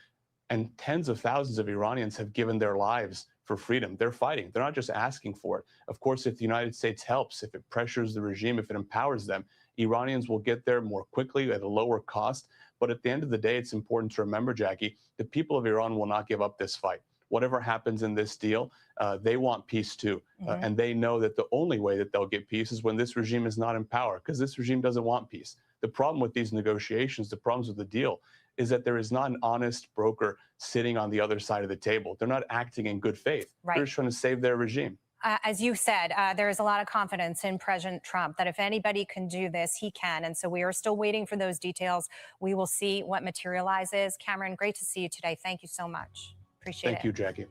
And tens of thousands of Iranians have given their lives for freedom. They're fighting. They're not just asking for it. Of course, if the United States helps, if it pressures the regime, if it empowers them, Iranians will get there more quickly at a lower cost. But at the end of the day, it's important to remember, Jackie, the people of Iran will not give up this fight. Whatever happens in this deal, they want peace too. And they know that the only way that they'll get peace is when this regime is not in power, because this regime doesn't want peace. The problem with these negotiations, the problems with the deal, is that there is not an honest broker sitting on the other side of the table. They're not acting in good faith. Right. They're just trying to save their regime. As you said, there is a lot of confidence in President Trump that if anybody can do this, he can. And so we are still waiting for those details. We will see what materializes. Cameron, great to see you today. Thank you so much. Appreciate it. Thank you, Jackie.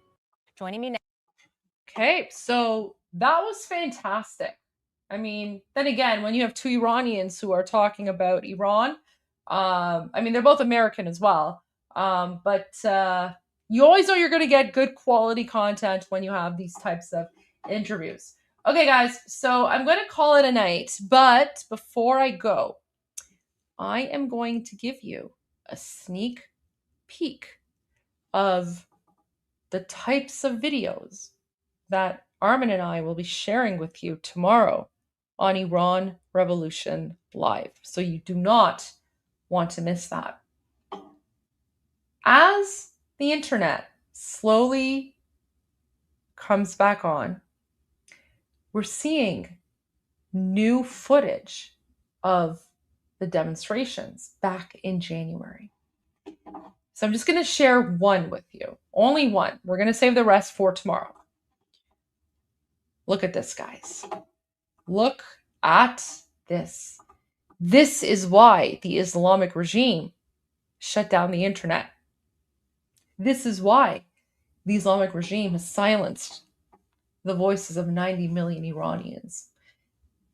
Joining me now. Okay, so that was fantastic. I mean, then again, when you have two Iranians who are talking about Iran, I mean, they're both American as well. But you always know you're going to get good quality content when you have these types of interviews. Okay, guys, so I'm going to call it a night. But before I go, I am going to give you a sneak peek of the types of videos that Armin and I will be sharing with you tomorrow on Iran Revolution Live. So you do not want to miss that. As the internet slowly comes back on, we're seeing new footage of the demonstrations back in January. So I'm just going to share one with you. Only one. We're going to save the rest for tomorrow. Look at this, guys. Look at this. This is why the Islamic regime shut down the internet. This is why the Islamic regime has silenced the voices of 90 million Iranians.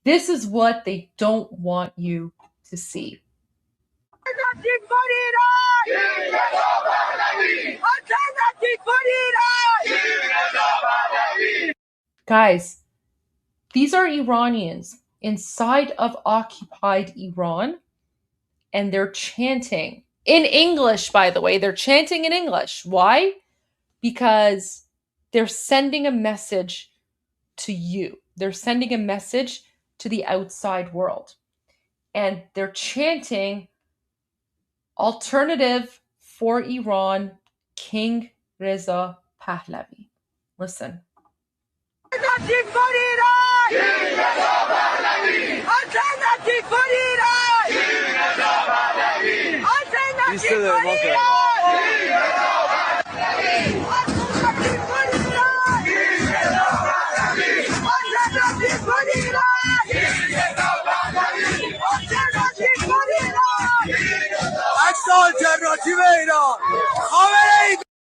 This is what they don't want you to see. Guys, these are Iranians inside of occupied Iran, and they're chanting in English, by the way. They're chanting in English. Why? Because they're sending a message to you. They're sending a message to the outside world. And they're chanting alternative for Iran, King Reza Pahlavi. Listen.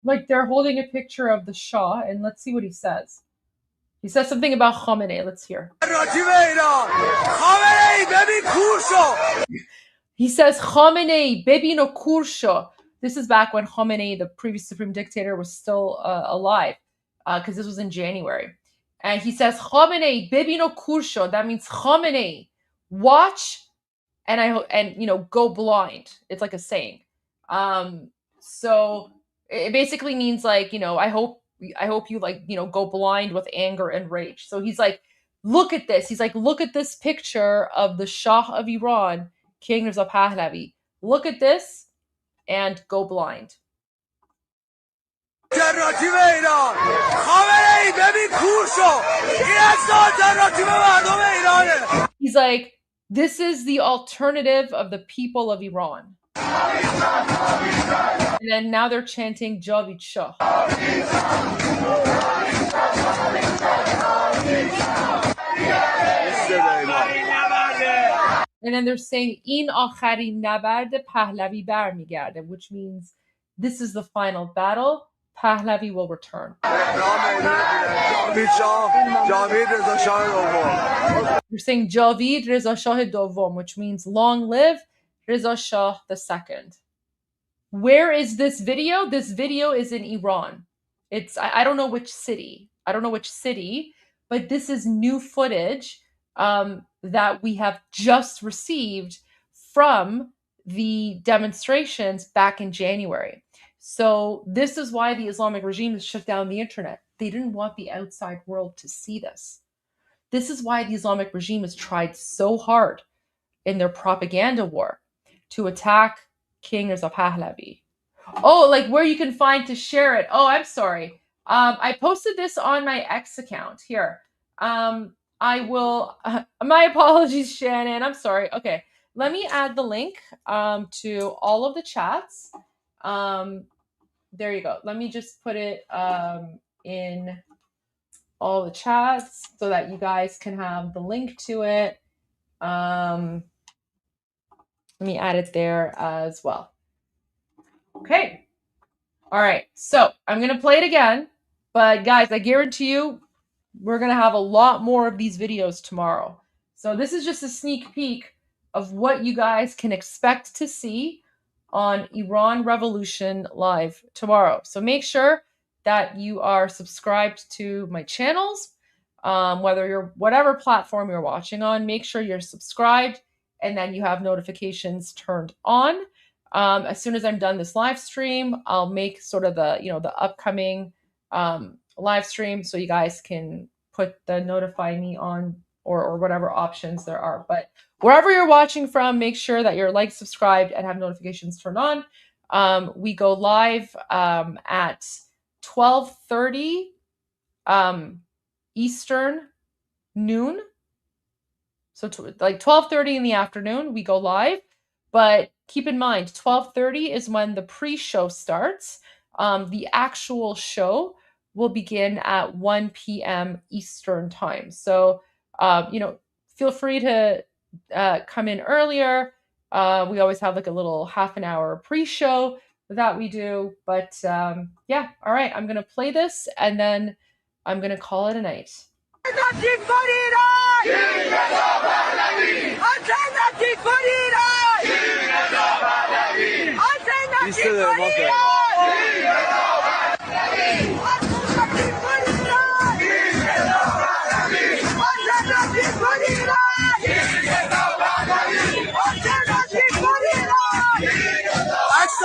Like they're holding a picture of the Shah, and let's see what he says. He says something about Khamenei. Let's hear. He says, Khamenei, bebino kur sho. This is back when Khamenei, the previous supreme dictator, was still alive, because this was in January. And he says, Khamenei, bebino kursho. That means Khamenei, watch and go blind. It's like a saying. So it basically means like, I hope you go blind with anger and rage. So he's like, look at this. He's like, look at this picture of the Shah of Iran, King Reza Pahlavi. Look at this and go blind. He's like, this is the alternative of the people of Iran. And then now they're chanting Javid Shah. And then they're saying in akharin nabard Pahlavi barmigarde, which means this is the final battle. Pahlavi will return. You're saying Javid Reza Shah Dovom, which means long live Reza Shah II. Where is this video? This video is in Iran. I don't know which city. But this is new footage that we have just received from the demonstrations back in January. So this is why the Islamic regime has shut down the internet. They didn't want the outside world to see this. This is why the Islamic regime has tried so hard in their propaganda war to attack King Reza Pahlavi. Oh, like where you can find to share it. Oh, I'm sorry. I posted this on my X account here. I will, my apologies, Shannon. I'm sorry. Okay. Let me add the link to all of the chats. There you go. Let me just put it in all the chats so that you guys can have the link to it. Let me add it there as well. Okay. All right. So I'm going to play it again. But guys, I guarantee you, we're going to have a lot more of these videos tomorrow. So this is just a sneak peek of what you guys can expect to see on Iran Revolution Live tomorrow. So make sure that you are subscribed to my channels, whatever platform you're watching on, make sure you're subscribed and then you have notifications turned on. As soon as I'm done this live stream, I'll make sort of the upcoming live stream so you guys can put the notify me on or whatever options there are. But wherever you're watching from, make sure that you're subscribed and have notifications turned on. We go live at 12:30 Eastern noon. So like 12:30 in the afternoon, we go live. But keep in mind, 12:30 is when the pre-show starts. The actual show will begin at 1 p.m. Eastern time. So, feel free to come in earlier. We always have like a little half an hour pre-show that we do. But yeah, all right, I'm going to play this and then I'm going to call it a night.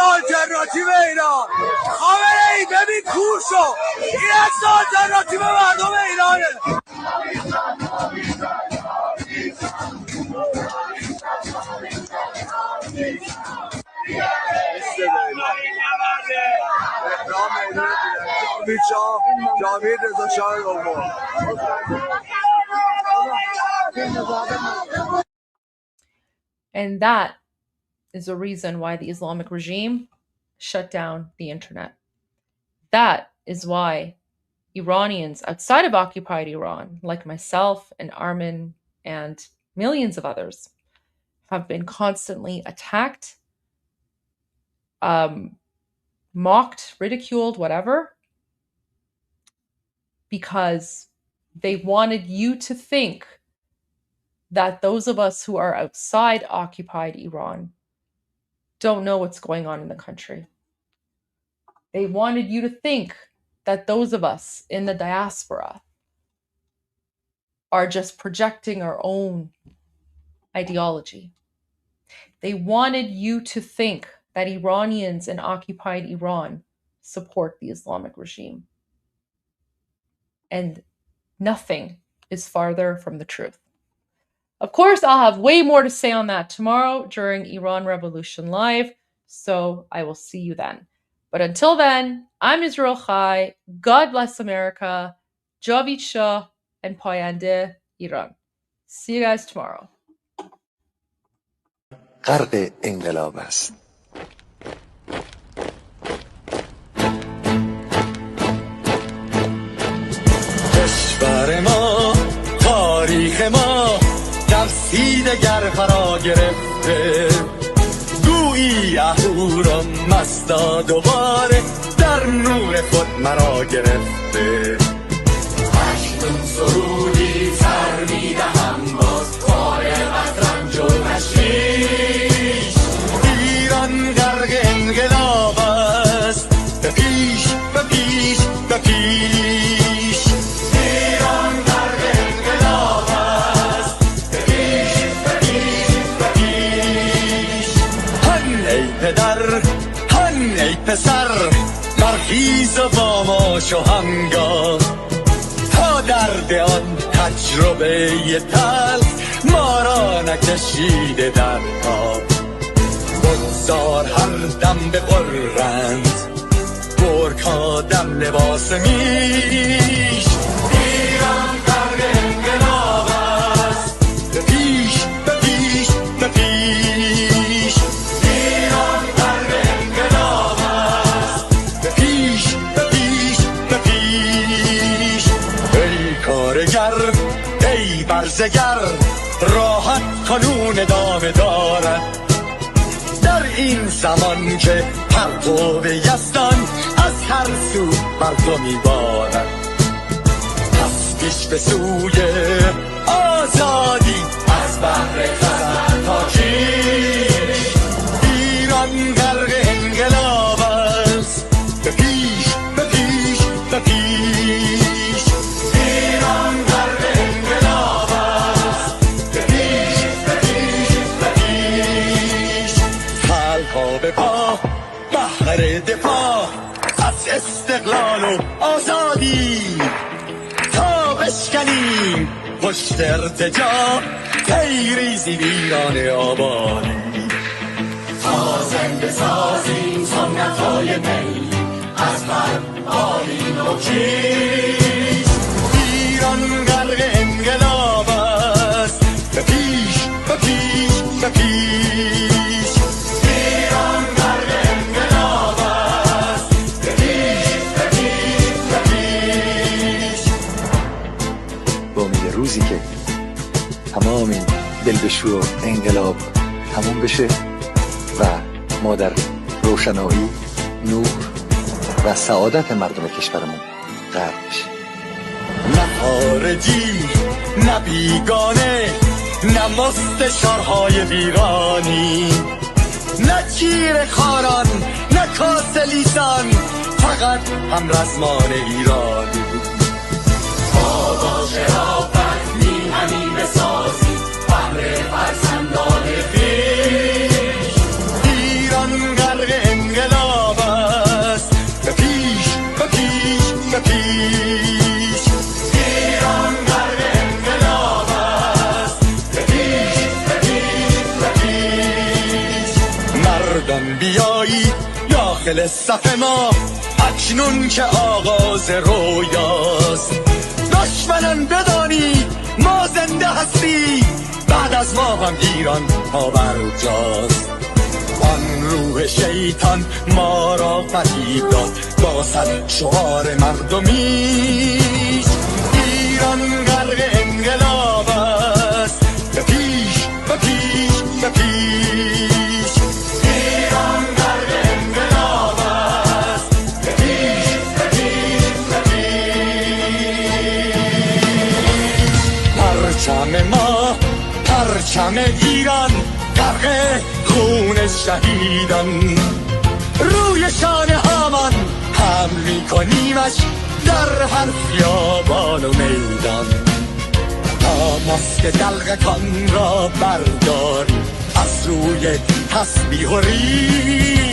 آلترناتیو ایران خامنه ای ببین کور شو این اصل آلترناتیو مردم ایرانه جاوید رضا شاه دوم. And that is the reason why the Islamic regime shut down the internet. That is why Iranians outside of occupied Iran, like myself and Armin and millions of others, have been constantly attacked, mocked, ridiculed, whatever, because they wanted you to think that those of us who are outside occupied Iran don't know what's going on in the country. They wanted you to think that those of us in the diaspora are just projecting our own ideology. They wanted you to think that Iranians in occupied Iran support the Islamic regime. And nothing is farther from the truth. Of course, I'll have way more to say on that tomorrow during Iran Revolution Live, so I will see you then. But until then, I'm Israel Chai. God bless America. Javid Shah and Payande Iran. See you guys tomorrow. غرق انقلاب است. کشور ما، تاریخ ما درسی دگر فرا گرفته، گویی اهورا مستا دوباره در نور خود مرا گرفته. اکنون سرودی سر میدهم باز فارغ از رنج و تشویش. ایران غرق انقلاب است، به پیش به پیش به پیش. ایران غرق انقلاب است، به پیش به پیش به پیش. هن ای پدر، هن ای پسر، برخیز و باماش و همگاه، تا درد آن تجربه تلخ ما را نکشیده در آب. بگذار هر دم بغرند گرگ‌ها دم لباس میش. ایران غرق انقلاب است، به پیش به پیش به پیش. ایران غرق انقلاب است، به پیش به پیش به پیش. ای کارگر، ای برزگر، راحت کنون ادامه دارد در این زمان که پرتو یزدان از هر سو بر تو میبارد. پس پیش به سوی آزادی از بحر خزر تا کیش. ایران غرق انقلاب است، به پیش به پیش به پیش. ایران غرق انقلاب است، به پیش به پیش به پیش. خلق‌ها به پا بهر دفاع از استقلال و آزادی، تا بشکنیم پشت ارتجاع تیریزی ویران آبادی. تا زنده سازیم سنت‌های می از هر آیین و کیش. ایران غرق انقلاب است، به پیش به پیش به پیش. ایران غرق انقلاب است، به پیش به پیش به پیش. با امید روزی که تمام این دلبشو و انقلاب تموم بشه و ما در روشنایی، نور و سعادت مردم کشورمون غرق بشیم. نه خارجی، نه بیگانه، نه مستشارهای ویرانی، نه چیر خاران، نه کاسه لیسان، فقط هم رزمان ایرانی. ما با شرافت میهنی بسازیم بهر فرزندان خویش. ایران غرق انقلاب است، به پیش به پیش به پیش. ایران غرق انقلاب است، به پیش به پیش به پیش. مردان بیایید داخل صف ما، اکنون که آغاز رویاست. دشمنان بدانید ما زنده هستیم، بعد از ما هم ایران پابرجاست. آن روح شیطان ما را فریب داد با صد شعار مردمیش. ایران غرق انقلاب است، به پیش به پیش به پیش. ایران غرق انقلاب است، به پیش به پیش به پیش. پرچم ما، پرچم ایران غرق خون شهیدان، روی شانه هامان حمل میکنیمش در هر خیابان و میدان. ماسک دلقکان را برداریم، از روی تسبیح و ریش